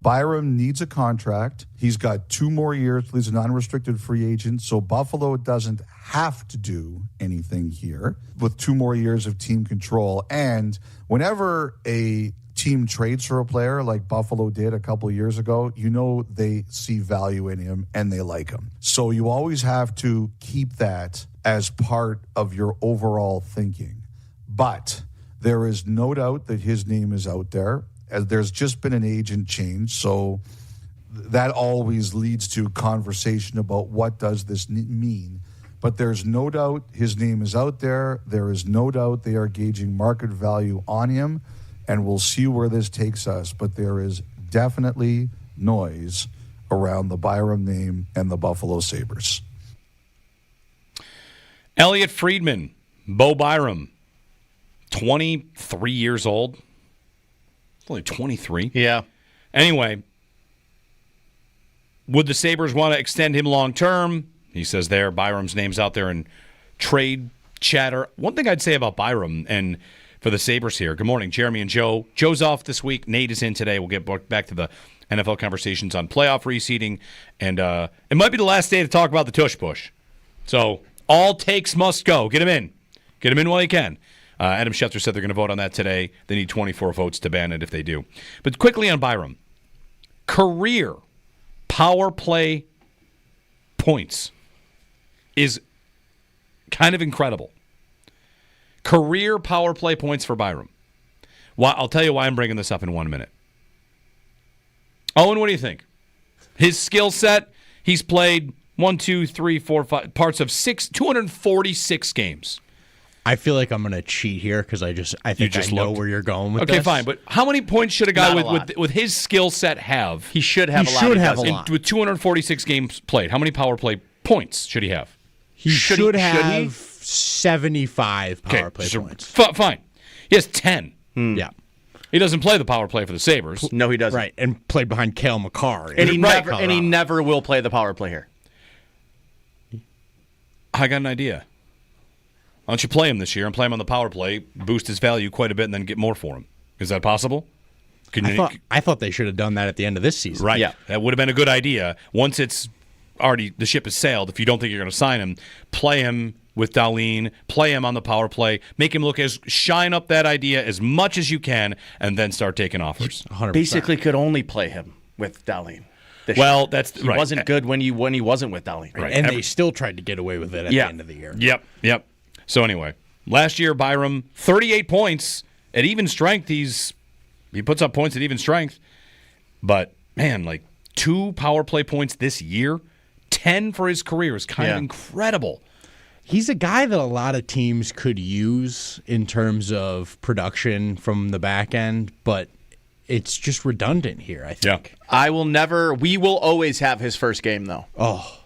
Byram needs a contract. He's got 2 more years. He's a non-restricted free agent, so Buffalo doesn't have to do anything here with 2 more years of team control. And whenever a team trades for a player like Buffalo did a couple of years ago, you know they see value in him and they like him. So you always have to keep that as part of your overall thinking. But there is no doubt that his name is out there. As there's just been an agent change, so that always leads to conversation about what does this mean. But there's no doubt his name is out there. There is no doubt they are gauging market value on him, and we'll see where this takes us. But there is definitely noise around the Byram name and the Buffalo Sabres. Elliot Friedman, Bo Byram, 23 years old. Only 23. Yeah. Anyway, would the Sabres want to extend him long term? He says there, Byram's name's out there in trade chatter. One thing I'd say about Byram and for the Sabres here. Good morning, Jeremy and Joe. Joe's off this week. Nate is in today. We'll get back to the NFL conversations on playoff reseeding. And it might be the last day to talk about the tush push. So all takes must go. Get him in. Get him in while you can. Adam Schefter said they're going to vote on that today. They need 24 votes to ban it if they do. But quickly on Byram. Career power play points is kind of incredible. Career power play points for Byram. Well, I'll tell you why I'm bringing this up in 1 minute. Owen, what do you think? His skill set, he's played 5 parts of 246 games. I feel like I'm going to cheat here because I think I know where you're going with this. Okay, fine. But how many points should a guy with his skill set have? He should have a lot. With 246 games played, how many power play points should he have? He should have 75 power play points. Fine. He has 10. Yeah. He doesn't play the power play for the Sabres. No, he doesn't. Right, and played behind Cale Makar. And he never will play the power play here. I got an idea. Why don't you play him this year and play him on the power play, boost his value quite a bit, and then get more for him? Is that possible? I thought they should have done that at the end of this season. Right. Yeah. That would have been a good idea. Once it's already, the ship has sailed, if you don't think you're going to sign him, play him with Dahlin, play him on the power play, make him shine up that idea as much as you can, and then start taking offers. 100%. Basically could only play him with Dahlin. Well, that's he wasn't good when he wasn't with Dahlin. Right. And they still tried to get away with it at the end of the year. Yep. So anyway, last year, Byram, 38 points at even strength. He puts up points at even strength. But, man, 2 power play points this year, 10 for his career is kind of incredible. He's a guy that a lot of teams could use in terms of production from the back end, but it's just redundant here, I think. Yeah. We will always have his first game, though. Oh,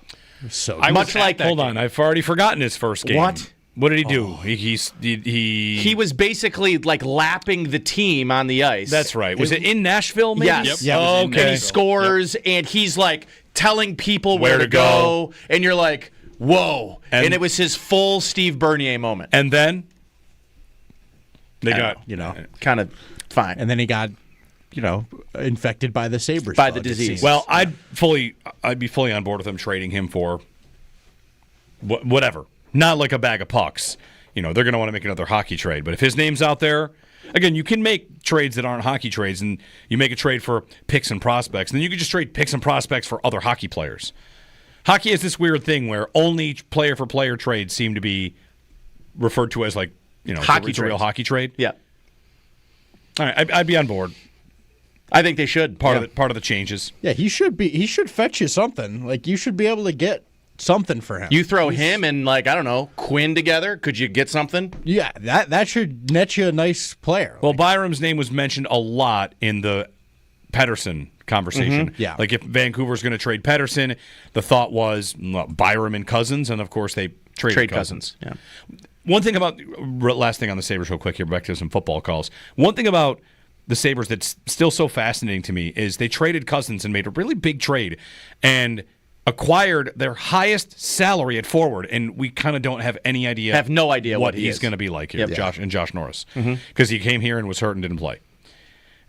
so hold on, I've already forgotten his first game. What did he do? Oh. He was basically lapping the team on the ice. That's right. Was it in Nashville? Maybe? Yes. Yep. And he scores, and he's telling people where to go, and you're like, whoa. And it was his full Steve Bernier moment. And then they got, kind of fine. And then he got, infected by the Sabres. By the disease. Well, I'd be fully on board with them trading him for whatever. Not like a bag of pucks. They're going to want to make another hockey trade. But if his name's out there, again, you can make trades that aren't hockey trades, and you make a trade for picks and prospects, and then you can just trade picks and prospects for other hockey players. Hockey is this weird thing where only player-for-player trades seem to be referred to as it's a real hockey trade. Yeah. All right, I'd be on board. I think they should. Part of the changes. Yeah, he should fetch you something. Like, you should be able to get something for him. You throw him and Quinn together, could you get something? Yeah, that should net you a nice player. Well, Byram's name was mentioned a lot in the Pettersson conversation. Mm-hmm. Yeah. Like if Vancouver's going to trade Pettersson, the thought was Byram and Cousins, and of course they traded Cousins. Yeah. One thing about last thing on the Sabres real quick here, back to some football calls. One thing about the Sabres that's still so fascinating to me is they traded Cousins and made a really big trade and acquired their highest salary at forward, and we kind of don't have any idea. Have no idea what he's going to be like here, Yep. Josh Norris, because he came here and was hurt and didn't play.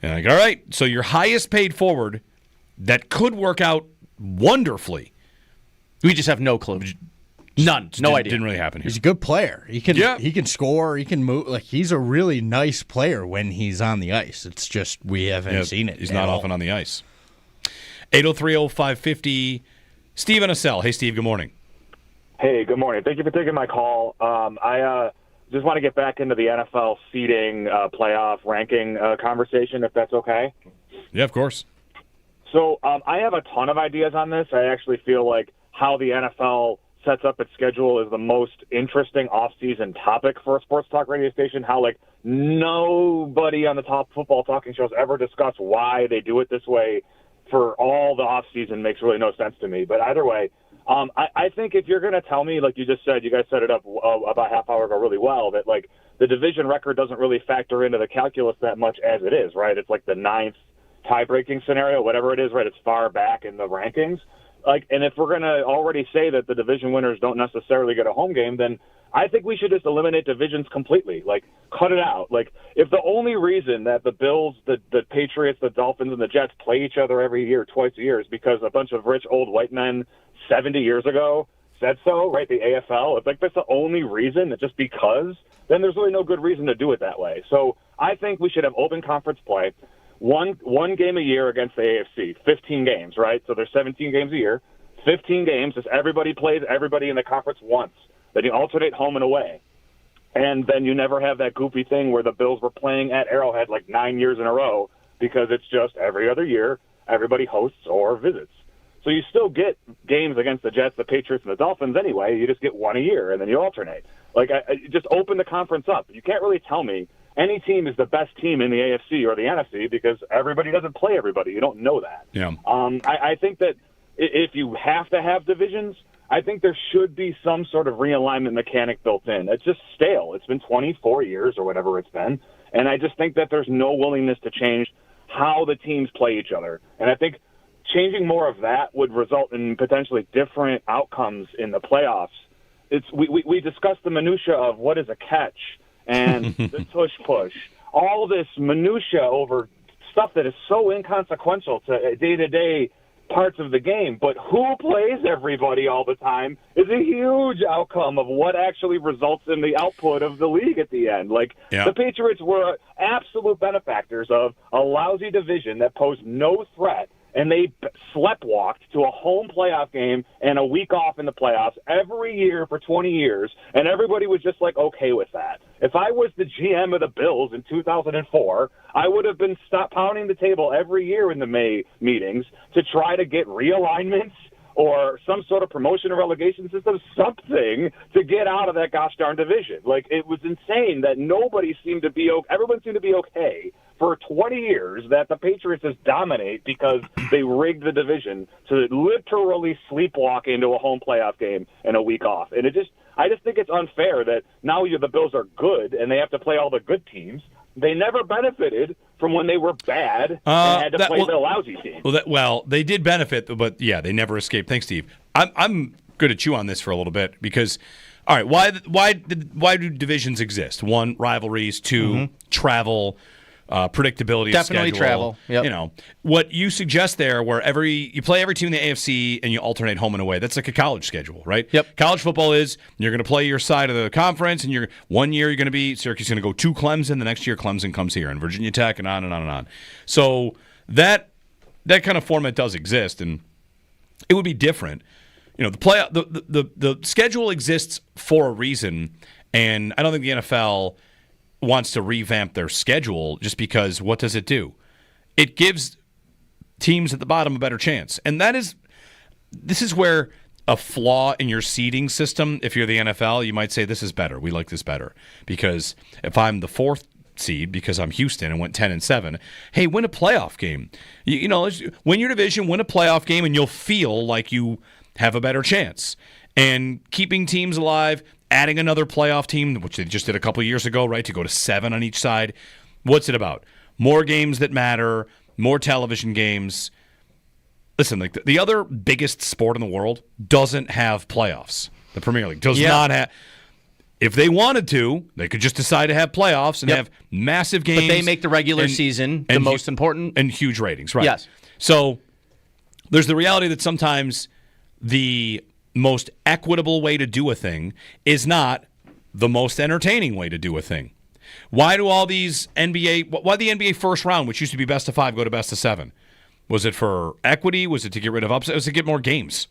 And I go, all right, so your highest paid forward that could work out wonderfully. We just have no clue. None. No idea. Didn't really happen here. He's a good player. He can score. He can move. Like, he's a really nice player when he's on the ice. It's just we haven't seen it. He's not often on the ice. 803-0550. Steve in a cell. Hey, Steve, good morning. Hey, good morning. Thank you for taking my call. I just want to get back into the NFL seeding playoff ranking conversation, if that's okay. Yeah, of course. So I have a ton of ideas on this. I actually feel like how the NFL sets up its schedule is the most interesting off-season topic for a sports talk radio station. How, nobody on the top football talking shows ever discuss why they do it this way for all the off-season makes really no sense to me. But either way, I think if you're going to tell me, like you just said, you guys set it up about half hour ago really well, that, the division record doesn't really factor into the calculus that much as it is, right? It's like the 9th tie-breaking scenario, whatever it is, right? It's far back in the rankings. And if we're going to already say that the division winners don't necessarily get a home game, then I think we should just eliminate divisions completely. Cut it out. If the only reason that the Bills, the Patriots, the Dolphins, and the Jets play each other every year, twice a year, is because a bunch of rich old white men 70 years ago said so, right? The AFL. If that's the only reason, that just because, then there's really no good reason to do it that way. So I think we should have open conference play. One game a year against the AFC, 15 games, right? So there's 17 games a year, 15 games. Just everybody plays everybody in the conference once. Then you alternate home and away. And then you never have that goofy thing where the Bills were playing at Arrowhead 9 years in a row because it's just every other year everybody hosts or visits. So you still get games against the Jets, the Patriots, and the Dolphins anyway. You just get one a year, and then you alternate. Just open the conference up. You can't really tell me any team is the best team in the AFC or the NFC because everybody doesn't play everybody. You don't know that. Yeah. I think that if you have to have divisions, I think there should be some sort of realignment mechanic built in. It's just stale. It's been 24 years or whatever it's been, and I just think that there's no willingness to change how the teams play each other. And I think changing more of that would result in potentially different outcomes in the playoffs. We discussed the minutia of what is a catch and the push, all this minutia over stuff that is so inconsequential to day-to-day parts of the game. But who plays everybody all the time is a huge outcome of what actually results in the output of the league at the end. The Patriots were absolute benefactors of a lousy division that posed no threat, and they sleptwalked to a home playoff game and a week off in the playoffs every year for 20 years, and everybody was just okay with that. If I was the GM of the Bills in 2004, I would have been pounding the table every year in the May meetings to try to get realignments or some sort of promotion or relegation system, something to get out of that gosh darn division. It was insane that everyone seemed to be okay for 20 years that the Patriots just dominate because they rigged the division to literally sleepwalk into a home playoff game and a week off. And I just think it's unfair that now the Bills are good and they have to play all the good teams. They never benefited from when they were bad and had to play the lousy team. Well, they did benefit, but yeah, they never escaped. Thanks, Steve. I'm going to chew on this for a little bit because, all right, why do divisions exist? One, rivalries. Two, travel. Predictability Definitely of schedule. Travel. Yep. You know, what you suggest there, where you play every team in the AFC and you alternate home and away. That's like a college schedule, right? Yep. College football is you're going to play your side of the conference, and one year you're going to be Syracuse going to go to Clemson, the next year Clemson comes here, and Virginia Tech, and on and on and on. So that kind of format does exist, and it would be different. You know, the schedule exists for a reason, and I don't think the NFL wants to revamp their schedule just because what does it do? It gives teams at the bottom a better chance. And this is where a flaw in your seeding system, if you're the NFL, you might say this is better. We like this better. Because if I'm the 4th seed because I'm Houston and went 10-7, hey, win a playoff game. You know, win your division, win a playoff game, and you'll feel like you have a better chance. And keeping teams alive, adding another playoff team, which they just did a couple of years ago, right, to go to 7 on each side. What's it about? More games that matter, more television games. Listen, like the other biggest sport in the world doesn't have playoffs. The Premier League does not have. If they wanted to, they could just decide to have playoffs and have massive games. But they make the regular season the most important. And huge ratings, right? Yes. So there's the reality that sometimes the most equitable way to do a thing is not the most entertaining way to do a thing. Why do all these why the NBA first round, which used to be best of 5, go to best of 7? Was it for equity? Was it to get rid of upset? Was it to get more games?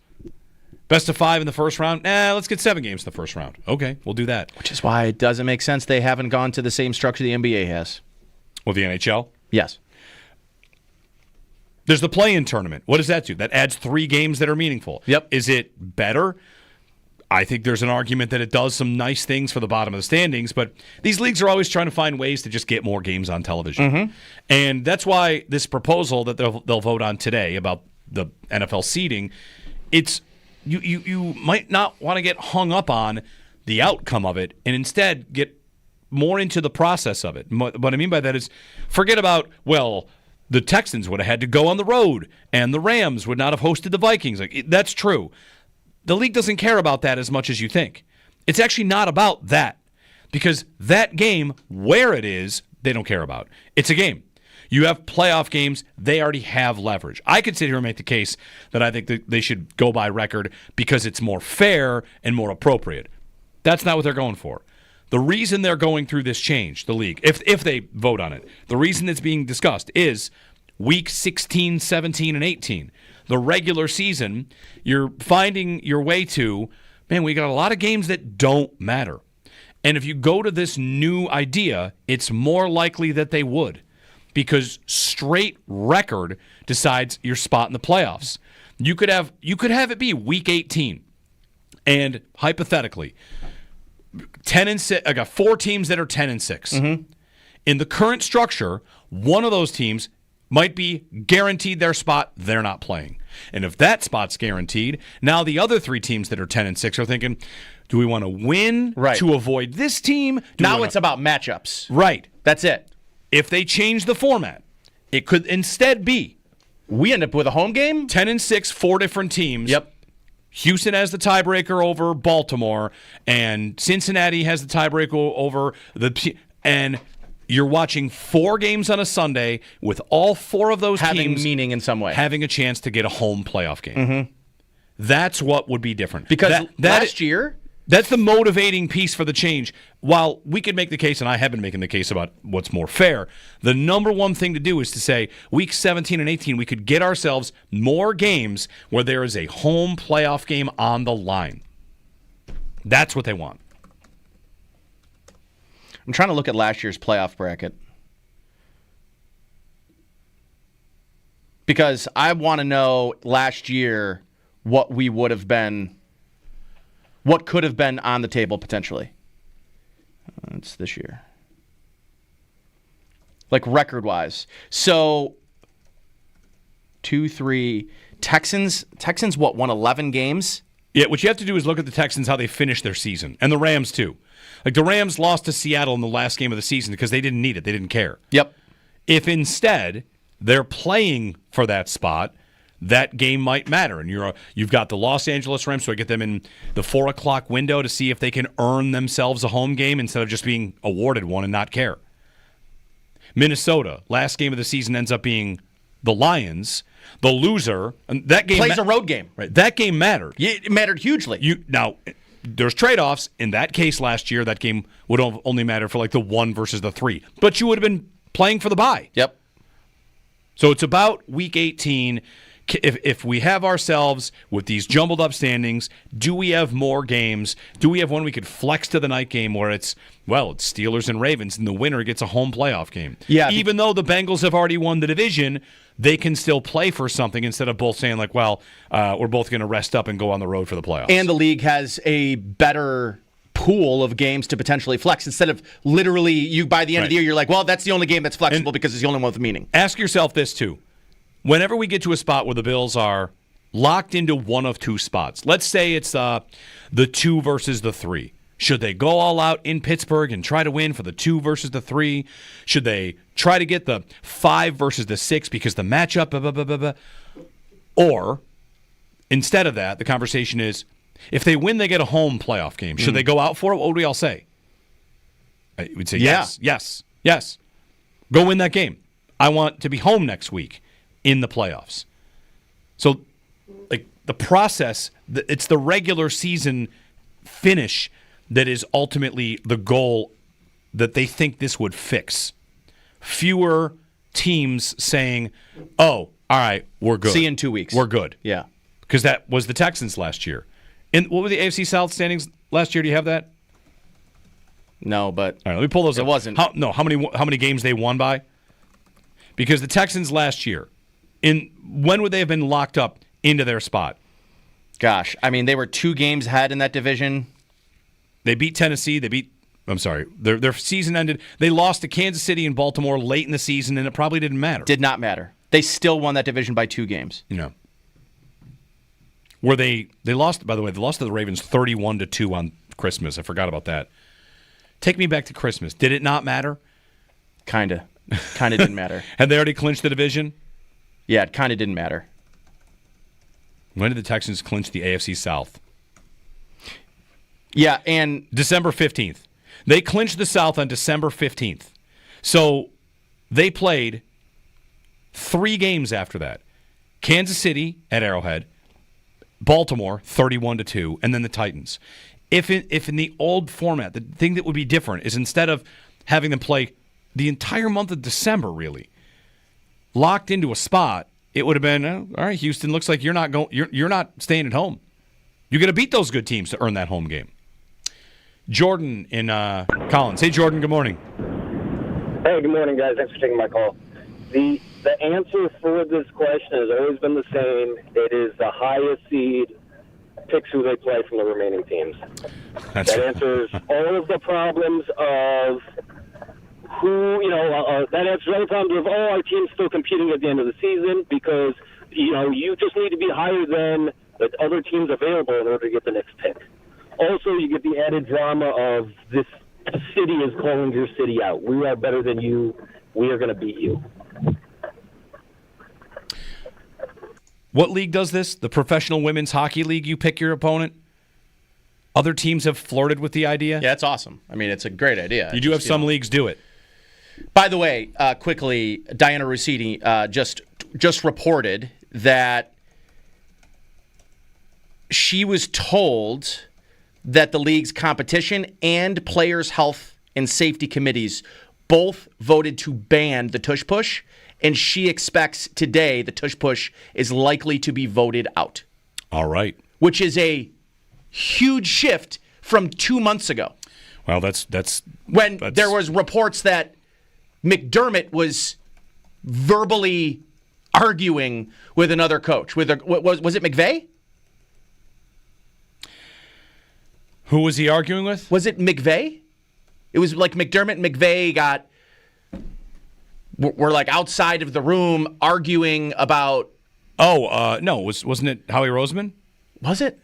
Best of 5 in the first round? Let's get 7 games in the first round. Okay, we'll do that. Which is why it doesn't make sense they haven't gone to the same structure the NBA has. Well, the NHL? Yes. There's the play-in tournament. What does that do? That adds 3 games that are meaningful. Yep. Is it better? I think there's an argument that it does some nice things for the bottom of the standings, but these leagues are always trying to find ways to just get more games on television. And that's why this proposal that they'll vote on today about the NFL seeding, it's you might not want to get hung up on the outcome of it and instead get more into the process of it. What I mean by that is forget about, the Texans would have had to go on the road, and the Rams would not have hosted the Vikings. That's true. The league doesn't care about that as much as you think. It's actually not about that, because that game, where it is, they don't care about. It's a game. You have playoff games, they already have leverage. I could sit here and make the case that I think that they should go by record because it's more fair and more appropriate. That's not what they're going for. The reason they're going through this change, the league, if they vote on it, the reason it's being discussed is week 16, 17, and 18. The regular season, you're finding your way to, we got a lot of games that don't matter. And if you go to this new idea, it's more likely that they would, because straight record decides your spot in the playoffs. You could have it be week 18, and hypothetically, 10-6. I got 4 teams that are 10-6. In the current structure, one of those teams might be guaranteed their spot. They're not playing, and if that spot's guaranteed, now the other 3 teams that are 10-6 are thinking, do we want to win to avoid this team? Now it's about matchups. Right. That's it. If they change the format, it could instead be we end up with a home game. 10-6, 4 different teams. Yep. Houston has the tiebreaker over Baltimore, and Cincinnati has the tiebreaker over and you're watching 4 games on a Sunday with all 4 of those having teams meaning in some way, having a chance to get a home playoff game. That's what would be different. Because last year, that's the motivating piece for the change. While we could make the case, and I have been making the case about what's more fair, the number one thing to do is to say week 17 and 18, we could get ourselves more games where there is a home playoff game on the line. That's what they want. I'm trying to look at last year's playoff bracket, because I want to know last year what we would have been. What could have been on the table potentially? It's this year. Like record-wise. So, 2, 3. Texans, won 11 games? Yeah, what you have to do is look at the Texans, how they finished their season. And the Rams, too. Like, the Rams lost to Seattle in the last game of the season because they didn't need it. They didn't care. Yep. If instead they're playing for that spot, that game might matter. And you've got the Los Angeles Rams, so I get them in the 4 o'clock window to see if they can earn themselves a home game instead of just being awarded one and not care. Minnesota, last game of the season ends up being the Lions. The loser, and that game plays a road game. Right, that game mattered. Yeah, it mattered hugely. Now, there's trade-offs. In that case last year, that game would have only mattered for like the 1 versus the 3. But you would have been playing for the bye. Yep. So it's about Week 18. If we have ourselves with these jumbled up standings, do we have more games? Do we have one we could flex to the night game where it's Steelers and Ravens, and the winner gets a home playoff game? Yeah. Even though the Bengals have already won the division, they can still play for something instead of both saying, we're both going to rest up and go on the road for the playoffs. And the league has a better pool of games to potentially flex instead of literally you by the end of the year, you're like, well, that's the only game that's flexible because it's the only one with meaning. Ask yourself this, too. Whenever we get to a spot where the Bills are locked into one of two spots, let's say it's the 2 versus the 3. Should they go all out in Pittsburgh and try to win for the 2 versus the 3? Should they try to get the 5 versus the 6 because the matchup, blah, blah, blah, blah, blah? Or, instead of that, the conversation is, if they win, they get a home playoff game. Should they go out for it? What would we all say? We'd say yes. Go win that game. I want to be home next week in the playoffs. So, the process, it's the regular season finish that is ultimately the goal that they think this would fix. Fewer teams saying, oh, all right, we're good. See you in 2 weeks. We're good. Yeah. Because that was the Texans last year. And what were the AFC South standings last year? Do you have that? No, but all right, let me pull those up. It wasn't. How many games they won by? Because the Texans last year, when would they have been locked up into their spot? Gosh, I mean, they were 2 games ahead in that division. They beat Tennessee. Their season ended. They lost to Kansas City and Baltimore late in the season, and it probably didn't matter. Did not matter. They still won that division by 2 games. Where they lost, by the way, they lost to the Ravens 31-2 on Christmas. I forgot about that. Take me back to Christmas. Did it not matter? Kind of didn't matter. Had they already clinched the division? Yeah, it kind of didn't matter. When did the Texans clinch the AFC South? Yeah, and December 15th. They clinched the South on December 15th. So they played 3 games after that. Kansas City at Arrowhead, Baltimore 31-2, and then the Titans. If in the old format, the thing that would be different is instead of having them play the entire month of December, really locked into a spot, it would have been, all right, Houston, looks like you're not staying at home. You're going to beat those good teams to earn that home game. Jordan in Collins. Hey, Jordan, good morning. Hey, good morning, guys. Thanks for taking my call. The answer for this question has always been the same. It is the highest seed picks who they play from the remaining teams. That answers all of the problems of who, that answers all the problems of, our team's still competing at the end of the season because, you just need to be higher than the other teams available in order to get the next pick. Also, you get the added drama of this city is calling your city out. We are better than you. We are going to beat you. What league does this? The Professional Women's Hockey League, you pick your opponent? Other teams have flirted with the idea? Yeah, it's awesome. I mean, it's a great idea. You do have some leagues do it. By the way, quickly, Diana Rossini just reported that she was told that the league's competition and players' health and safety committees both voted to ban the tush push, and she expects today the tush push is likely to be voted out. All right. Which is a huge shift from 2 months ago. Well, that's when there was reports that McDermott was verbally arguing with another coach. Was it McVay? Who was he arguing with? Was it McVay? It was like McDermott and McVay were like outside of the room arguing about. No, wasn't it Howie Roseman? Was it?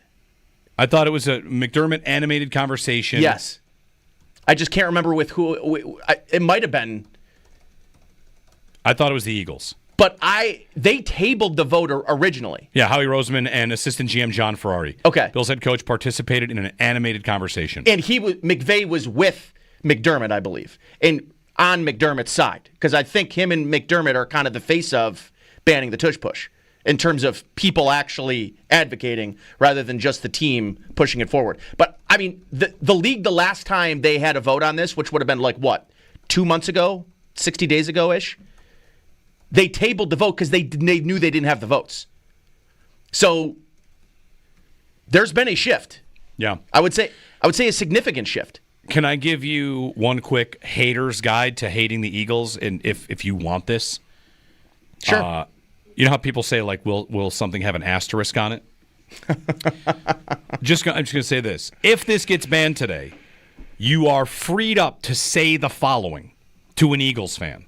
I thought it was a McDermott animated conversation. Yes, I just can't remember with who. It might have been. I thought it was the Eagles. But they tabled the vote originally. Yeah, Howie Roseman and assistant GM John Ferrari. Okay. Bill's head coach participated in an animated conversation. And McVay was with McDermott, I believe, and on McDermott's side. Because I think him and McDermott are kind of the face of banning the tush push in terms of people actually advocating rather than just the team pushing it forward. But, I mean, the league, the last time they had a vote on this, which would have been like, what, 2 months ago, 60 days ago-ish? They tabled the vote because they knew they didn't have the votes. So there's been a shift. Yeah. I would say a significant shift. Can I give you one quick hater's guide to hating the Eagles, and if you want this? Sure. You know how people say, like, will something have an asterisk on it? I'm just going to say this. If this gets banned today, you are freed up to say the following to an Eagles fan.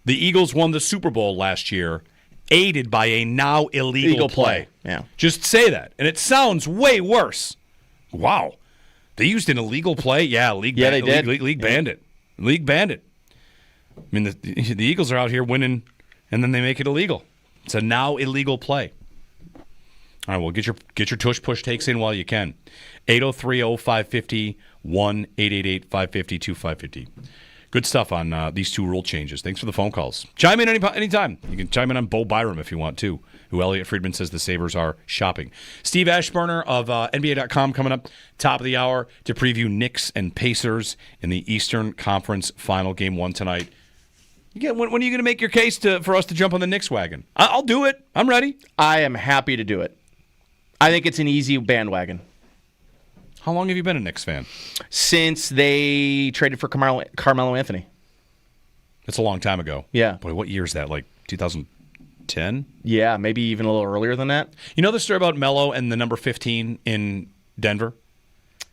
The Eagles won the Super Bowl last year, aided by a now illegal play. Yeah. Just say that. And it sounds way worse. Wow. They used an illegal play? Yeah, they did. League banned it. League banned it. I mean, the Eagles are out here winning, and then they make it illegal. It's a now illegal play. All right, well, get your tush push takes in while you can. 803-0550, 1-888-550-2550. Good stuff on these two rule changes. Thanks for the phone calls. Chime in anytime. You can chime in on Bo Byram if you want to, who Elliot Friedman says the Sabres are shopping. Steve Ashburner of NBA.com coming up top of the hour to preview Knicks and Pacers in the Eastern Conference Final Game 1 tonight. When are you going to make your case for us to jump on the Knicks wagon? I'll do it. I'm ready. I am happy to do it. I think it's an easy bandwagon. How long have you been a Knicks fan? Since they traded for Carmelo Anthony. That's a long time ago. Yeah. Boy, what year is that? Like 2010? Yeah, maybe even a little earlier than that. You know the story about Melo and the number 15 in Denver?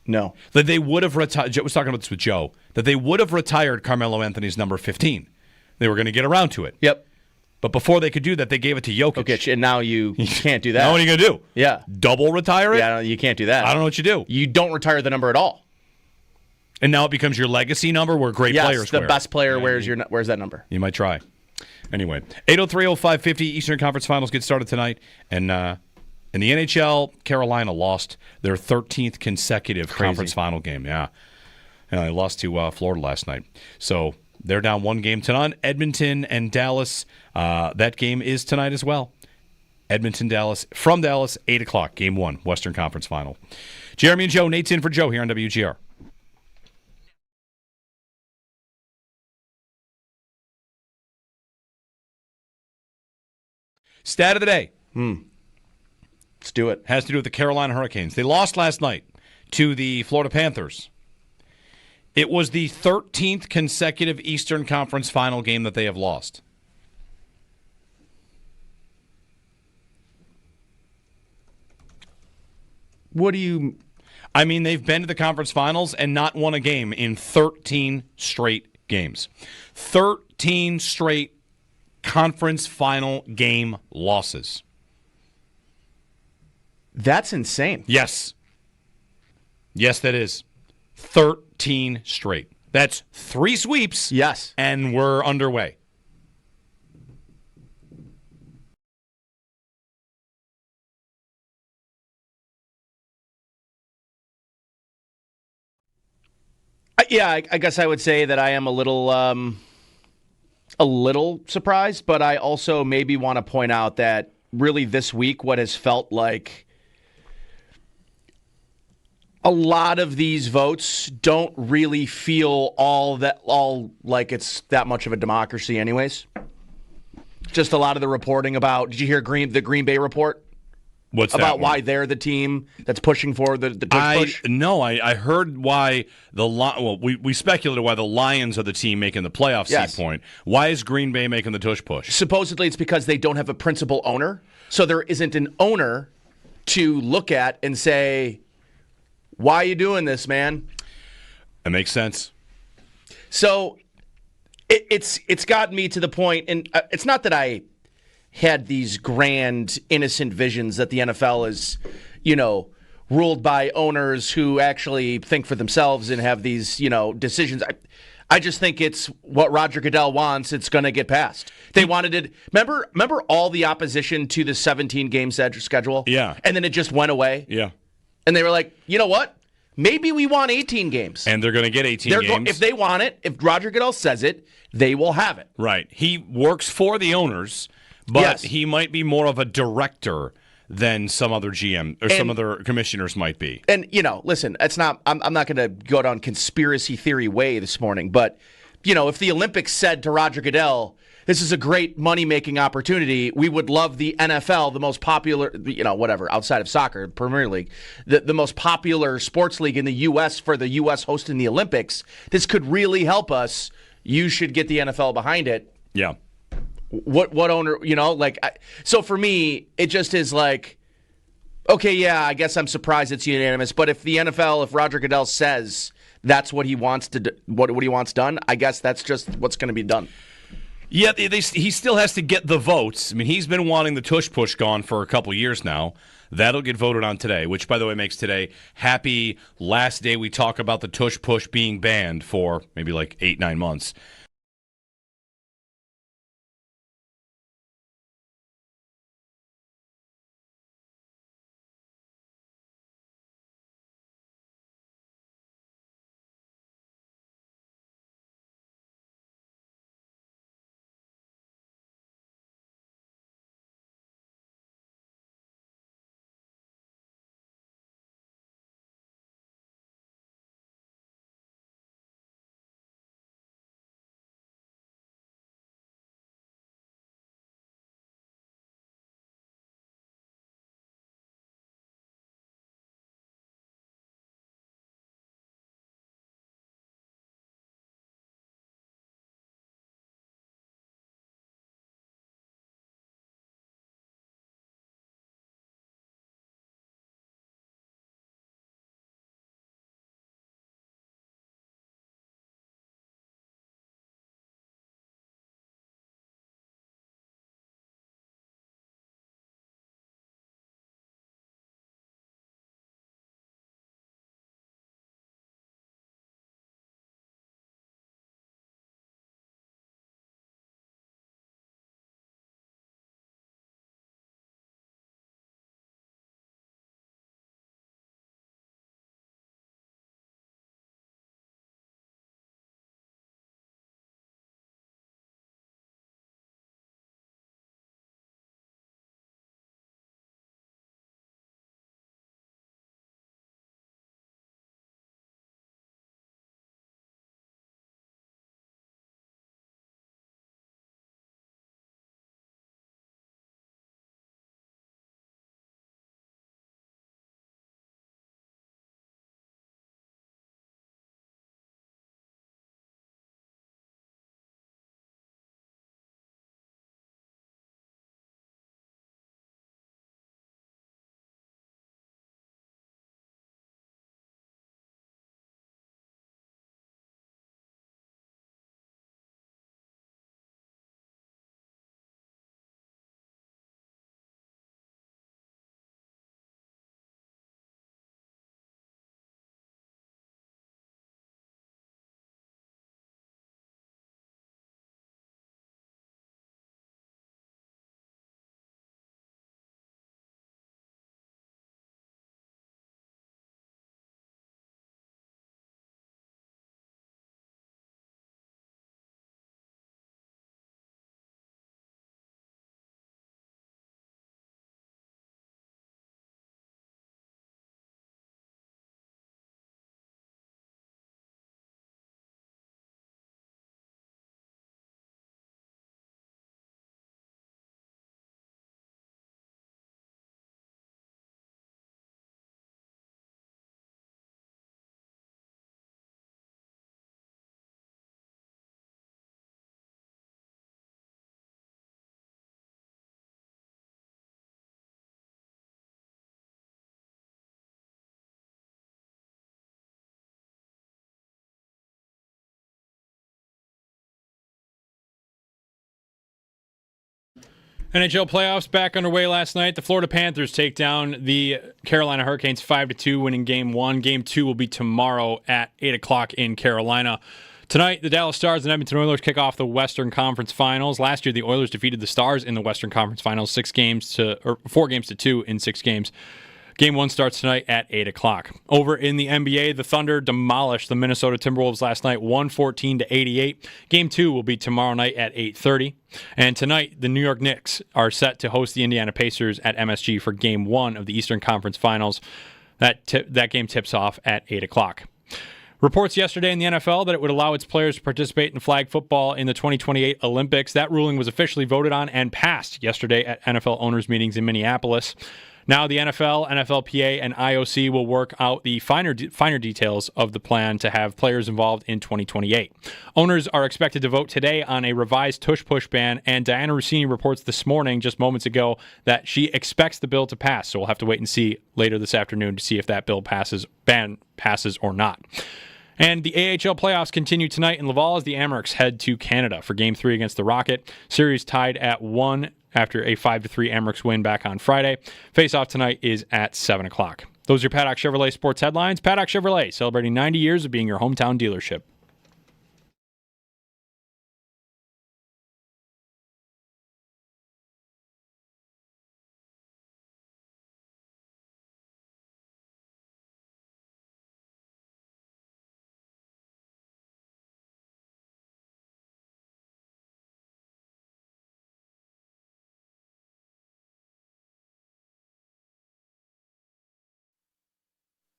No. That they would have retired. I was talking about this with Joe. That they would have retired Carmelo Anthony's number 15. They were going to get around to it. Yep. But before they could do that, they gave it to Jokic. And now you can't do that. Now what are you going to do? Yeah. Double retire it? Yeah, you can't do that. I don't know what you do. You don't retire the number at all. And now it becomes your legacy number where great players wear. Yes, the best player wears that number. You might try. Anyway, 803-0550 Eastern Conference Finals get started tonight. And in the NHL, Carolina lost their 13th consecutive conference final game. Yeah. And they lost to Florida last night. So they're down 1 game to none. Edmonton and Dallas, that game is tonight as well. Edmonton, Dallas, from Dallas, 8 o'clock, game 1, Western Conference Final. Jeremy and Joe, Nate's in for Joe here on WGR. Stat of the day. Let's do it. Has to do with the Carolina Hurricanes. They lost last night to the Florida Panthers. It was the 13th consecutive Eastern Conference Final game that they have lost. What do you... I mean, they've been to the conference finals and not won a game in 13 straight games. 13 straight conference final game losses. That's insane. Yes. Yes, that is. 13 straight. That's 3 sweeps. Yes. And we're underway. Yeah, I guess I would say that I am a little surprised, but I also maybe want to point out that really this week what has felt like a lot of these votes don't really feel all like it's that much of a democracy anyways. Just a lot of the reporting about, did you hear the Green Bay report? What's about that why they're the team that's pushing for the push? No, I heard why we speculated why the Lions are the team making the playoff seed point. Why is Green Bay making the tush push? Supposedly it's because they don't have a principal owner, so there isn't an owner to look at and say, why are you doing this, man? That makes sense. So it's gotten me to the point, and it's not that I had these grand, innocent visions that the NFL is, ruled by owners who actually think for themselves and have these, decisions. I just think it's what Roger Goodell wants. It's going to get passed. They wanted it. Remember all the opposition to the 17-game schedule? Yeah. And then it just went away? Yeah. And they were like, you know what? Maybe we want 18 games. And they're going to get 18 games. If they want it, if Roger Goodell says it, they will have it. Right. He works for the owners, but he might be more of a director than some other GM or some other commissioners might be. And, listen, it's not. I'm not going to go down conspiracy theory way this morning, but, if the Olympics said to Roger Goodell, this is a great money-making opportunity. We would love the NFL, the most popular, whatever, outside of soccer, Premier League, the most popular sports league in the U.S. for the U.S. hosting the Olympics. This could really help us. You should get the NFL behind it. Yeah. What owner, so for me, it just is like, okay, yeah, I guess I'm surprised it's unanimous. But if Roger Goodell says that's what he wants to do, what he wants done, I guess that's just what's going to be done. Yeah, he still has to get the votes. I mean, he's been wanting the tush push gone for a couple years now. That'll get voted on today, which, by the way, makes today happy last day we talk about the tush push being banned for maybe like 8-9 months. NHL playoffs back underway last night. The Florida Panthers take down the Carolina Hurricanes 5-2, winning Game 1. Game 2 will be tomorrow at 8 o'clock in Carolina. Tonight, the Dallas Stars and Edmonton Oilers kick off the Western Conference Finals. Last year, the Oilers defeated the Stars in the Western Conference Finals 4 games to 2 in 6 games. Game 1 starts tonight at 8 o'clock. Over in the NBA, the Thunder demolished the Minnesota Timberwolves last night, 114-88. Game 2 will be tomorrow night at 8:30. And tonight, the New York Knicks are set to host the Indiana Pacers at MSG for Game 1 of the Eastern Conference Finals. That game tips off at 8 o'clock. Reports yesterday in the NFL that it would allow its players to participate in flag football in the 2028 Olympics. That ruling was officially voted on and passed yesterday at NFL owners' meetings in Minneapolis. Now the NFL, NFLPA, and IOC will work out the finer details of the plan to have players involved in 2028. Owners are expected to vote today on a revised tush-push ban, and Diana Rossini reports this morning, just moments ago, that she expects the bill to pass. So we'll have to wait and see later this afternoon to see if that ban passes or not. And the AHL playoffs continue tonight in Laval as the Amerks head to Canada for Game 3 against the Rocket. Series tied at 1 after a 5-3 Amerks win back on Friday. Face-off tonight is at 7 o'clock. Those are your Paddock Chevrolet sports headlines. Paddock Chevrolet, celebrating 90 years of being your hometown dealership.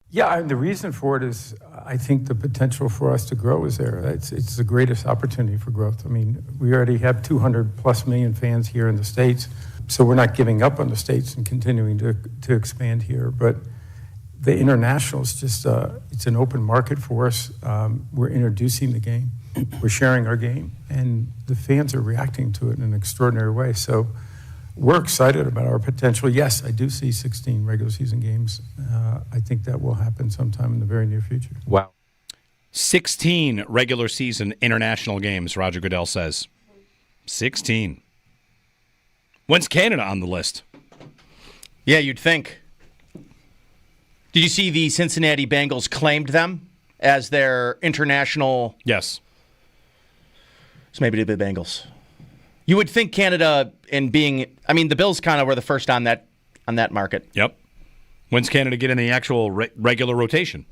Yeah, and the reason for it is I think the potential for us to grow is there. It's the greatest opportunity for growth. I mean, we already have 200+ million fans here in the States, so we're not giving up on the States and continuing to expand here. But the international is just, it's an open market for us. We're introducing the game. We're sharing our game, and the fans are reacting to it in an extraordinary way. So we're excited about our potential. Yes, I do see 16 regular season games. I think that will happen sometime in the very near future. Wow. 16 regular season international games, Roger Goodell says. 16. When's Canada on the list? Yeah, you'd think. Did you see the Cincinnati Bengals claimed them as their international? Yes. So maybe the Bengals. You would think Canada, the Bills kind of were the first on that market. Yep. When's Canada get in the actual regular rotation?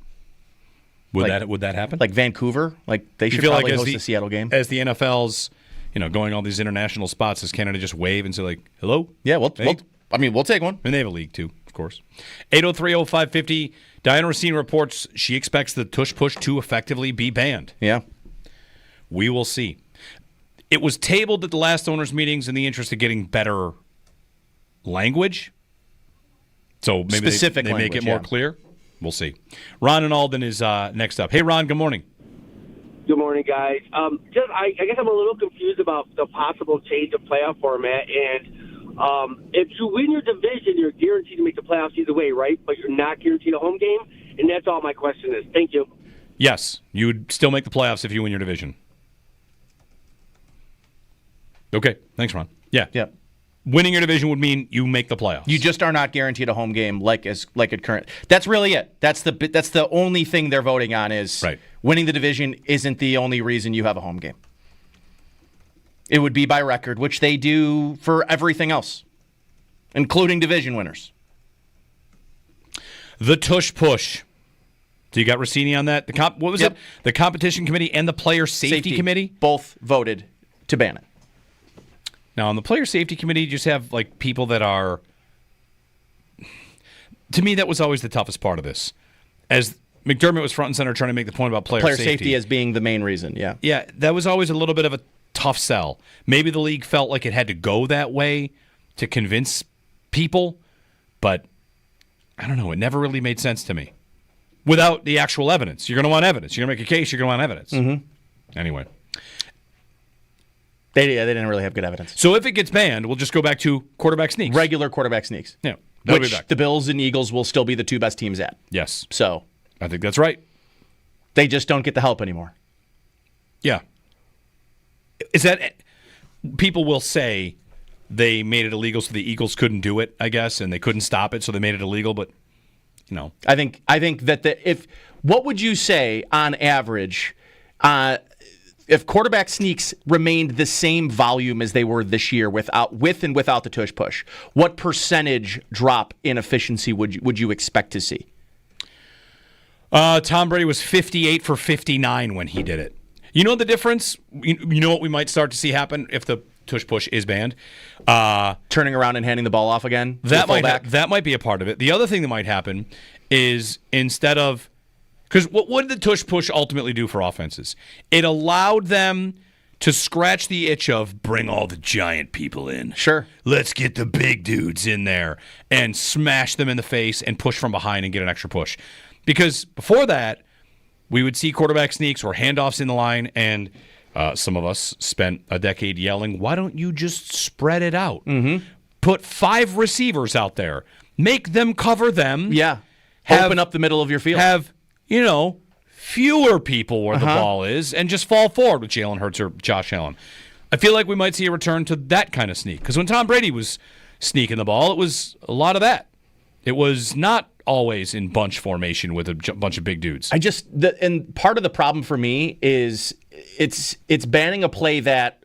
Would that happen? Like Vancouver? Like they should probably host the Seattle game. As the NFL's, going all these international spots, does Canada just wave and say like, "Hello"? Yeah, we'll take one. And they have a league too, of course. 803-0550. Diana Rossini reports she expects the tush push to effectively be banned. Yeah. We will see. It was tabled at the last owners' meetings in the interest of getting better language. So maybe they make it more clear. We'll see. Ron in Alden is next up. Hey, Ron, good morning. Good morning, guys. I guess I'm a little confused about the possible change of playoff format. And if you win your division, you're guaranteed to make the playoffs either way, right? But you're not guaranteed a home game. And that's all my question is. Thank you. Yes, you would still make the playoffs if you win your division. Okay, thanks, Ron. Yeah. Winning your division would mean you make the playoffs. You just are not guaranteed a home game like at current. That's really it. That's the only thing they're voting on is winning the division isn't the only reason you have a home game. It would be by record, which they do for everything else, including division winners. The tush push. So you got Rossini on that? What was it? The competition committee and the player safety committee both voted to ban it. Now, on the player safety committee, you just have like people that are. To me, that was always the toughest part of this. As McDermott was front and center trying to make the point about player safety as being the main reason, yeah. Yeah, that was always a little bit of a tough sell. Maybe the league felt like it had to go that way to convince people, but I don't know. It never really made sense to me. Without the actual evidence. You're going to want evidence. You're going to make a case. You're going to want evidence. Mm-hmm. Anyway. They didn't really have good evidence. So if it gets banned, we'll just go back to quarterback sneaks. Regular quarterback sneaks. Yeah. Which the Bills and Eagles will still be the two best teams at. Yes. So I think that's right. They just don't get the help anymore. Yeah. Is that people will say they made it illegal so the Eagles couldn't do it, I guess, and they couldn't stop it, so they made it illegal, but I think that what would you say on average if quarterback sneaks remained the same volume as they were this year with and without the tush push, what percentage drop in efficiency would you expect to see? Tom Brady was 58 for 59 when he did it. You know the difference? You know what we might start to see happen if the tush push is banned? Turning around and handing the ball off again? That might be a part of it. The other thing that might happen is instead of... Because what did the tush push ultimately do for offenses? It allowed them to scratch the itch of bring all the giant people in. Sure. Let's get the big dudes in there and smash them in the face and push from behind and get an extra push. Because before that, we would see quarterback sneaks or handoffs in the line, and some of us spent a decade yelling, why don't you just spread it out? Mm-hmm. Put 5 receivers out there. Make them cover them. Yeah. Open up the middle of your field. Have, fewer people where the ball is and just fall forward with Jalen Hurts or Josh Allen. I feel like we might see a return to that kind of sneak. Because when Tom Brady was sneaking the ball, it was a lot of that. It was not always in bunch formation with a bunch of big dudes. And part of the problem for me is it's banning a play that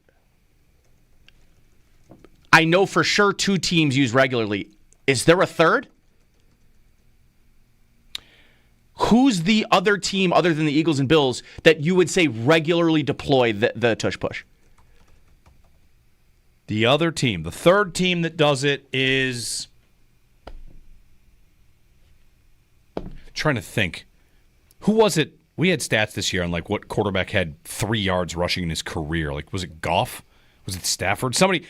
I know for sure 2 teams use regularly. Is there a third? Who's the other team other than the Eagles and Bills that you would say regularly deploy the tush push? The other team, the third team that does it is... trying to think. Who was it? We had stats this year on what quarterback had 3 yards rushing in his career. Was it Goff? Was it Stafford? Somebody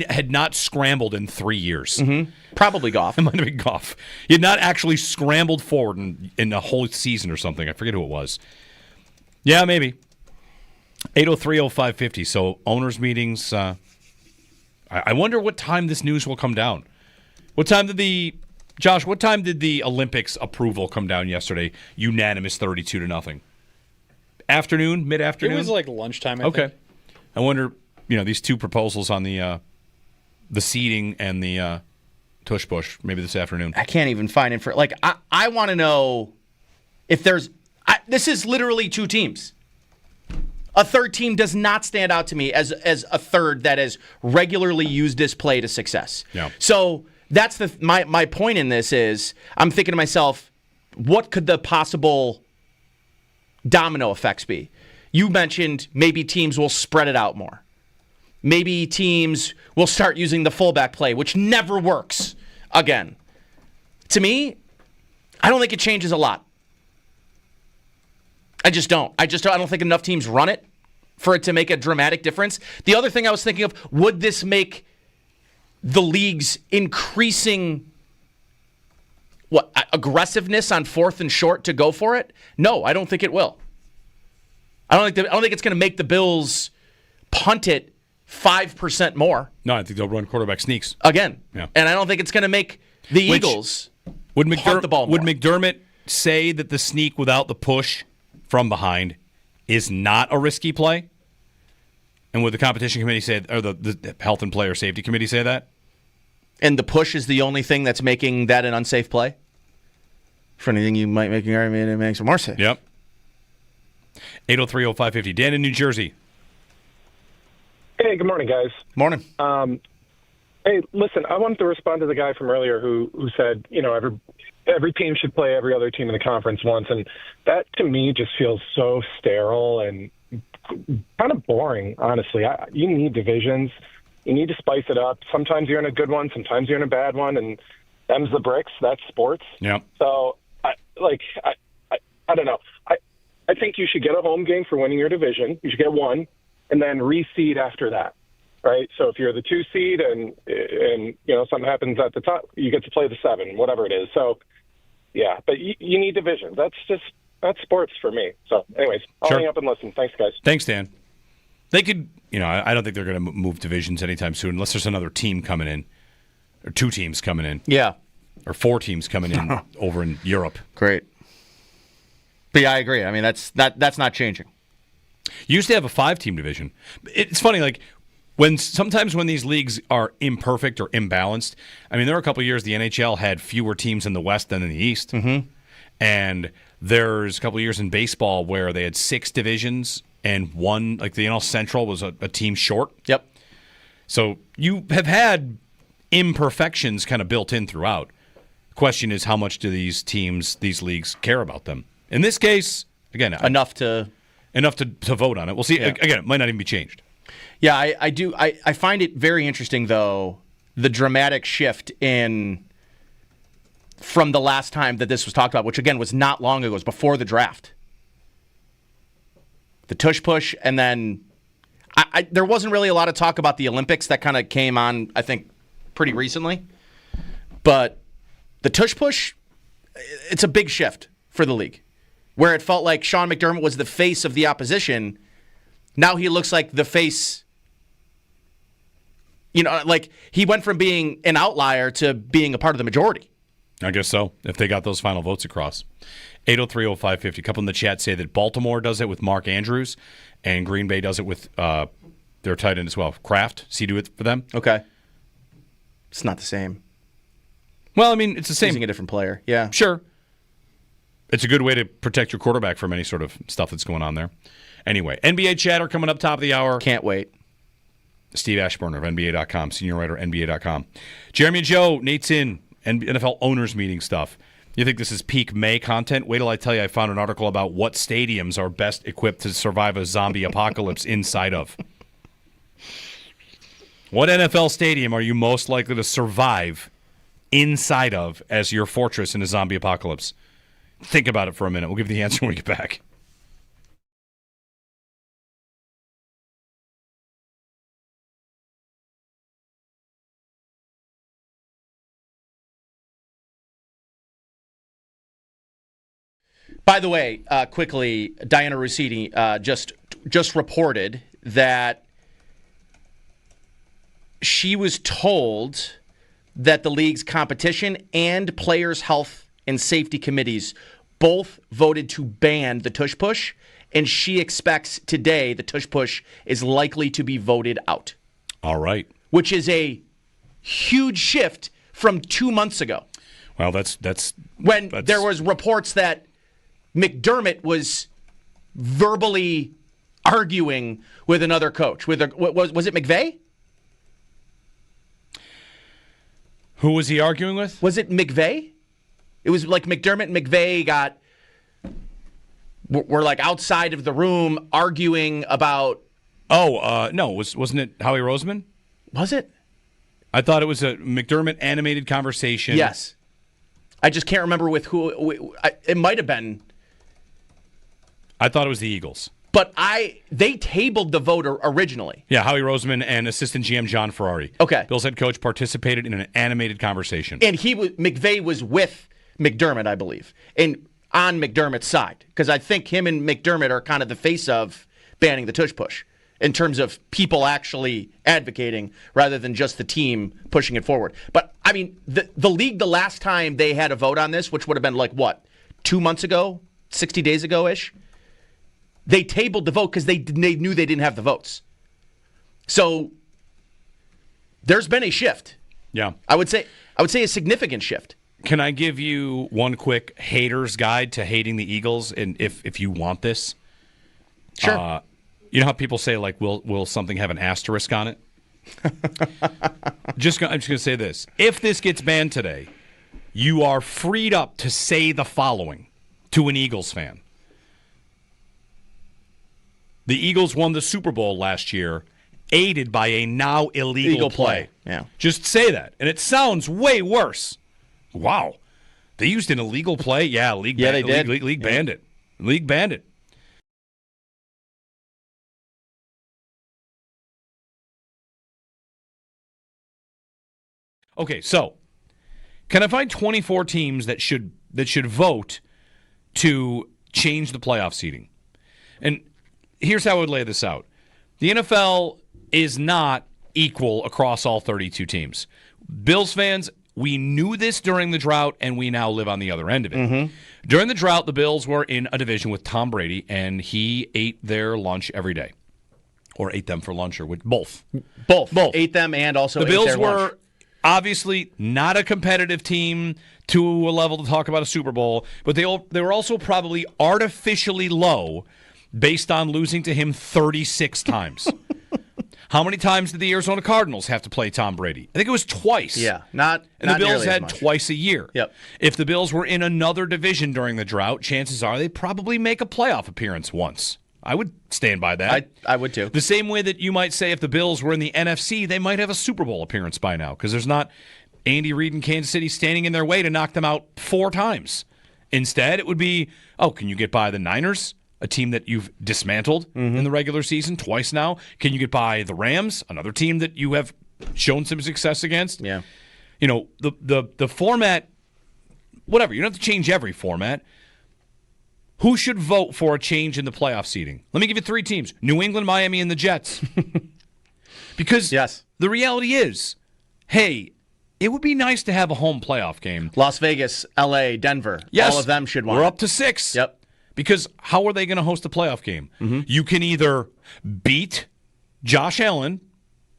had not scrambled in 3 years. Mm-hmm. Probably Goff. It might have been Goff. He had not actually scrambled forward in a whole season or something. I forget who it was. Yeah, maybe. 803-0550. So owners' meetings. I wonder what time this news will come down. What time did the Olympics approval come down yesterday? Unanimous 32-0. Afternoon, mid-afternoon? It was lunchtime, I think. I wonder, these 2 proposals on the seating and the tush push, maybe this afternoon. I can't even find it I want to know if there's... this is literally 2 teams. A third team does not stand out to me as a third that has regularly used this play to success. Yeah. So... that's my point in this is I'm thinking to myself, what could the possible domino effects be? You mentioned maybe teams will spread it out more. Maybe teams will start using the fullback play, which never works again. To me, I don't think it changes a lot. I just don't. I don't think enough teams run it for it to make a dramatic difference. The other thing I was thinking of, would this make the league's increasing aggressiveness on 4th and short to go for it? No, I don't think it will. I don't think it's going to make the Bills punt it 5% more. No, I think they'll run quarterback sneaks again. Yeah. And I don't think it's going to make the Eagles punt the ball more. Would McDermott say that the sneak without the push from behind is not a risky play? And would the competition committee say, or the health and player safety committee say that? And the push is the only thing that's making that an unsafe play? For anything you might make an argument, it makes it more safe. Yep. 803-0550. Dan in New Jersey. Hey, good morning, guys. Morning. Hey, listen, I wanted to respond to the guy from earlier who said, every team should play every other team in the conference once. And that, to me, just feels so sterile and kind of boring, honestly. You need divisions. You need to spice it up. Sometimes you're in a good one. Sometimes you're in a bad one. And them's the bricks. That's sports. Yeah. So, I don't know. I think you should get a home game for winning your division. You should get one, and then reseed after that, right? So if you're the 2 seed and something happens at the top, you get to play the 7, whatever it is. So, yeah, but you need division. That's sports for me. So, anyways, I'll hang up and listen. Thanks, guys. Thanks, Dan. They could, I don't think they're going to move divisions anytime soon unless there's another team coming in, or 2 teams coming in. Yeah. Or 4 teams coming in over in Europe. Great. But yeah, I agree. I mean, that's not changing. You used to have a 5-team division. It's funny, sometimes when these leagues are imperfect or imbalanced, I mean, there were a couple of years the NHL had fewer teams in the West than in the East. Mm-hmm. And there's a couple of years in baseball where they had 6 divisions and one, like the NL Central was a team short. Yep. So you have had imperfections kind of built in throughout. Question is, how much do these teams, these leagues, care about them? In this case, again, enough to vote on it. We'll see. Yeah. Again, it might not even be changed. Yeah, I do. I find it very interesting, though, the dramatic shift from the last time that this was talked about, which again was not long ago. It was before the draft. The tush push, and then there wasn't really a lot of talk about the Olympics. That kind of came on, I think, pretty recently. But the tush push, it's a big shift for the league, where it felt like Sean McDermott was the face of the opposition. Now he looks like the face. Like he went from being an outlier to being a part of the majority. I guess so, if they got those final votes across. 803-0550. A couple in the chat say that Baltimore does it with Mark Andrews, and Green Bay does it with their tight end as well. Kraft, does he do it for them? Okay. It's not the same. Well, I mean, it's the same. Using a different player, yeah. Sure. It's a good way to protect your quarterback from any sort of stuff that's going on there. Anyway, NBA chatter coming up top of the hour. Can't wait. Steve Ashburn of NBA.com, senior writer, NBA.com. Jeremy and Joe, Nate's in. NFL owners meeting stuff. You think this is peak May content? Wait till I tell you I found an article about what stadiums are best equipped to survive a zombie apocalypse inside of. What NFL stadium are you most likely to survive inside of as your fortress in a zombie apocalypse? Think about it for a minute. We'll give you the answer when we get back. By the way, quickly, Diana Russini just reported that she was told that the league's competition and players' health and safety committees both voted to ban the tush push, and she expects today the tush push is likely to be voted out. All right. Which is a huge shift from 2 months ago. Well, that's when there was reports that McDermott was verbally arguing with another coach. Was it McVay? Who was he arguing with? Was it McVay? It was like McDermott and McVay were like outside of the room arguing about. Oh, no, wasn't it Howie Roseman? Was it? I thought it was a McDermott animated conversation. Yes. I just can't remember with who. It might have been. I thought it was the Eagles. But they tabled the vote originally. Yeah, Howie Roseman and assistant GM John Ferrari. Okay. Bill's head coach participated in an animated conversation. And McVay was with McDermott, I believe, and on McDermott's side. Because I think him and McDermott are kind of the face of banning the tush push in terms of people actually advocating rather than just the team pushing it forward. But, I mean, the league, the last time they had a vote on this, which would have been like, what, 2 months ago, 60 days ago-ish? They tabled the vote because they knew they didn't have the votes. So there's been a shift. Yeah. I would say a significant shift. Can I give you one quick hater's guide to hating the Eagles, and if you want this? Sure. You know how people say, like, will something have an asterisk on it? I'm just going to say this. If this gets banned today, you are freed up to say the following to an Eagles fan. The Eagles won the Super Bowl last year, aided by a now illegal play. Yeah. Just say that. And it sounds way worse. Wow. They used an illegal play? Yeah, they did. League banned it. League banned it. Okay, so can I find 24 teams that should vote to change the playoff seeding? And here's how I would lay this out. The NFL is not equal across all 32 teams. Bills fans, we knew this during the drought, and we now live on the other end of it. Mm-hmm. During the drought, the Bills were in a division with Tom Brady, and he ate their lunch every day. Or ate them for lunch, or with both. Both. Ate them and also the ate Bills their were lunch. Obviously not a competitive team to a level to talk about a Super Bowl, but they were also probably artificially low based on losing to him 36 times. How many times did the Arizona Cardinals have to play Tom Brady? I think it was twice. Yeah, And the not Bills nearly as had much. twice a year. Yep. If the Bills were in another division during the drought, chances are they'd probably make a playoff appearance once. I would stand by that. I would too. The same way that you might say if the Bills were in the NFC, they might have a Super Bowl appearance by now because there's not Andy Reid and Kansas City standing in their way to knock them out 4 times. Instead, it would be, can you get by the Niners? A team that you've dismantled in the regular season twice now. Can you get by the Rams, another team that you have shown some success against? Yeah. You know, the format, whatever. You don't have to change every format. Who should vote for a change in the playoff seeding? Let me give you 3 teams. New England, Miami, and the Jets. Because the reality is, hey, it would be nice to have a home playoff game. Las Vegas, L.A., Denver. Yes. All of them should want We're it. up to 6. Yep. Because how are they going to host a playoff game? You can either beat Josh Allen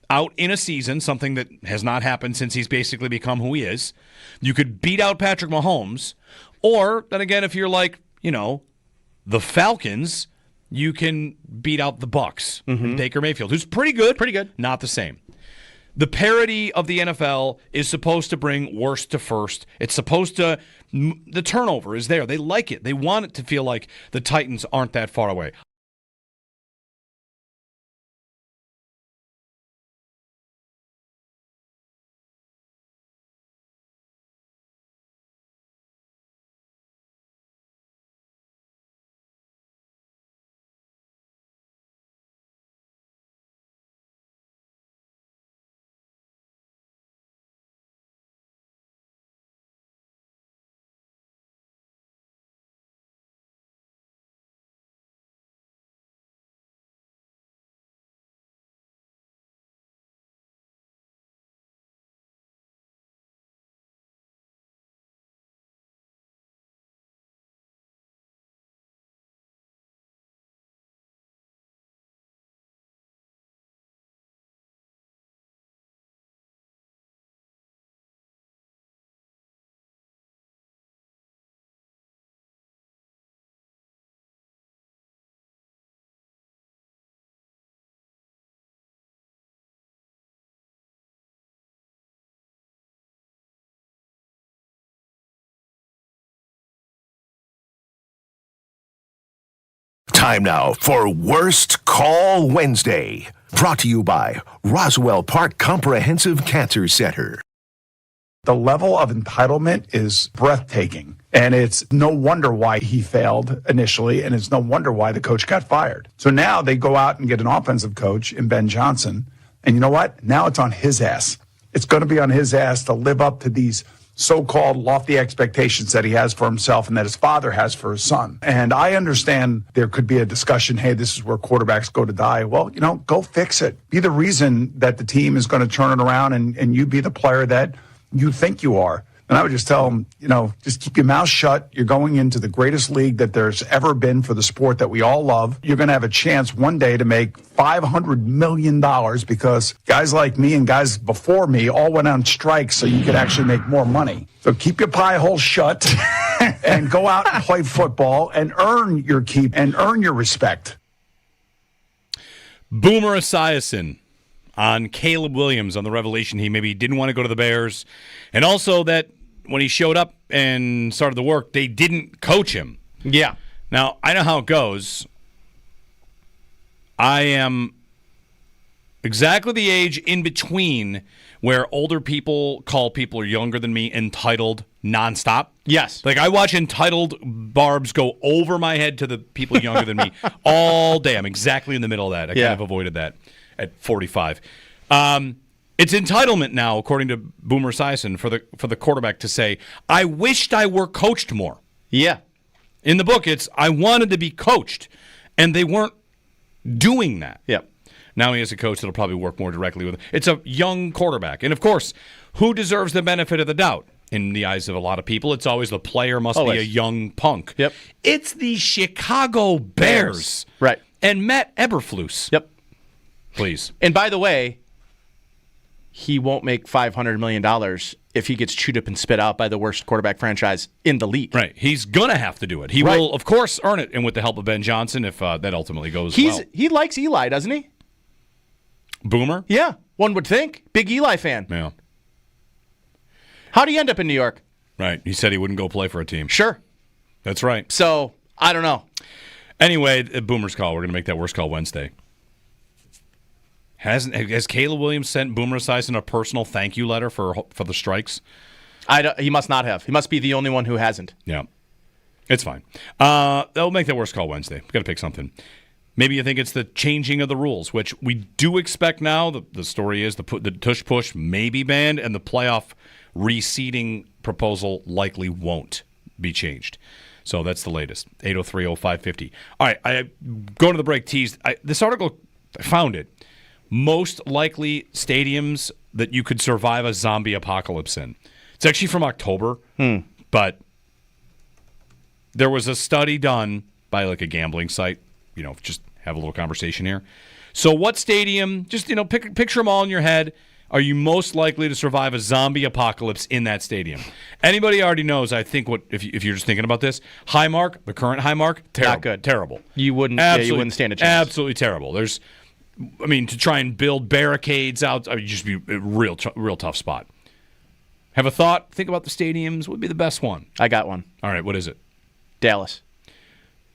out in a season, something that has not happened since he's basically become who he is. You could beat out Patrick Mahomes. Or, then again, if you're like, the Falcons, you can beat out the Bucks and Baker Mayfield, who's pretty good. Pretty good. Not the same. The parity of the NFL is supposed to bring worst to first. It's supposed to, the turnover is there. They like it. They want it to feel like the Titans aren't that far away. Time now for Worst Call Wednesday. Brought to you by Roswell Park Comprehensive Cancer Center. The level of entitlement is breathtaking. And it's no wonder why he failed initially, and it's no wonder why the coach got fired. So now they go out and get an offensive coach in Ben Johnson. And you know what? Now it's on his ass. It's going to be on his ass to live up to these so-called lofty expectations that he has for himself and that his father has for his son. And I understand there could be a discussion, hey, this is where quarterbacks go to die. Well, go fix it. Be the reason that the team is going to turn it around and you be the player that you think you are. And I would just tell him, just keep your mouth shut. You're going into the greatest league that there's ever been for the sport that we all love. You're going to have a chance one day to make $500 million because guys like me and guys before me all went on strike so you could actually make more money. So keep your pie hole shut and go out and play football and earn your keep and earn your respect. Boomer Esiason on Caleb Williams on the revelation he maybe didn't want to go to the Bears, and also that when he showed up and started the work, they didn't coach him. Yeah. Now, I know how it goes. I am exactly the age in between where older people call people younger than me entitled nonstop. Yes. Like, I watch entitled barbs go over my head to the people younger than me all day. I'm exactly in the middle of that. I kind of avoided that at 45. It's entitlement now, according to Boomer Esiason, for the quarterback to say, I wished I were coached more. Yeah. In the book, it's, I wanted to be coached, and they weren't doing that. Yep. Now he has a coach that'll probably work more directly with him. It's a young quarterback. And, of course, who deserves the benefit of the doubt? In the eyes of a lot of people, it's always the player must be a young punk. Yep. It's the Chicago Bears. Right. And Matt Eberflus. Yep. Please. And by the way, he won't make $500 million if he gets chewed up and spit out by the worst quarterback franchise in the league. Right. He's going to have to do it. He will, of course, earn it, and with the help of Ben Johnson, if that ultimately goes well. He likes Eli, doesn't he? Boomer? Yeah, one would think. Big Eli fan. Yeah. How do you end up in New York? Right. He said he wouldn't go play for a team. Sure. That's right. So, I don't know. Anyway, Boomer's call. We're going to make that worst call Wednesday. Has Caleb Williams sent Boomer Esiason a personal thank you letter for the strikes? He must not have. He must be the only one who hasn't. Yeah. It's fine. They'll make that worst call Wednesday. We've got to pick something. Maybe you think it's the changing of the rules, which we do expect now. The story is the tush push may be banned, and the playoff reseeding proposal likely won't be changed. So that's the latest. 803-0550. All right, I go to the break teased. This article, I found it. Most likely stadiums that you could survive a zombie apocalypse in. It's actually from October, but there was a study done by like a gambling site. Just have a little conversation here. So what stadium, just picture them all in your head, are you most likely to survive a zombie apocalypse in that stadium? Anybody already knows, I think, if you're just thinking about this, Highmark, the current Highmark, not good. Terrible. You wouldn't stand a chance. Absolutely terrible. To try and build barricades out, it'd just be a real tough spot. Have a thought? Think about the stadiums. What would be the best one? I got one. All right, what is it? Dallas.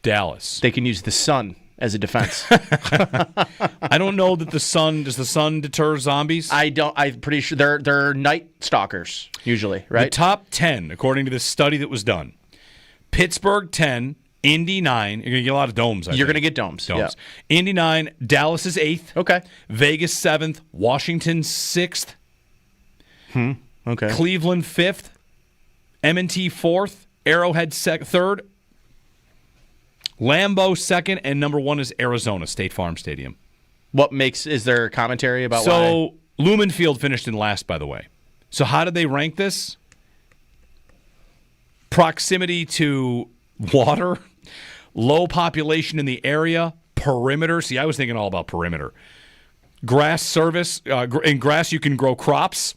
They can use the sun as a defense. I don't know that does the sun deter zombies? I'm pretty sure they're night stalkers usually, right? The top 10, according to this study that was done. Pittsburgh 10, Indy 9. You're going to get a lot of domes. You're going to get domes. Yeah. Indy 9, Dallas is 8th. Okay. Vegas 7th, Washington 6th. Okay. Cleveland 5th, M&T 4th, Arrowhead 3rd, Lambeau 2nd, and number 1 is Arizona State Farm Stadium. Is there commentary about why? So Lumen Field finished in last, by the way. So how did they rank this? Proximity to water, low population in the area, perimeter. See, I was thinking all about perimeter. Grass service. In grass, you can grow crops.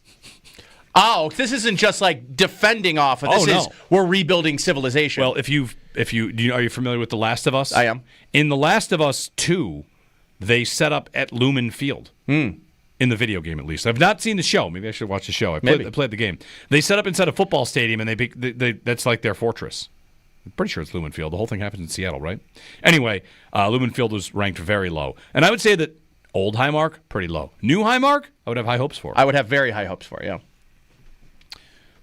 Oh, this isn't just like defending off of this. We're rebuilding civilization. Well, are you familiar with The Last of Us? I am. In The Last of Us 2, they set up at Lumen Field. In the video game, at least. I've not seen the show. Maybe I should watch the show. I played the game. They set up inside a football stadium, and that's like their fortress. I'm pretty sure it's Lumen Field. The whole thing happens in Seattle, right? Anyway, Lumen Field was ranked very low. And I would say that old Highmark, pretty low. New Highmark, I would have high hopes for. I would have very high hopes for, yeah.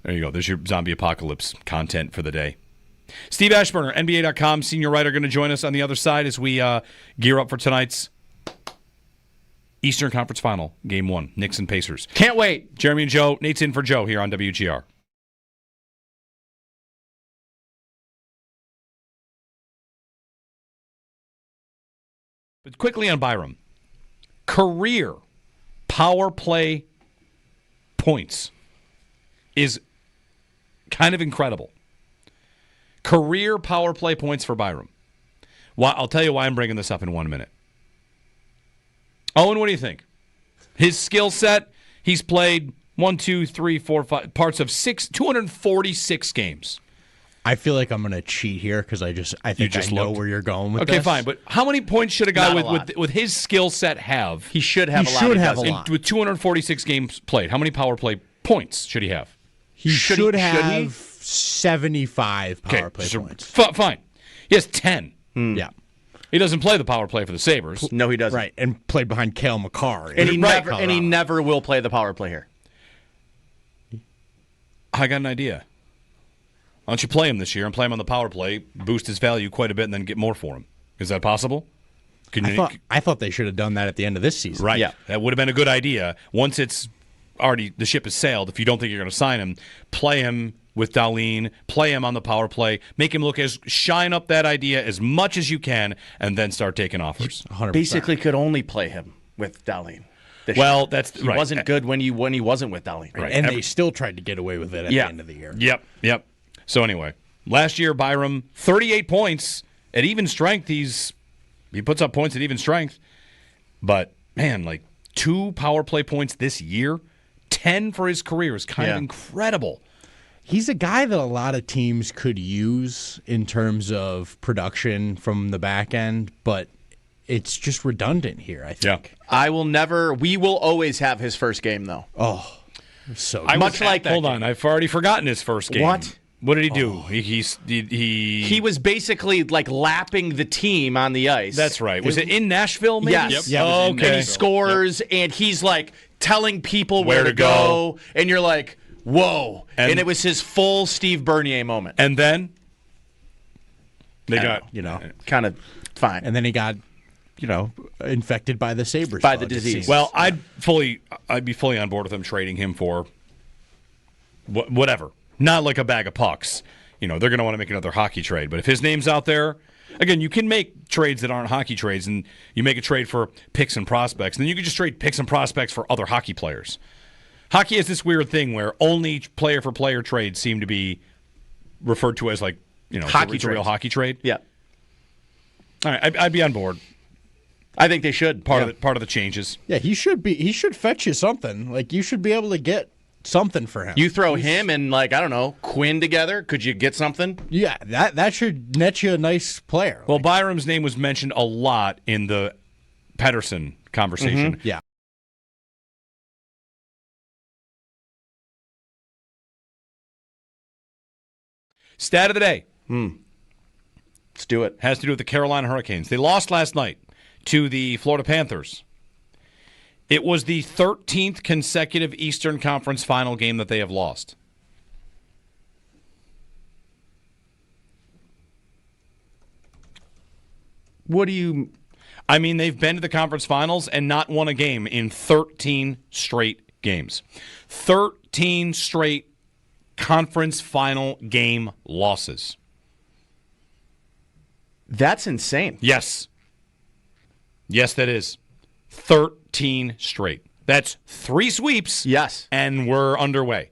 There you go. There's your zombie apocalypse content for the day. Steve Ashburner, NBA.com senior writer, going to join us on the other side as we gear up for tonight's Eastern Conference Final, Game 1, Knicks and Pacers. Can't wait. Jeremy and Joe. Nate's in for Joe here on WGR. But quickly on Byram. Career power play points is kind of incredible. Career power play points for Byram. I'll tell you why I'm bringing this up in 1 minute. Owen, what do you think? His skill set, he's played 1, 2, 3, 4, 5 parts of 246 games. I feel like I'm going to cheat here because I think I know where you're going with this. Okay, fine. But how many points should a guy with his skill set have? He should have a lot. With 246 games played, how many power play points should he have? He should have 75 power play points. Fine. He has 10. Yeah. He doesn't play the power play for the Sabres. No, he doesn't. Right, and played behind Cale Makar. And he never will play the power play here. I got an idea. Why don't you play him this year and play him on the power play, boost his value quite a bit, and then get more for him? Is that possible? I thought they should have done that at the end of this season. Right. Yeah. That would have been a good idea. Once it's already, the ship has sailed, if you don't think you're going to sign him, play him with Dahlin, play him on the power play, make him shine up that idea as much as you can, and then start taking offers. 100%. Basically could only play him with Dahlin. Well, he wasn't good when he wasn't with Dahlin. Right. And they still tried to get away with it at the end of the year. Yep. So anyway, last year Byram, 38 points at even strength. He puts up points at even strength. But man, 2 power play points this year, 10 for his career is kind of incredible. He's a guy that a lot of teams could use in terms of production from the back end, but it's just redundant here, I think. We will always have his first game, though. Oh, so hold on, I've already forgotten his first game. What did he do? He was basically like lapping the team on the ice. That's right. Was it in Nashville, maybe? Yes. Yep. And he scores, and he's like telling people where to go. And you're like, whoa. And it was his full Steve Bernier moment. And then they got, kind of fine. And then he got, infected by the Sabres. By the disease. Well, I'd be fully on board with them trading him for whatever. Not like a bag of pucks. They're going to want to make another hockey trade. But if his name's out there, again, you can make trades that aren't hockey trades, and you make a trade for picks and prospects. And then you can just trade picks and prospects for other hockey players. Hockey is this weird thing where only player-for-player trades seem to be referred to as it's a real hockey trade. Yeah. All right, I'd be on board. I think they should. Part of the changes. Yeah, he should fetch you something. Like, you should be able to get something for him. You throw him and Quinn together. Could you get something? Yeah, that should net you a nice player. Well, Byram's name was mentioned a lot in the Pedersen conversation. Mm-hmm. Yeah. Stat of the day. Let's do it. Has to do with the Carolina Hurricanes. They lost last night to the Florida Panthers. It was the 13th consecutive Eastern Conference final game that they have lost. What do you... I mean, they've been to the conference finals and not won a game in 13 straight games. 13 straight conference final game losses. That's insane. Yes. Yes, that is. 13 straight. That's 3 sweeps. Yes. And we're underway.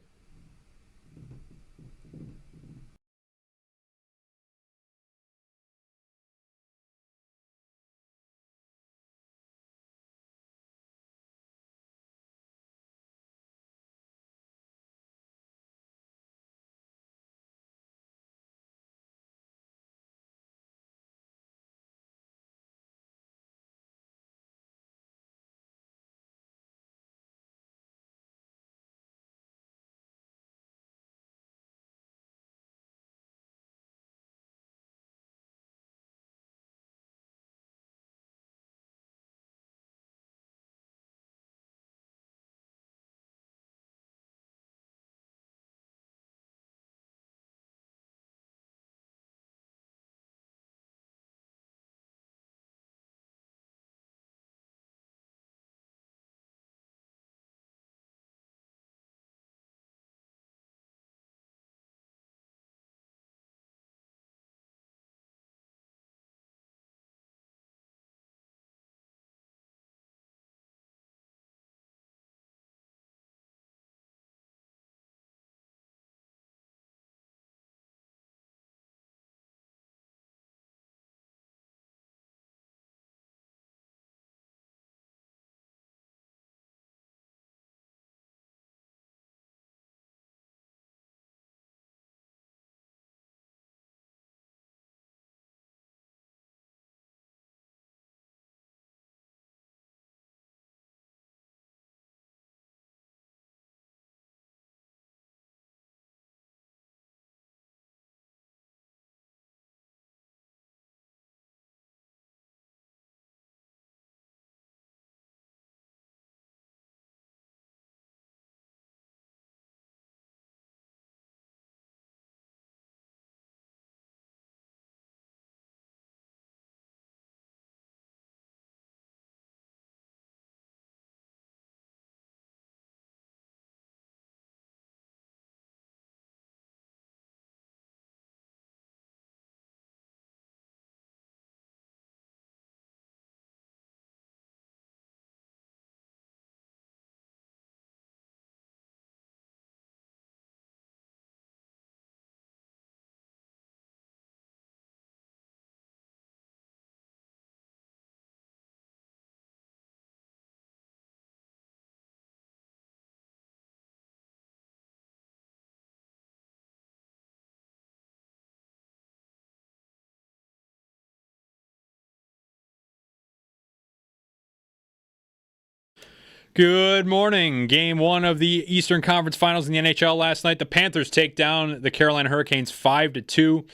Good morning. Game 1 of the Eastern Conference Finals in the NHL last night. The Panthers take down the Carolina Hurricanes 5-2.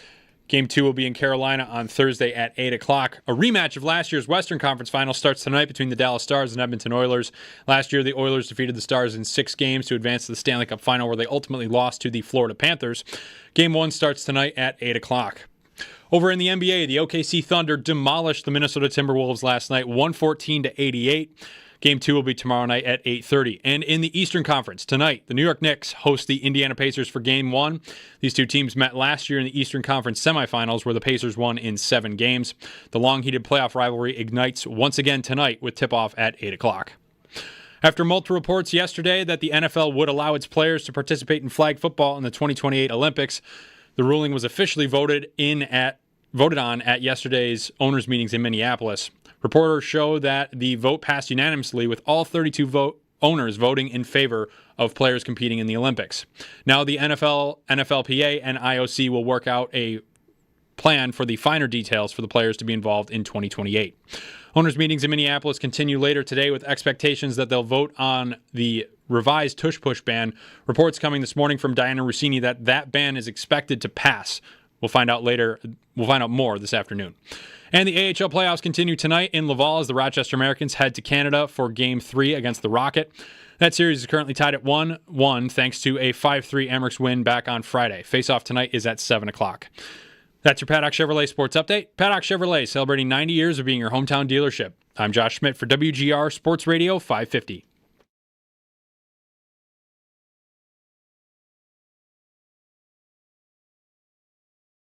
Game 2 will be in Carolina on Thursday at 8 o'clock. A rematch of last year's Western Conference Final starts tonight between the Dallas Stars and Edmonton Oilers. Last year, the Oilers defeated the Stars in 6 games to advance to the Stanley Cup Final, where they ultimately lost to the Florida Panthers. Game 1 starts tonight at 8 o'clock. Over in the NBA, the OKC Thunder demolished the Minnesota Timberwolves last night, 114-88. Game 2 will be tomorrow night at 8:30. And in the Eastern Conference, tonight, the New York Knicks host the Indiana Pacers for Game 1. These two teams met last year in the Eastern Conference semifinals, where the Pacers won in 7 games. The long-heated playoff rivalry ignites once again tonight with tip-off at 8 o'clock. After multiple reports yesterday that the NFL would allow its players to participate in flag football in the 2028 Olympics, the ruling was officially voted on at yesterday's owners' meetings in Minneapolis. Reporters show that the vote passed unanimously, with all 32 owners voting in favor of players competing in the Olympics. Now the NFL, NFLPA, and IOC will work out a plan for the finer details for the players to be involved in 2028. Owners' meetings in Minneapolis continue later today, with expectations that they'll vote on the revised tush-push ban. Reports coming this morning from Diana Rossini that ban is expected to pass. We'll find out later. We'll find out more this afternoon. And the AHL playoffs continue tonight in Laval as the Rochester Americans head to Canada for Game 3 against the Rocket. That series is currently tied at 1-1 thanks to a 5-3 Amerks win back on Friday. Face-off tonight is at 7 o'clock. That's your Paddock Chevrolet Sports Update. Paddock Chevrolet, celebrating 90 years of being your hometown dealership. I'm Josh Schmidt for WGR Sports Radio 550.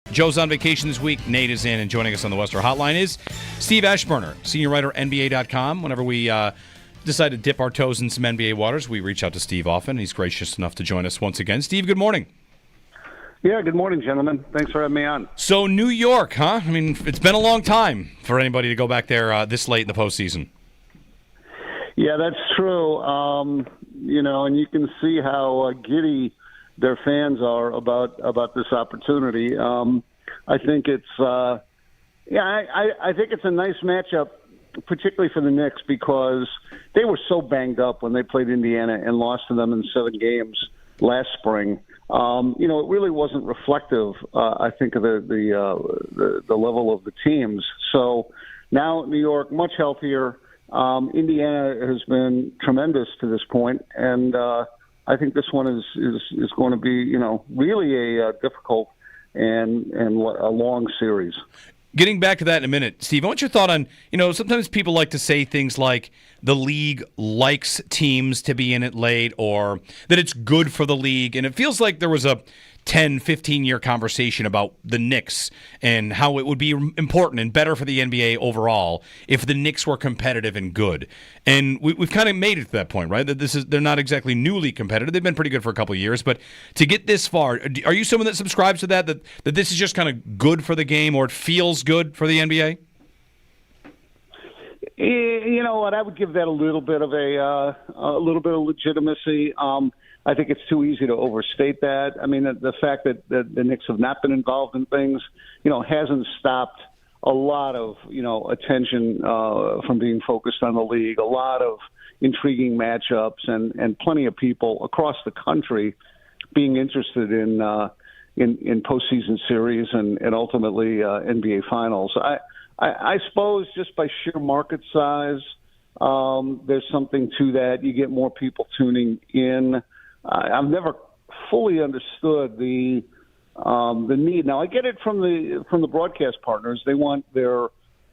Joe's on vacation this week. Nate is in, and joining us on the Western Hotline is Steve Ashburner, senior writer, NBA.com. Whenever we decide to dip our toes in some NBA waters, we reach out to Steve often. He's gracious enough to join us once again. Steve, good morning. Yeah, good morning, gentlemen. Thanks for having me on. So, New York, huh? I mean, it's been a long time for anybody to go back there this late in the postseason. Yeah, that's true. And you can see how giddy their fans are about this opportunity. I think it's I think it's a nice matchup, particularly for the Knicks, because they were so banged up when they played Indiana and lost to them in 7 games last spring. It really wasn't reflective, I think, of the level of the teams. So now New York, much healthier. Indiana has been tremendous to this point, and I think this one is going to be, really a difficult and a long series. Getting back to that in a minute, Steve, I want your thought on, sometimes people like to say things like the league likes teams to be in it late, or that it's good for the league. And it feels like there was a 10, 15-year conversation about the Knicks and how it would be important and better for the NBA overall if the Knicks were competitive and good. And we've kind of made it to that point, right? That they're not exactly newly competitive. They've been pretty good for a couple of years. But to get this far, are you someone that subscribes to that this is just kind of good for the game, or it feels good for the NBA? You know what? I would give that a little bit of legitimacy. I think it's too easy to overstate that. I mean, the fact that the Knicks have not been involved in things, hasn't stopped a lot of, attention from being focused on the league, a lot of intriguing matchups, and plenty of people across the country being interested in postseason series and ultimately NBA finals. I suppose just by sheer market size, there's something to that. You get more people tuning in. I've never fully understood the need. Now, I get it from the broadcast partners. They want their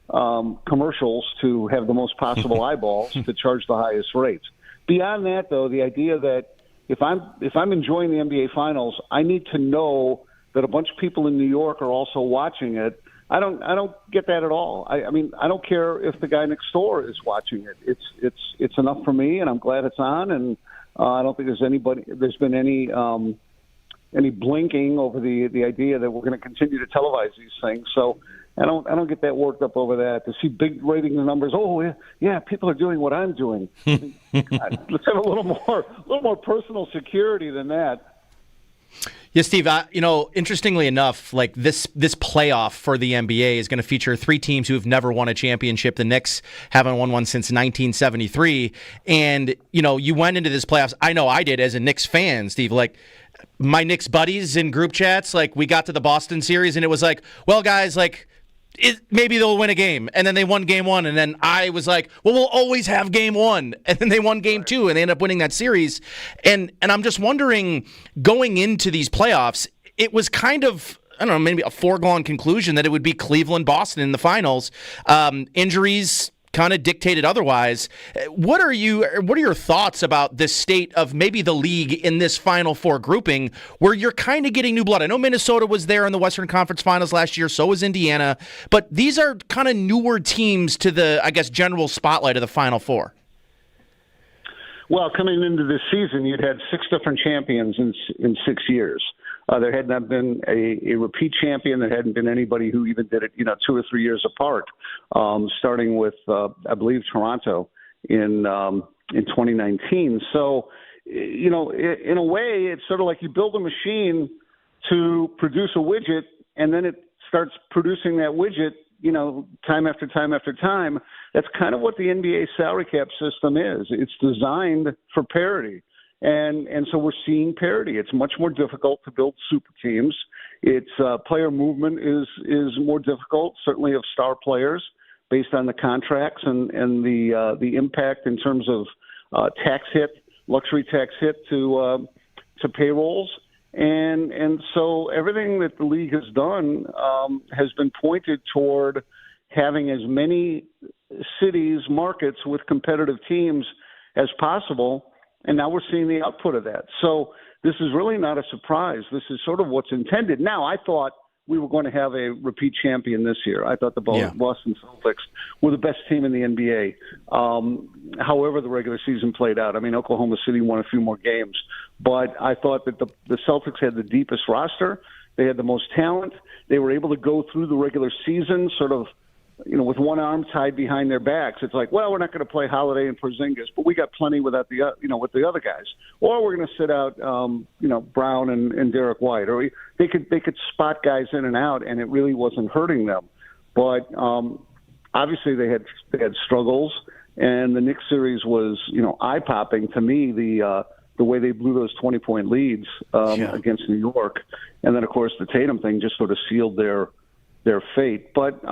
commercials to have the most possible eyeballs to charge the highest rates. Beyond that, though, the idea that if I'm enjoying the NBA Finals, I need to know that a bunch of people in New York are also watching it. I don't get that at all. I mean, I don't care if the guy next door is watching it. It's enough for me, and I'm glad it's on. And I don't think there's been any blinking over the idea that we're going to continue to televise these things. So I don't get that worked up over that. To see big rating numbers, yeah, people are doing what I'm doing. Let's have a little more personal security than that. Yeah, Steve, interestingly enough, like this playoff for the NBA is going to feature 3 teams who have never won a championship. The Knicks haven't won one since 1973. And, you went into this playoffs. I know I did as a Knicks fan, Steve. Like, my Knicks buddies in group chats, like, we got to the Boston series, and it was like, well, guys, like, maybe they'll win a game. And then they won game 1. And then I was like, well, we'll always have game 1. And then they won game 2, and they ended up winning that series. And I'm just wondering, going into these playoffs, it was kind of, I don't know, maybe a foregone conclusion that it would be Cleveland-Boston in the finals. Injuries kind of dictated otherwise. What are your thoughts about this state of maybe the league in this Final Four grouping where you're kind of getting new blood? I know Minnesota was there in the Western Conference Finals last year, so was Indiana, but these are kind of newer teams to the, I guess, general spotlight of the Final Four. Well, coming into this season, you'd had 6 different champions in 6 years. There had not been a repeat champion. There hadn't been anybody who even did it, 2 or 3 years apart, starting with, I believe, Toronto in 2019. So, in a way, it's sort of like you build a machine to produce a widget, and then it starts producing that widget, time after time after time. That's kind of what the NBA salary cap system is. It's designed for parity. And so we're seeing parity. It's much more difficult to build super teams. It's player movement is more difficult, certainly of star players, based on the contracts and the impact in terms of luxury tax hit to payrolls. And so everything that the league has done has been pointed toward having as many cities, markets with competitive teams as possible. And now we're seeing the output of that. So this is really not a surprise. This is sort of what's intended. Now, I thought we were going to have a repeat champion this year. I thought the Boston Celtics were the best team in the NBA. However the regular season played out. I mean, Oklahoma City won a few more games. But I thought that the Celtics had the deepest roster. They had the most talent. They were able to go through the regular season sort of, with one arm tied behind their backs. It's like, well, we're not going to play Holiday and Porzingis, but we got plenty without with the other guys. Or we're going to sit out, Brown and Derek White. Or they could spot guys in and out, and it really wasn't hurting them. But obviously they had struggles, and the Knicks series was, eye popping to me. The way they blew those 20-point leads against New York, and then of course the Tatum thing just sort of sealed their fate. But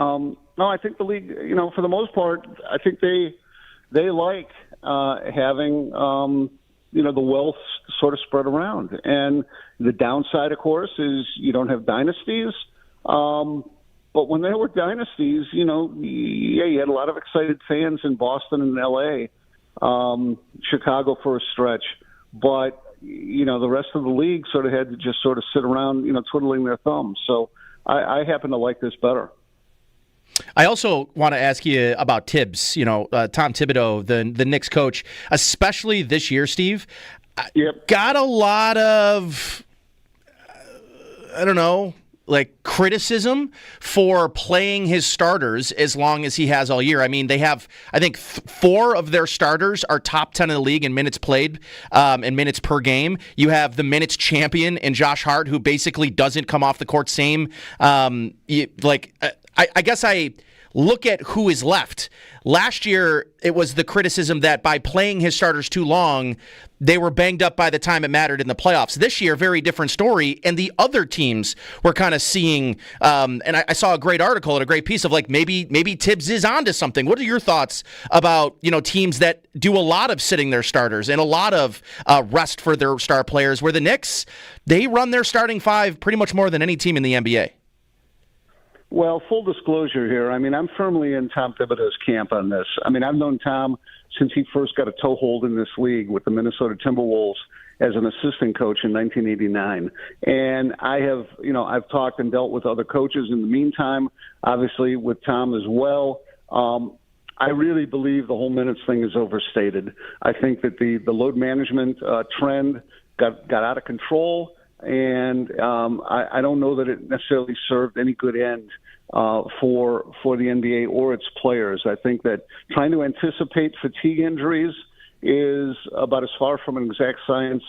no, I think the league, for the most part, I think they like having the wealth sort of spread around. And the downside, of course, is you don't have dynasties. But when there were dynasties, you had a lot of excited fans in Boston and L.A., Chicago for a stretch. But the rest of the league sort of had to just sort of sit around, twiddling their thumbs. So I happen to like this better. I also want to ask you about Tibbs, Tom Thibodeau, the Knicks coach, especially this year, Steve. Yep. Got a lot of, criticism for playing his starters as long as he has all year. I mean, they have, I think, 4 of their starters are top 10 in the league in minutes played and minutes per game. You have the minutes champion in Josh Hart, who basically doesn't come off the court same. I guess I look at who is left. Last year, it was the criticism that by playing his starters too long, they were banged up by the time it mattered in the playoffs. This year, very different story, and the other teams were kind of seeing, and I saw a great article and a great piece of maybe Tibbs is onto something. What are your thoughts about teams that do a lot of sitting their starters and a lot of rest for their star players, where the Knicks, they run their starting 5 pretty much more than any team in the NBA? Well, full disclosure here. I mean, I'm firmly in Tom Thibodeau's camp on this. I mean, I've known Tom since he first got a toehold in this league with the Minnesota Timberwolves as an assistant coach in 1989. And I have, I've talked and dealt with other coaches in the meantime, obviously with Tom as well. I really believe the whole minutes thing is overstated. I think that the load management trend got out of control. And I don't know that it necessarily served any good end for the NBA or its players. I think that trying to anticipate fatigue injuries is about as far from an exact science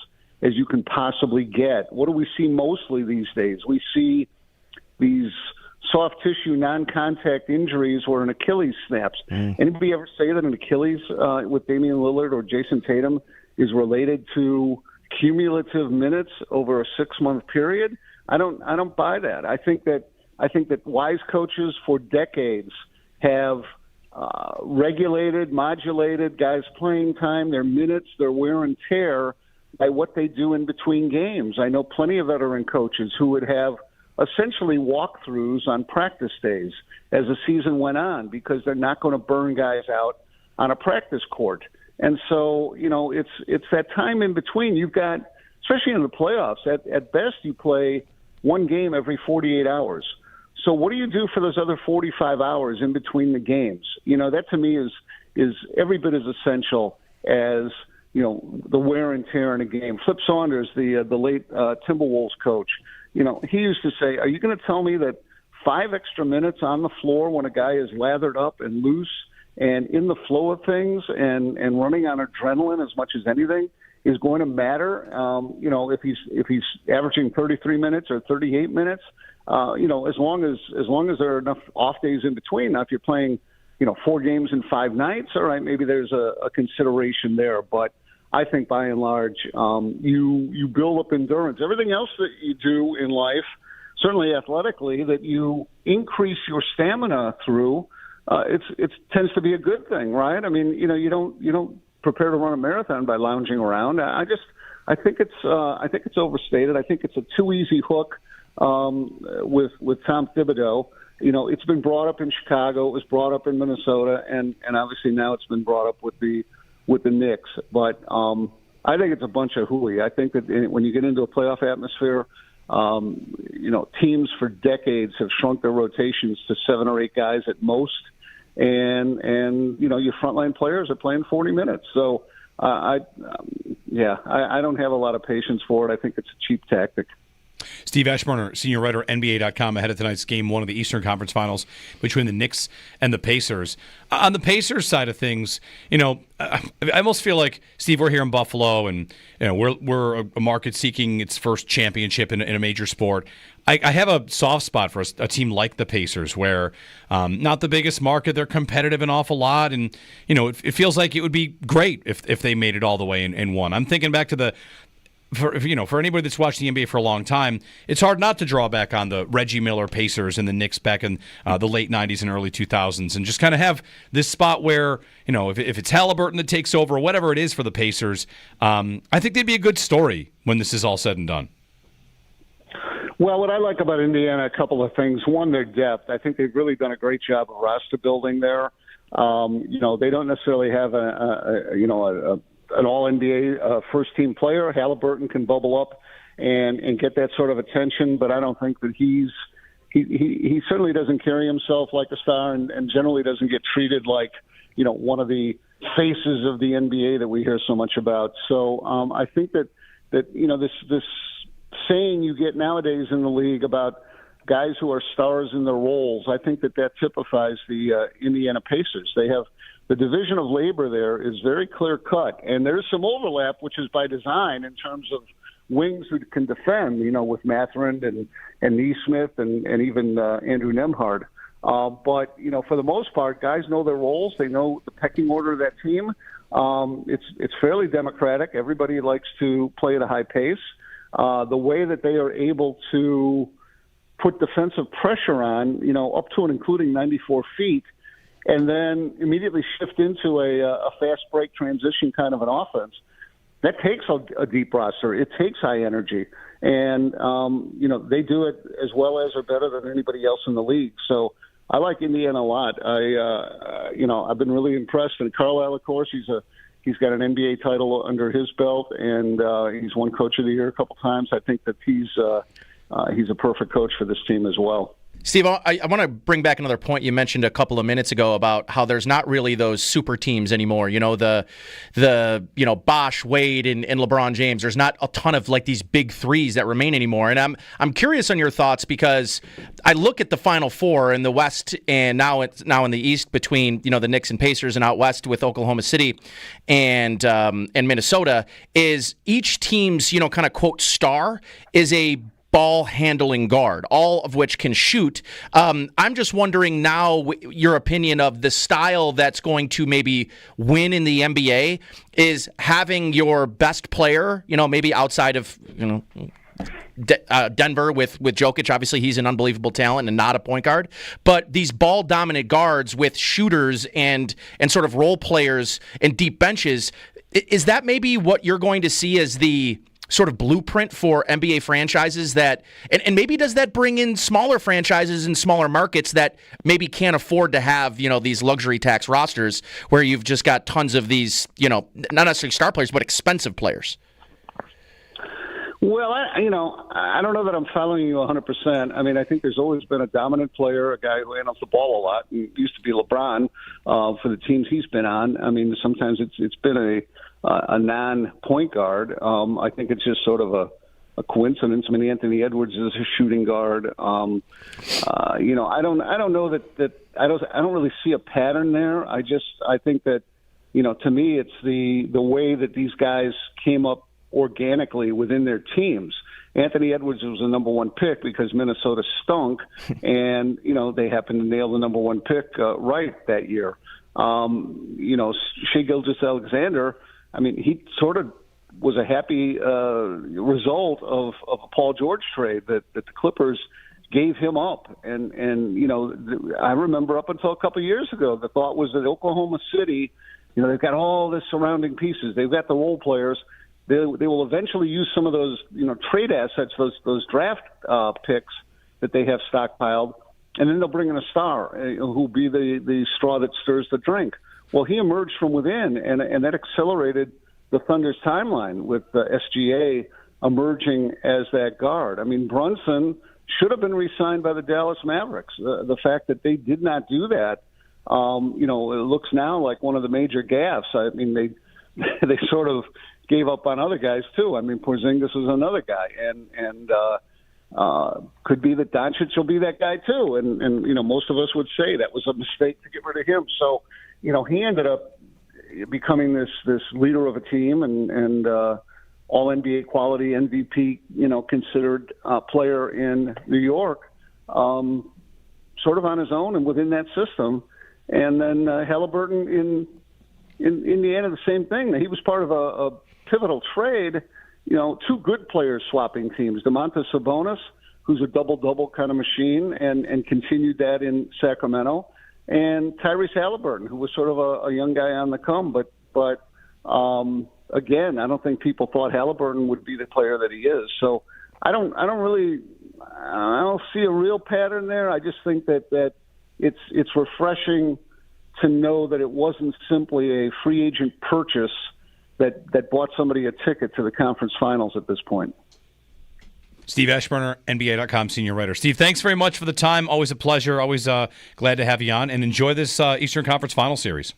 as you can possibly get. What do we see mostly these days? We see these soft tissue, non-contact injuries where an Achilles snaps. Anybody ever say that an Achilles with Damian Lillard or Jason Tatum is related to cumulative minutes over a 6-month period? I don't buy that. I think that wise coaches for decades have regulated, modulated guys' playing time, their minutes, their wear and tear by what they do in between games. I know plenty of veteran coaches who would have essentially walkthroughs on practice days as the season went on because they're not going to burn guys out on a practice court. And so, it's that time in between. You've got, especially in the playoffs, at best you play one game every 48 hours. So what do you do for those other 45 hours in between the games? That to me is every bit as essential as, the wear and tear in a game. Flip Saunders, the late Timberwolves coach, he used to say, are you going to tell me that 5 extra minutes on the floor when a guy is lathered up and loose and in the flow of things and running on adrenaline as much as anything is going to matter? If he's averaging 33 minutes or 38 minutes, as long as there are enough off days in between. Now, if you're playing, 4 games in 5 nights, all right, maybe there's a consideration there. But I think by and large, you build up endurance. Everything else that you do in life, certainly athletically, that you increase your stamina through, it tends to be a good thing, right? I mean, you don't prepare to run a marathon by lounging around. I think it's overstated. I think it's a too easy hook with Tom Thibodeau. It's been brought up in Chicago, it was brought up in Minnesota, and obviously now it's been brought up with the Knicks. But I think it's a bunch of hooey. I think that when you get into a playoff atmosphere, teams for decades have shrunk their rotations to 7 or 8 guys at most, and your frontline players are playing 40 minutes. So I don't have a lot of patience for it. I think it's a cheap tactic. Steve Ashburner, senior writer, NBA.com, ahead of tonight's Game 1 of the Eastern Conference Finals between the Knicks and the Pacers. On the Pacers side of things, I almost feel like, Steve, we're here in Buffalo, and we're a market seeking its first championship in a major sport. I have a soft spot for a team like the Pacers, where not the biggest market, they're competitive an awful lot, and it feels like it would be great if they made it all the way and won. I'm thinking back to for anybody that's watched the NBA for a long time, it's hard not to draw back on the Reggie Miller Pacers and the Knicks back in the late 90s and early 2000s, and just kind of have this spot where, if it's Halliburton that takes over or whatever it is for the Pacers, I think they'd be a good story when this is all said and done. Well, what I like about Indiana, a couple of things. One, their depth. I think they've really done a great job of roster building there. They don't necessarily have an all-NBA first-team player. Halliburton can bubble up and get that sort of attention, but I don't think that he certainly doesn't carry himself like a star and generally doesn't get treated like, one of the faces of the NBA that we hear so much about. So I think that this saying you get nowadays in the league about guys who are stars in their roles, I think that typifies the Indiana Pacers. They have the division of labor there is very clear-cut, and there's some overlap, which is by design in terms of wings who can defend, with Mathurin and Neesmith and even Andrew Nembhard. But, for the most part, guys know their roles. They know the pecking order of that team. It's fairly democratic. Everybody likes to play at a high pace. The way that they are able to put defensive pressure on, up to and including 94 feet, and then immediately shift into a fast break transition kind of an offense, that takes a deep roster. It takes high energy. And, they do it as well as or better than anybody else in the league. So I like Indiana a lot. I've been really impressed. And Carlisle, of course, he's got an NBA title under his belt, and he's won Coach of the Year a couple times. I think that he's a perfect coach for this team as well. Steve, I want to bring back another point you mentioned a couple of minutes ago about how there's not really those super teams anymore. The Bosch, Wade, and LeBron James. There's not a ton of like these big threes that remain anymore. And I'm curious on your thoughts because I look at the Final Four in the West and now in the East between the Knicks and Pacers, and out West with Oklahoma City and Minnesota. Is each team's kind of quote star is a ball handling guard, all of which can shoot. I'm just wondering now your opinion of the style that's going to maybe win in the NBA is having your best player, maybe outside of, Denver with Jokic. Obviously, he's an unbelievable talent and not a point guard. But these ball-dominant guards with shooters and sort of role players and deep benches, is that maybe what you're going to see as the sort of blueprint for NBA franchises and maybe does that bring in smaller franchises in smaller markets that maybe can't afford to have, these luxury tax rosters where you've just got tons of these, not necessarily star players, but expensive players? Well, I don't know that I'm following you 100%. I mean, I think there's always been a dominant player, a guy who handles the ball a lot. And it used to be LeBron for the teams he's been on. I mean, sometimes it's been a non-point guard. I think it's just sort of a coincidence. I mean, Anthony Edwards is a shooting guard. I don't know that I don't really see a pattern there. I think that, to me, it's the way that these guys came up organically within their teams. Anthony Edwards was the number one pick because Minnesota stunk, and they happened to nail the number one pick right that year. Shai Gilgeous-Alexander, I mean, he sort of was a happy result of a Paul George trade that the Clippers gave him up. And I remember up until a couple of years ago, the thought was that Oklahoma City, they've got all the surrounding pieces. They've got the role players. They will eventually use some of those, trade assets, those draft picks that they have stockpiled, and then they'll bring in a star who'll be the straw that stirs the drink. Well, he emerged from within, and that accelerated the Thunder's timeline with SGA emerging as that guard. I mean, Brunson should have been re-signed by the Dallas Mavericks. The fact that they did not do that, it looks now like one of the major gaffes. I mean, they sort of gave up on other guys too. I mean, Porzingis was another guy, and could be that Doncic will be that guy too. And most of us would say that was a mistake to get rid of him. So, he ended up becoming this leader of a team and all NBA quality MVP, considered player in New York, sort of on his own and within that system. And then Halliburton in Indiana, the same thing. He was part of a pivotal trade, two good players swapping teams. Domantas Sabonis, who's a double-double kind of machine, and continued that in Sacramento. And Tyrese Halliburton, who was sort of a young guy on the come. But again, I don't think people thought Halliburton would be the player that he is. So I don't see a real pattern there. I just think that it's refreshing to know that it wasn't simply a free agent purchase that bought somebody a ticket to the conference finals at this point. Steve Ashburner, NBA.com senior writer. Steve, thanks very much for the time. Always a pleasure. Always glad to have you on. And enjoy this Eastern Conference Final Series.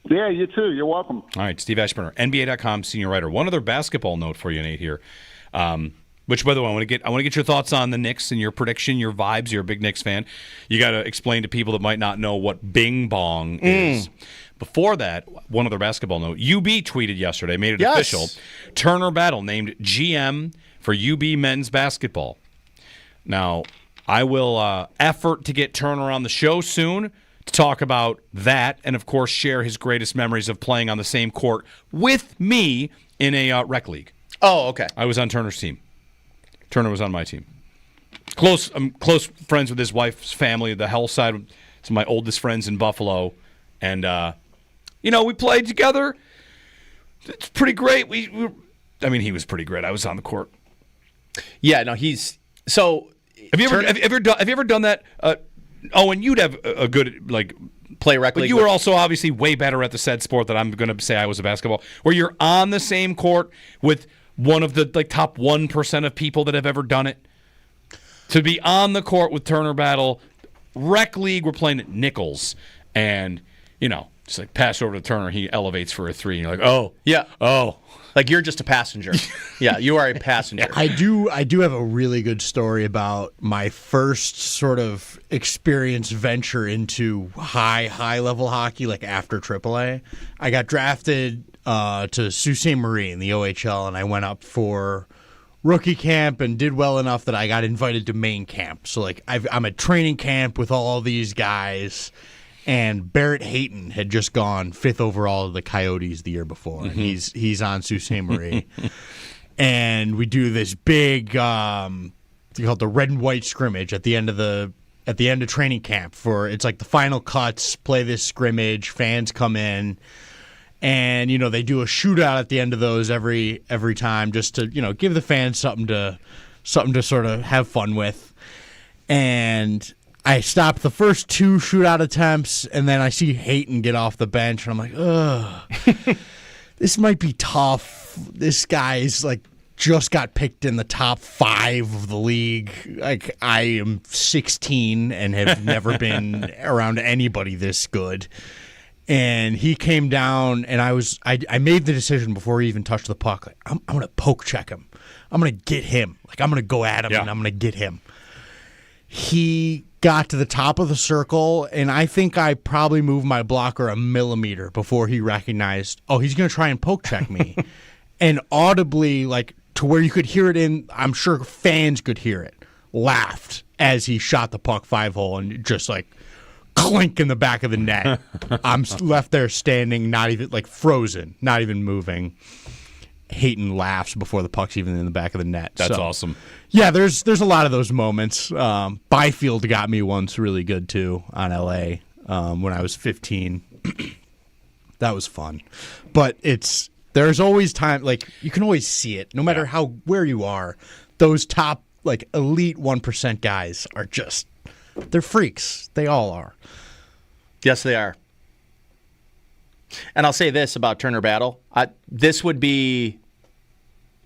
Yeah, you too. You're welcome. All right, Steve Ashburner, NBA.com senior writer. One other basketball note for you, Nate, here. Which, by the way, I want to get your thoughts on the Knicks and your prediction, your vibes. You're a big Knicks fan. You got to explain to people that might not know what Bing Bong is. Before that, one other basketball note. UB tweeted yesterday, made it official. Turner Battle named GM for UB men's basketball. Now, I will effort to get Turner on the show soon to talk about that and, of course, share his greatest memories of playing on the same court with me in a rec league. Oh, okay. I was on Turner's team. Turner was on my team. I'm close friends with his wife's family, the Hell side. Some of my oldest friends in Buffalo. And, we played together. It's pretty great. He was pretty great. I was on the court. Yeah, no, he's so. Have you ever done that? And you'd have a good play rec league. But you were also obviously way better at the said sport that I'm going to say I was a basketball. Where you're on the same court with one of the top 1% of people that have ever done it. To be on the court with Turner Battle, rec league, we're playing at Nichols, and just like pass over to Turner, he elevates for a three, and you're like, oh, yeah, oh, like you're just a passenger. Yeah, you are a passenger. I do have a really good story about my first sort of experience venture into high level hockey, like after AAA. I got drafted to Sault Ste. Marie in the OHL, and I went up for rookie camp and did well enough that I got invited to main camp. So like I'm at training camp with all these guys, and Barrett Hayton had just gone 5th overall to the Coyotes the year before. And he's on Sault Ste. Marie. And we do this big called the red and white scrimmage at the end of training camp it's like the final cuts, play this scrimmage, fans come in. And, they do a shootout at the end of those every time just to, give the fans something to sort of have fun with. And I stopped the first 2 shootout attempts, and then I see Hayton get off the bench, and I'm like, ugh, this might be tough. This guy's just got picked in the top 5 of the league. Like, I am 16 and have never been around anybody this good. And he came down, and I made the decision before he even touched the puck. Like, I'm going to poke check him. I'm going to get him. Like, I'm going to go at him, and I'm going to get him. He got to the top of the circle, and I think I probably moved my blocker a millimeter before he recognized, oh, he's going to try and poke check me. And audibly, to where you could hear it I'm sure fans could hear it, laughed as he shot the puck 5-hole and just clink in the back of the net. I'm left there standing, not even frozen, not even moving. Hayton laughs before the puck's even in the back of the net. That's awesome. Yeah, there's a lot of those moments. Byfield got me once really good too on LA when I was 15. That was fun. But there's always time, you can always see it, no matter where you are. Those top elite 1% guys are just, they're freaks. They all are. Yes, they are. And I'll say this about Turner Battle. This would be,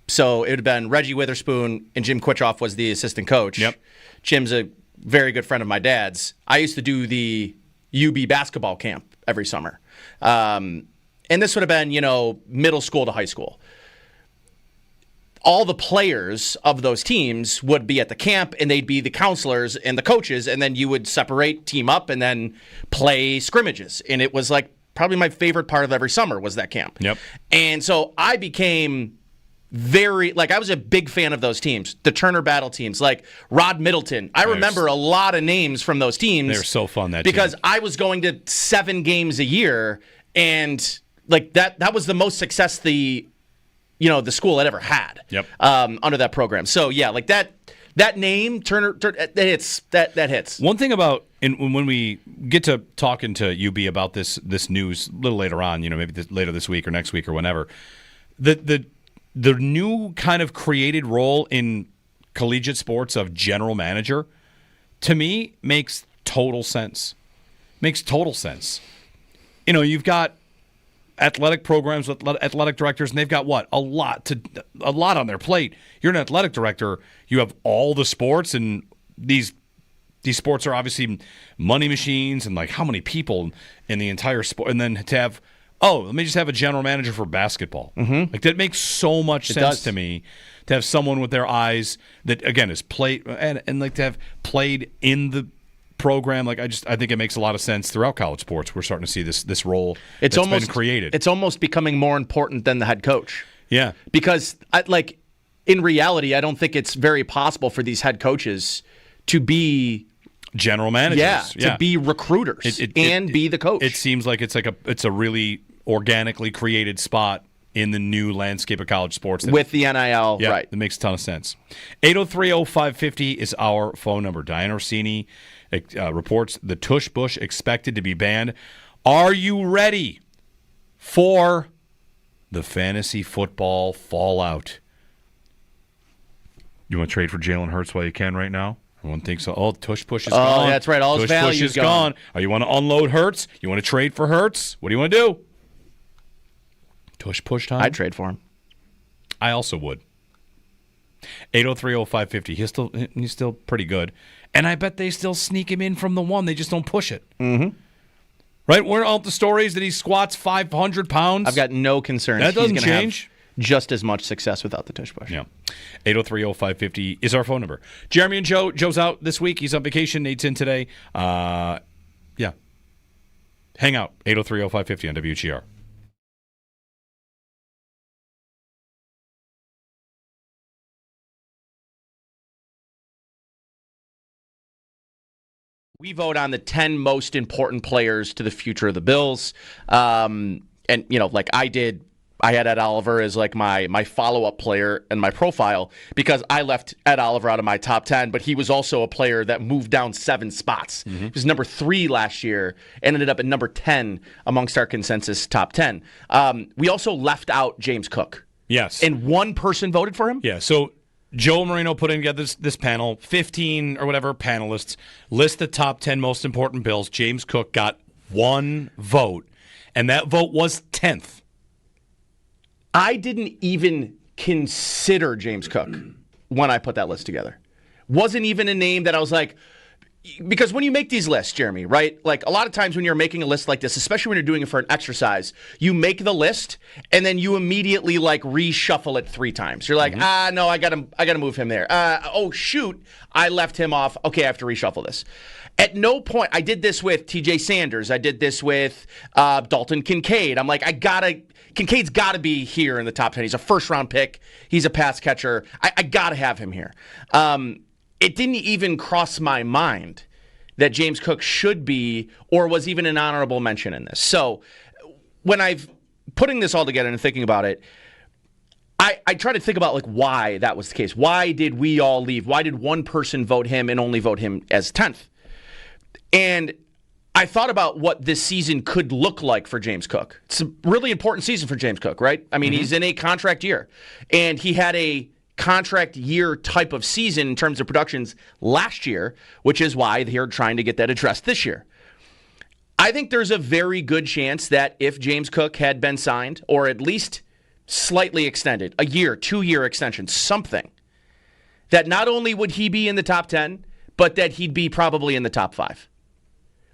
so it would have been Reggie Witherspoon and Jim Quitchoff was the assistant coach. Yep. Jim's a very good friend of my dad's. I used to do the UB basketball camp every summer. And this would have been, middle school to high school. All the players of those teams would be at the camp, and they'd be the counselors and the coaches, and then you would separate, team up, and then play scrimmages. And it was probably my favorite part of every summer was that camp. Yep. And so I became I was a big fan of those teams, the Turner Battle teams, like Rod Middleton. I remember a lot of names from those teams. They were so fun because team. I was going to 7 games a year, and that was the most success the school had ever had. Yep. Under that program. So yeah, that name Turner that hits. One thing about when we get to talking to UB about this news a little later on, maybe later this week or next week or whenever, the new kind of created role in collegiate sports of general manager, to me, makes total sense. Makes total sense. You've got athletic programs with athletic directors, and they've got a lot on their plate. You're an athletic director. You have all the sports, and these sports are obviously money machines, and how many people in the entire sport, and then to have, let me just have a general manager for basketball. Mm-hmm. That makes so much sense to me, to have someone with their eyes that again is played and to have played in the program. I think it makes a lot of sense throughout college sports. We're starting to see this role that's been created. It's almost becoming more important than the head coach. Yeah. Because in reality, I don't think it's very possible for these head coaches to be general managers. To be recruiters and be the coach. It seems like it's a really organically created spot in the new landscape of college sports. With the NIL, yeah, right. That makes a ton of sense. 803-0550 is our phone number. Diana Orsini reports the tush push expected to be banned. Are you ready for the fantasy football fallout? You want to trade for Jalen Hurts while you can right now? Everyone thinks, tush push is gone. Oh, that's right. All his value is gone. Oh, you want to unload Hurts? You want to trade for Hurts? What do you want to do? Tush push time? I'd trade for him. I also would. 803-0550. He's still pretty good. And I bet they still sneak him in from the one. They just don't push it. Mm-hmm. Right? Weren't all the stories that he squats 500 pounds? I've got no concerns. That doesn't He's gonna change. have just as much success without the tush push. Yeah. 803-0550 is our phone number. Jeremy and Joe. Joe's out this week. He's on vacation. Nate's in today. Yeah. Hang out. 803-0550 on WGR. We vote on the 10 most important players to the future of the Bills. And, like I did, I had Ed Oliver as like my follow-up player in my profile because I left Ed Oliver out of my top 10, but he was also a player that moved down 7 spots. Mm-hmm. He was number 3 last year and ended up at number 10 amongst our consensus top 10. We also left out James Cook. Yes. And one person voted for him? Yeah, so Joe Marino put together this panel, 15 or whatever panelists, list the top 10 most important Bills. James Cook got 1 vote, and that vote was 10th. I didn't even consider James Cook when I put that list together. Wasn't even a name that I was like, because when you make these lists, Jeremy, right? Like a lot of times when you're making a list like this, especially when you're doing it for an exercise, you make the list and then you immediately like reshuffle it 3 times. You're like, no, I gotta move him there. Oh shoot, I left him off. Okay, I have to reshuffle this. At no point, I did this with TJ Sanders. I did this with Dalton Kincaid. I'm like, Kincaid's got to be here in the top 10. He's a first-round pick. He's a pass catcher. I got to have him here. It didn't even cross my mind that James Cook should be or was even an honorable mention in this. So when I've putting this all together and thinking about it, I try to think about like why that was the case. Why did we all leave? Why did one person vote him and only vote him as 10th? And I thought about what this season could look like for James Cook. It's a really important season for James Cook, right? I mean, he's in a contract year, and he had a contract year type of season in terms of productions last year, which is why they're trying to get that addressed this year. I think there's a very good chance that if James Cook had been signed, or at least slightly extended, a year, 2-year extension, something, that not only would he be in the top 10, but that he'd be probably in the top 5.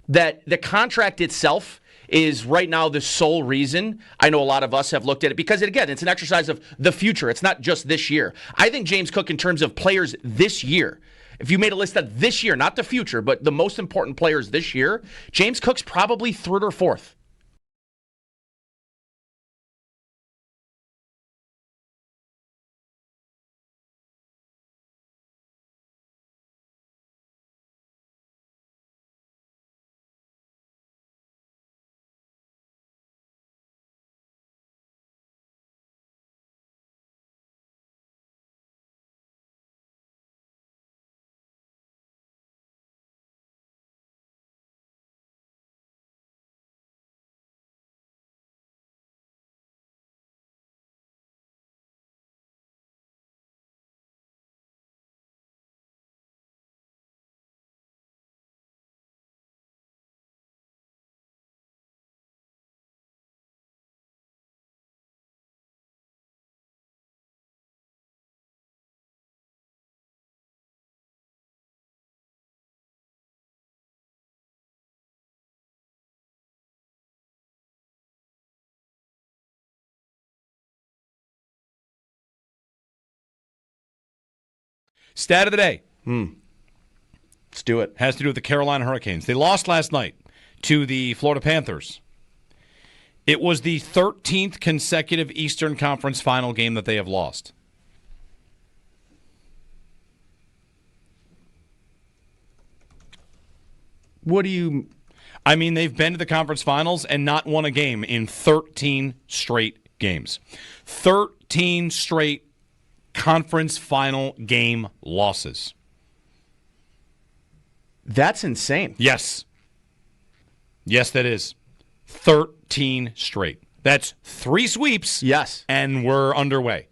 That the contract itself is right now the sole reason I know a lot of us have looked at it because, again, it's an exercise of the future. It's not just this year. I think James Cook, in terms of players this year, if you made a list of this year, not the future, but the most important players this year, James Cook's probably 3rd or 4th. Stat of the day. Let's do it. Has to do with the Carolina Hurricanes. They lost last night to the Florida Panthers. It was the 13th consecutive Eastern Conference final game that they have lost. What do you... I mean, they've been to the conference finals and not won a game in 13 straight games. 13 straight conference final game losses. That's insane. Yes. Yes, that is. 13 straight. That's 3 sweeps. Yes. And we're underway.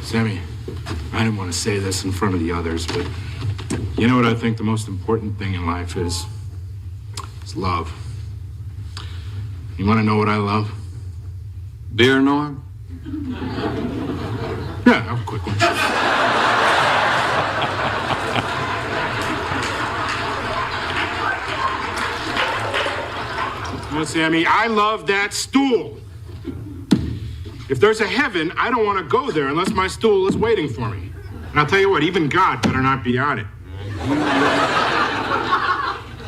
Sammy, I didn't want to say this in front of the others, but you know what I think the most important thing in life is? It's love. You want to know what I love? Beer, Norm? Yeah, have a quick one. Well, Sammy, I love that stool. If there's a heaven, I don't want to go there unless my stool is waiting for me. And I'll tell you what, even God better not be on it.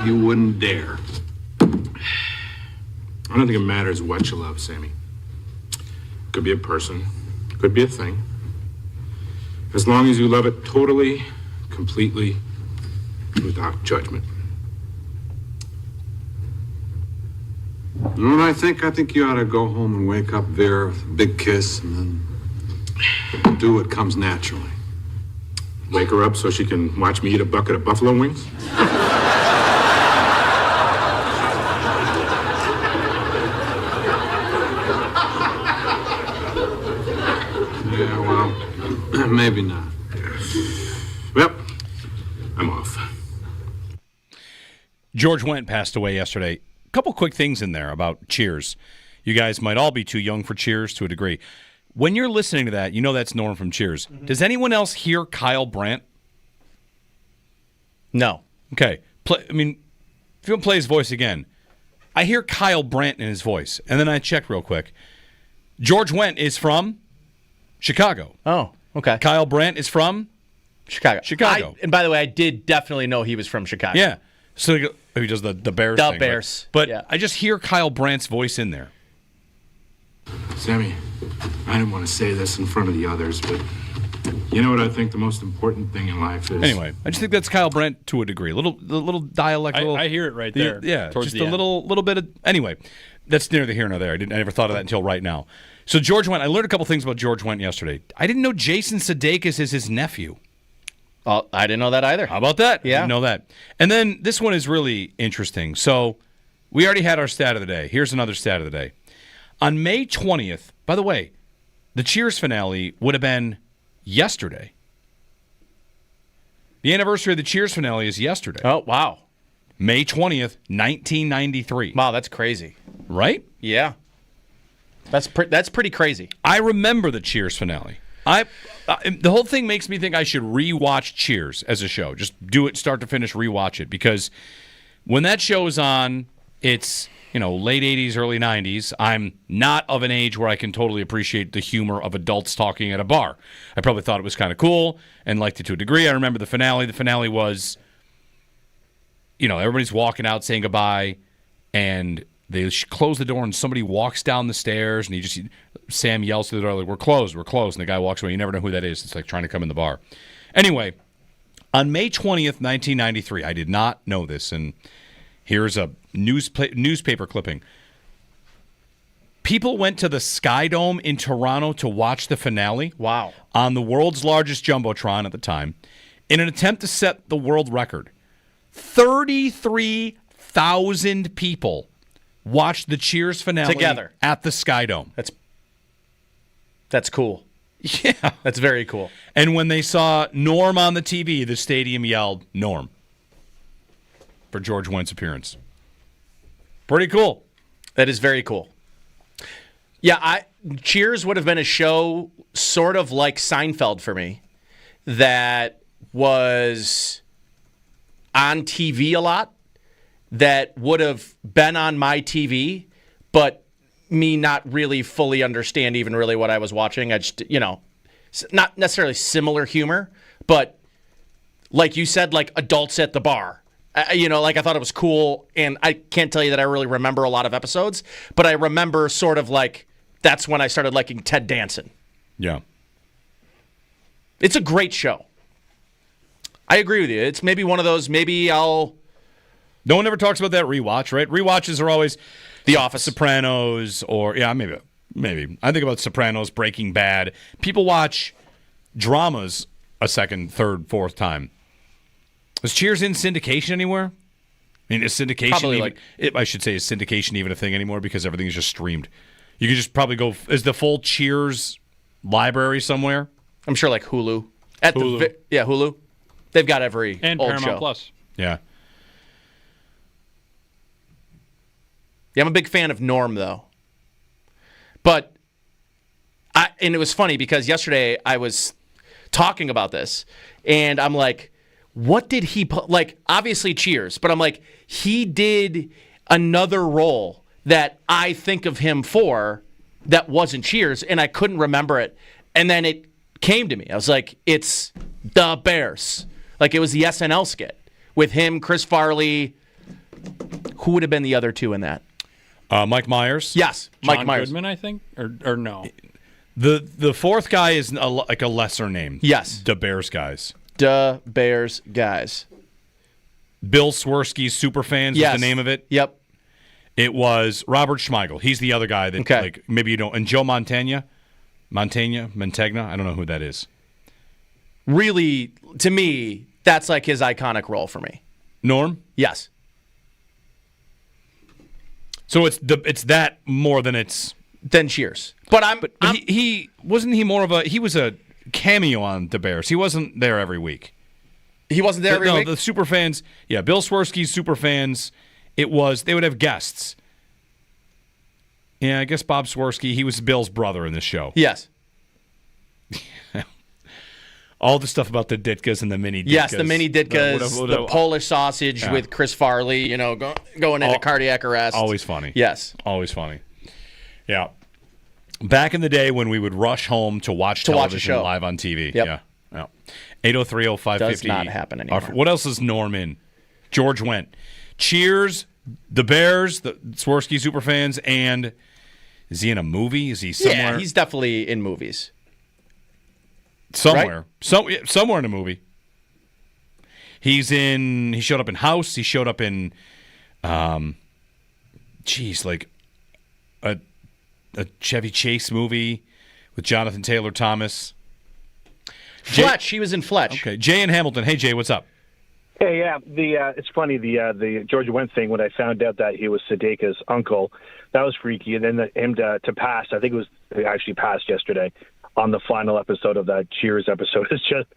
You wouldn't dare. I don't think it matters what you love, Sammy. Could be a person, could be a thing. As long as you love it totally, completely, without judgment. You know what I think? I think you ought to go home and wake up Vera with a big kiss and then do what comes naturally. Wake her up so she can watch me eat a bucket of buffalo wings? Yeah, well, maybe not. Well, I'm off. George Wendt passed away yesterday. A couple quick things in there about Cheers. You guys might all be too young for Cheers to a degree. When you're listening to that, you know that's Norm from Cheers. Mm-hmm. Does anyone else hear Kyle Brandt? No. Okay. If you don't play his voice again, I hear Kyle Brandt in his voice. And then I check real quick. George Wendt is from Chicago. Oh, okay. Kyle Brandt is from Chicago. And by the way, I did definitely know he was from Chicago. Yeah. So he does the Bears thing. The Bears. But yeah. I just hear Kyle Brandt's voice in there. Sammy, I didn't want to say this in front of the others, but you know what I think the most important thing in life is? Anyway, I just think that's Kyle Brandt to a degree. The little dialect. I hear it right there. Yeah, towards just the a end. little bit of. Anyway, that's neither here nor there. I never thought of that until right now. So George Wendt, I learned a couple things about George Wendt yesterday. I didn't know Jason Sudeikis is his nephew. I didn't know that either. How about that? Yeah. I didn't know that. And then this one is really interesting. So we already had our stat of the day. Here's another stat of the day. On May 20th, by the way, the Cheers finale would have been yesterday. The anniversary of the Cheers finale is yesterday. Oh, wow. May 20th, 1993. Wow, that's crazy. Right? Yeah. That's pretty crazy. I remember the Cheers finale. The whole thing makes me think I should rewatch Cheers as a show. Just do it start to finish, rewatch it. Because when that show's on, it's late 80s, early 90s. I'm not of an age where I can totally appreciate the humor of adults talking at a bar. I probably thought it was kind of cool and liked it to a degree. I remember the finale. The finale was, everybody's walking out saying goodbye, and they close the door, and somebody walks down the stairs, and Sam yells to the door, like, we're closed, and the guy walks away. You never know who that is. It's like trying to come in the bar. Anyway, on May 20th, 1993, I did not know this, and here's a newspaper clipping. People went to the Sky Dome in Toronto to watch the finale. Wow. On the world's largest Jumbotron at the time, in an attempt to set the world record. 33,000 people watched the Cheers finale together at the Sky Dome. That's cool. Yeah. That's very cool. And when they saw Norm on the TV, the stadium yelled, Norm, for George Wendt's appearance. Pretty cool. That is very cool. Yeah, Cheers would have been a show sort of like Seinfeld for me that was on TV a lot, that would have been on my TV, but me not really fully understand even really what I was watching. I just, not necessarily similar humor, but like you said, like adults at the bar. I thought it was cool, and I can't tell you that I really remember a lot of episodes, but I remember sort of like that's when I started liking Ted Danson. Yeah. It's a great show. I agree with you. It's maybe one of those, No one ever talks about that rewatch, right? Rewatches are always The Office, Sopranos, or, maybe. I think about Sopranos, Breaking Bad. People watch dramas a second, third, fourth time. Is Cheers in syndication anywhere? I mean, is syndication probably I should say, is syndication even a thing anymore because everything is just streamed? You could just probably go, is the full Cheers library somewhere? I'm sure like Hulu. Hulu. Hulu. They've got every And old Paramount show. Plus. Yeah. Yeah, I'm a big fan of Norm, though. But, and it was funny because yesterday I was talking about this, and I'm like, what did he put? Like, obviously Cheers, but I'm like, he did another role that I think of him for that wasn't Cheers, and I couldn't remember it. And then it came to me. I was like, it's The Bears. Like, it was the SNL skit with him, Chris Farley. Who would have been the other two in that? Mike Myers. Yes, John Mike Myers. Goodman, I think, or no. The fourth guy is like a lesser name. Yes. The Bears guys. The Bears guys. Bill Swirsky's Superfans Yes. was the name of it. Yep. It was Robert Schmeigel. He's the other guy that like maybe you don't. And Joe Mantegna. I don't know who that is. Really, to me, that's like his iconic role for me. Norm? Yes. So it's that more than it's than Cheers. But he wasn't he more of a he was a cameo on the Bears. He wasn't there every week. He wasn't there every week? No, the Superfans, Bill Swirsky's Superfans, they would have guests. Yeah, I guess Bob Swirsky, he was Bill's brother in this show. Yes. All the stuff about the Ditkas and the mini Ditkas. Yes, the mini Ditkas, the Polish sausage with Chris Farley, going into cardiac arrest. Always funny. Yes. Always funny. Yeah. Back in the day when we would rush home to watch television live on TV. Yep. Yeah. 803-0550. Does not happen anymore. What else is Norm in? George Wendt. Cheers, the Bears, the Swirsky Superfans, and is he in a movie? Is he somewhere? Yeah, he's definitely in movies. Somewhere. Right? Somewhere in a movie. He showed up in House. He showed up in, like a Chevy Chase movie with Jonathan Taylor Thomas. Fletch. He was in Fletch. Okay. Jay in Hamilton. Hey, Jay, what's up? Hey, yeah. It's funny, the George Wendt thing, when I found out that he was Sadeka's uncle, that was freaky. And then him to pass, I think it actually passed yesterday on the final episode of that Cheers episode. It's just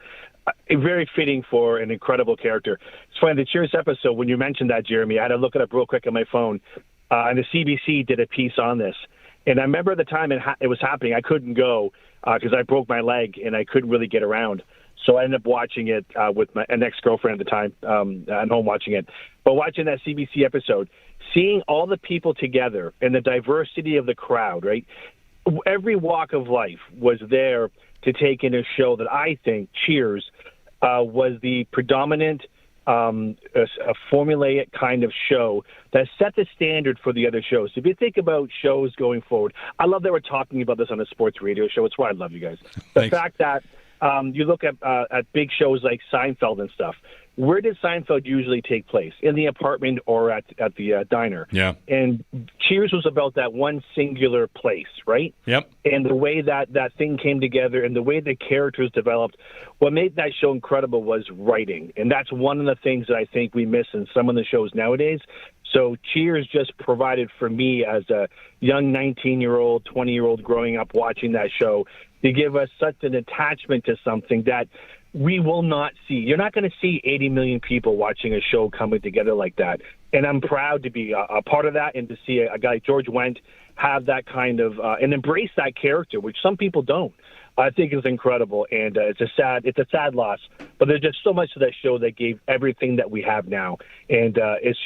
very fitting for an incredible character. It's funny, the Cheers episode, when you mentioned that, Jeremy, I had to look it up real quick on my phone. And the CBC did a piece on this. And I remember at the time it was happening, I couldn't go because I broke my leg and I couldn't really get around. So I ended up watching it with an ex-girlfriend at the time, at home watching it. But watching that CBC episode, seeing all the people together and the diversity of the crowd, right? Every walk of life was there to take in a show that I think, Cheers, was the predominant, a formulaic kind of show that set the standard for the other shows. If you think about shows going forward, I love that we're talking about this on a sports radio show. It's why I love you guys. The fact that you look at big shows like Seinfeld and stuff. Where did Seinfeld usually take place? In the apartment or at the diner? Yeah. And Cheers was about that one singular place, right? Yep. And the way that thing came together and the way the characters developed, what made that show incredible was writing. And that's one of the things that I think we miss in some of the shows nowadays. So Cheers just provided for me as a young 19-year-old, 20-year-old growing up watching that show to give us such an attachment to something that we will not see. You're not going to see 80 million people watching a show coming together like that. And I'm proud to be a part of that and to see a guy like George Wendt have that kind of and embrace that character, which some people don't. I think is incredible, and it's a sad loss. But there's just so much to that show that gave everything that we have now, and it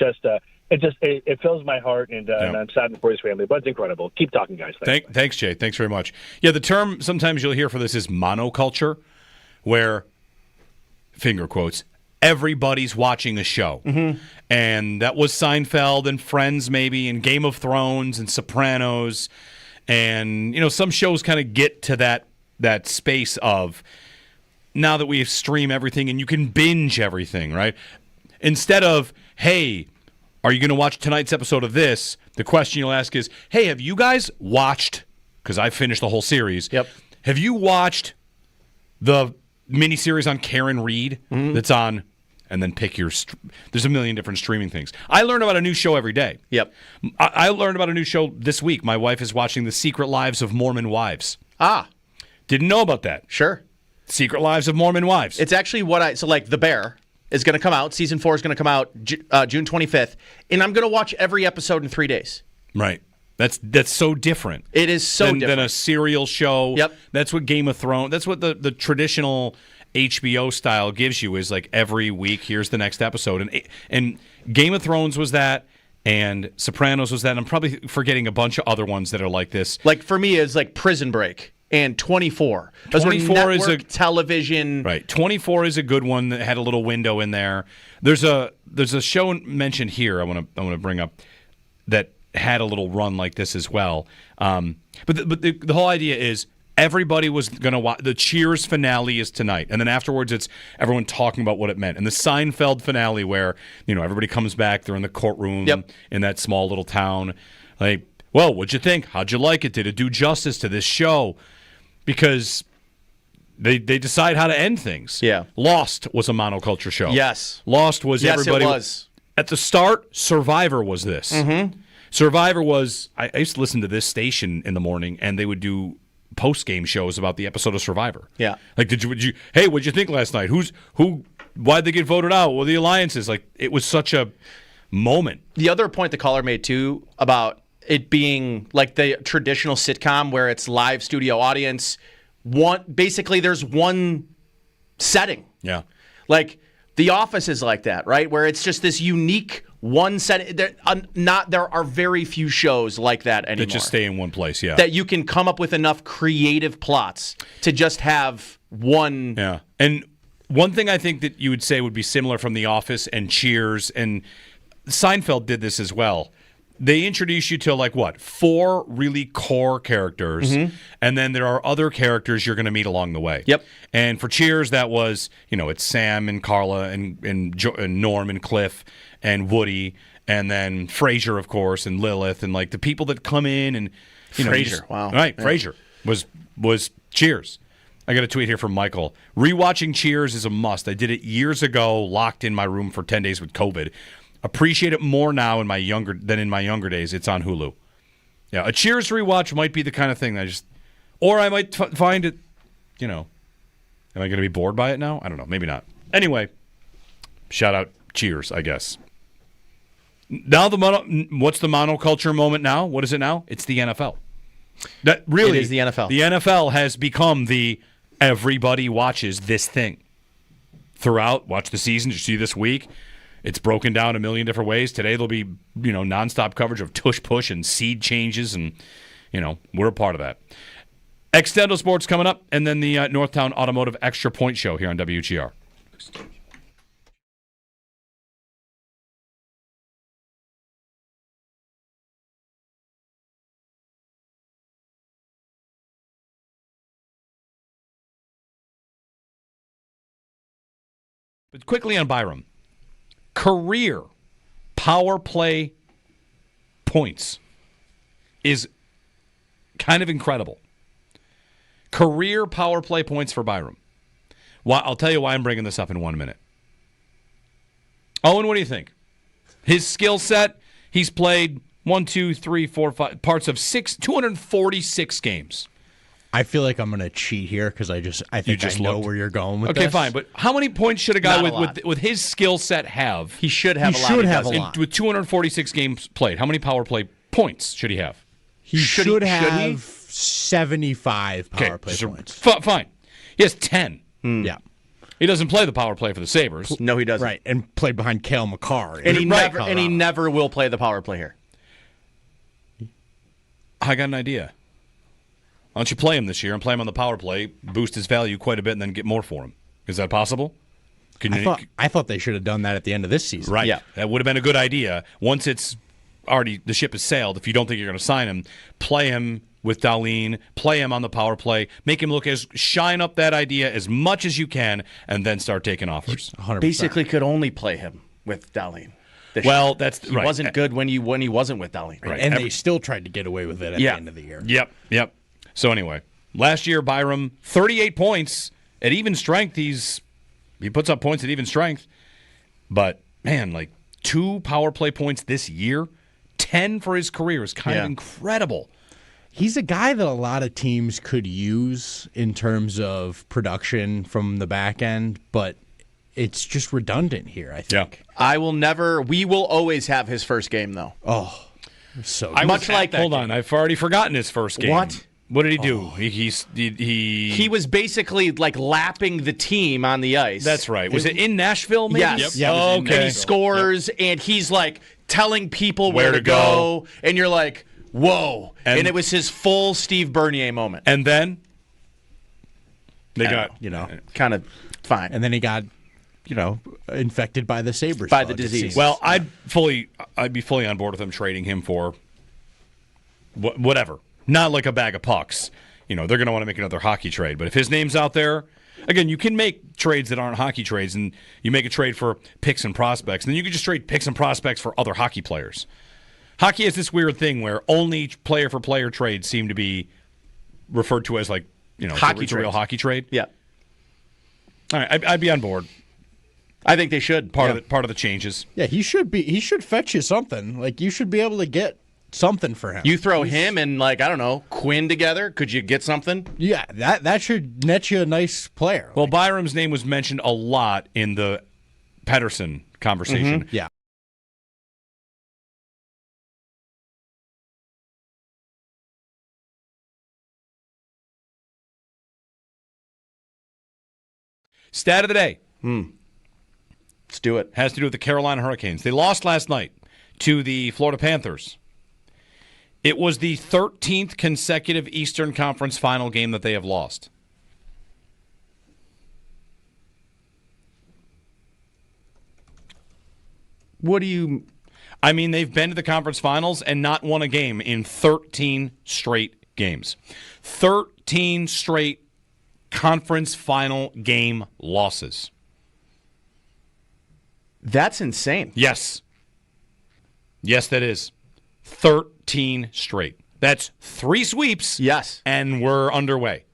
fills my heart, and I'm saddened for his family. But it's incredible. Keep talking, guys. Thanks, Jay. Thanks very much. Yeah, the term sometimes you'll hear for this is monoculture, where finger quotes, everybody's watching a show. Mm-hmm. And that was Seinfeld and Friends maybe and Game of Thrones and Sopranos. And, some shows kind of get to that space of now that we stream everything and you can binge everything, right? Instead of, hey, are you going to watch tonight's episode of this? The question you'll ask is, hey, have you guys watched, because I finished the whole series. Yep. Have you watched the miniseries on Karen Reed that's on, and then pick your, there's a million different streaming things. I learn about a new show every day. Yep. I learned about a new show this week. My wife is watching The Secret Lives of Mormon Wives. Ah. Didn't know about that. Sure. Secret Lives of Mormon Wives. It's actually The Bear is going to come out. Season 4 is going to come out June 25th, and I'm going to watch every episode in 3 days. Right. That's so different. It is so different than a serial show. Yep. That's what Game of Thrones. That's what the traditional HBO style gives you. Is like every week, here's the next episode, and Game of Thrones was that. And Sopranos was that. And I'm probably forgetting a bunch of other ones that are like this. Like for me, it's like Prison Break and 24. Those 24 is a television. Right. 24 is a good one that had a little window in there. There's a show mentioned here I want to bring up that had a little run like this as well. But the whole idea is everybody was going to watch. The Cheers finale is tonight, and then afterwards it's everyone talking about what it meant. And the Seinfeld finale, where everybody comes back, they're in the courtroom in that small little town. Like, well, what'd you think? How'd you like it? Did it do justice to this show? Because they decide how to end things. Yeah. Lost was a monoculture show. Yes. Lost was everybody. It was. At the start, Survivor was this. Mm-hmm. Survivor was. I used to listen to this station in the morning, and they would do post-game shows about the episode of Survivor. Yeah. Like, what'd you think last night? Why'd they get voted out? Well, the alliances. Like, it was such a moment. The other point the caller made, too, about it being like the traditional sitcom where it's live studio audience. Basically, there's one setting. Yeah. Like, The Office is like that, right? Where it's just this unique one setting. There are very few shows like that anymore. That just stay in one place, yeah. That you can come up with enough creative plots to just have one. Yeah. And one thing I think that you would say would be similar from The Office and Cheers, and Seinfeld did this as well. They introduce you to 4 really core characters, and then there are other characters you're going to meet along the way. Yep. And for Cheers, that was it's Sam and Carla and Norm and Cliff and Woody, and then Frasier, of course, and Lilith, and the people that come in and Frasier. Wow. Right, yeah. Frasier was Cheers. I got a tweet here from Michael. Rewatching Cheers is a must. I did it years ago, locked in my room for 10 days with COVID. Appreciate it more now than in my younger days. It's on Hulu. Yeah, a Cheers rewatch might be the kind of thing that or I might find it. Am I going to be bored by it now? I don't know. Maybe not. Anyway, shout out Cheers, I guess. Now what's the monoculture moment now? What is it now? It's the NFL. That really it is the NFL. The NFL has become the everybody watches this thing throughout. Watch the season. You see this week. It's broken down a million different ways. Today there'll be, nonstop coverage of tush push and seed changes, and we're a part of that. Extendo Sports coming up, and then the Northtown Automotive Extra Point Show here on WGR. But quickly on Byram. Career power play points is kind of incredible. Career power play points for Byram. Well, I'll tell you why I'm bringing this up in 1 minute. Owen, what do you think? His skill set, he's played 5 parts of 246 games. I feel like I'm going to cheat here because I think I know where you're going with this. Okay, fine. But how many points should a guy with his skill set have? He should have a lot. With 246 games played, how many power play points should he have? He should have 75 power play points. Fine. He has 10. Yeah. He doesn't play the power play for the Sabres. No, he doesn't. Right, and played behind Cale Makar. And he never will play the power play here. I got an idea. Why don't you play him this year and play him on the power play, boost his value quite a bit, and then get more for him? Is that possible? I thought they should have done that at the end of this season. Right. Yeah. That would have been a good idea. Once it's already, the ship has sailed, if you don't think you're going to sign him, play him with Dahlin, play him on the power play, make him shine up that idea as much as you can, and then start taking offers. 100%. Basically could only play him with Dahlin. Well, that's he wasn't good when he wasn't with Dahlin. Right. And they still tried to get away with it at the end of the year. Yep. So anyway, last year, Byram, 38 points at even strength. He puts up points at even strength. But, man, 2 power play points this year, 10 for his career is kind of incredible. He's a guy that a lot of teams could use in terms of production from the back end, but it's just redundant here, I think. Yeah. We will always have his first game, though. Oh, so much like hold on, I've already forgotten his first game. What did he do? He was basically like lapping the team on the ice. That's right. Was it in Nashville? Maybe? Yes. Yep. And he scores, and he's like telling people where to go, and you're like, whoa! And it was his full Steve Bernier moment. And then they got kind of fine. And then he got infected by the Sabres by the disease. Well, I'd be fully on board with them trading him for whatever. Not like a bag of pucks. They're going to want to make another hockey trade. But if his name's out there, again, you can make trades that aren't hockey trades, and you make a trade for picks and prospects, and then you can just trade picks and prospects for other hockey players. Hockey is this weird thing where only player-for-player trades seem to be referred to as hockey it's a real hockey trade. Yeah. All right, I'd be on board. I think they should. Part of the changes. Yeah, he should fetch you something. Like, you should be able to get something for him. You throw him and Quinn together. Could you get something? Yeah, that should net you a nice player. Well, Byram's name was mentioned a lot in the Pedersen conversation. Mm-hmm. Yeah. Stat of the day. Let's do it. Has to do with the Carolina Hurricanes. They lost last night to the Florida Panthers. It was the 13th consecutive Eastern Conference final game that they have lost. What do you... I mean, they've been to the conference finals and not won a game in 13 straight games. 13 straight conference final game losses. That's insane. Yes. Yes, that is. 13 straight. That's 3 sweeps. Yes. And we're underway.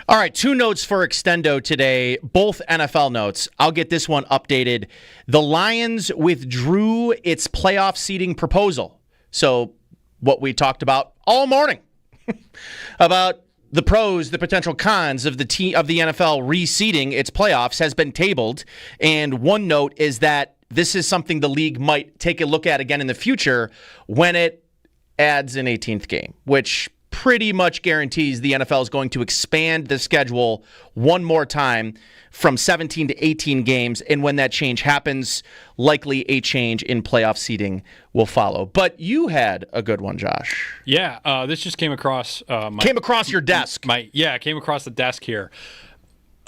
All right, 2 notes for Extendo today, both NFL notes. I'll get this one updated. The Lions withdrew its playoff seeding proposal. So what we talked about all morning about the pros, the potential cons of the NFL reseeding its playoffs has been tabled. And one note is that this is something the league might take a look at again in the future when it adds an 18th game, which pretty much guarantees the NFL is going to expand the schedule one more time from 17 to 18 games. And when that change happens, likely a change in playoff seeding will follow. But you had a good one, Josh. Yeah, this just came across came across your desk. Came across the desk here.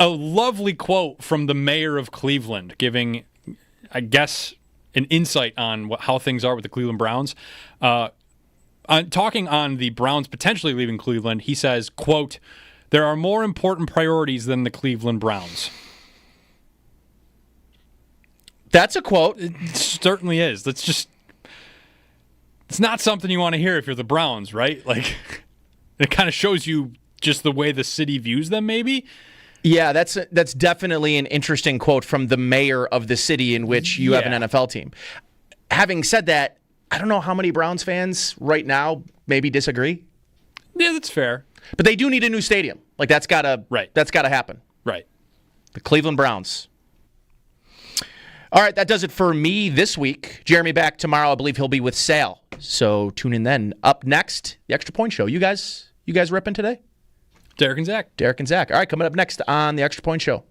A lovely quote from the mayor of Cleveland giving, I guess, an insight on how things are with the Cleveland Browns. Talking on the Browns potentially leaving Cleveland, he says, quote, "There are more important priorities than the Cleveland Browns." That's a quote. It certainly is. Let's just... It's not something you want to hear if you're the Browns, right? Like, it kind of shows you just the way the city views them, maybe. Yeah, that's definitely an interesting quote from the mayor of the city in which you have an NFL team. Having said that, I don't know how many Browns fans right now maybe disagree. Yeah, that's fair. But they do need a new stadium. Like, that's gotta happen. Right. The Cleveland Browns. All right, that does it for me this week. Jeremy back tomorrow. I believe he'll be with Sal. So tune in then. Up next, the Extra Point Show. You guys ripping today? Derek and Zach. All right, coming up next on the Extra Point Show.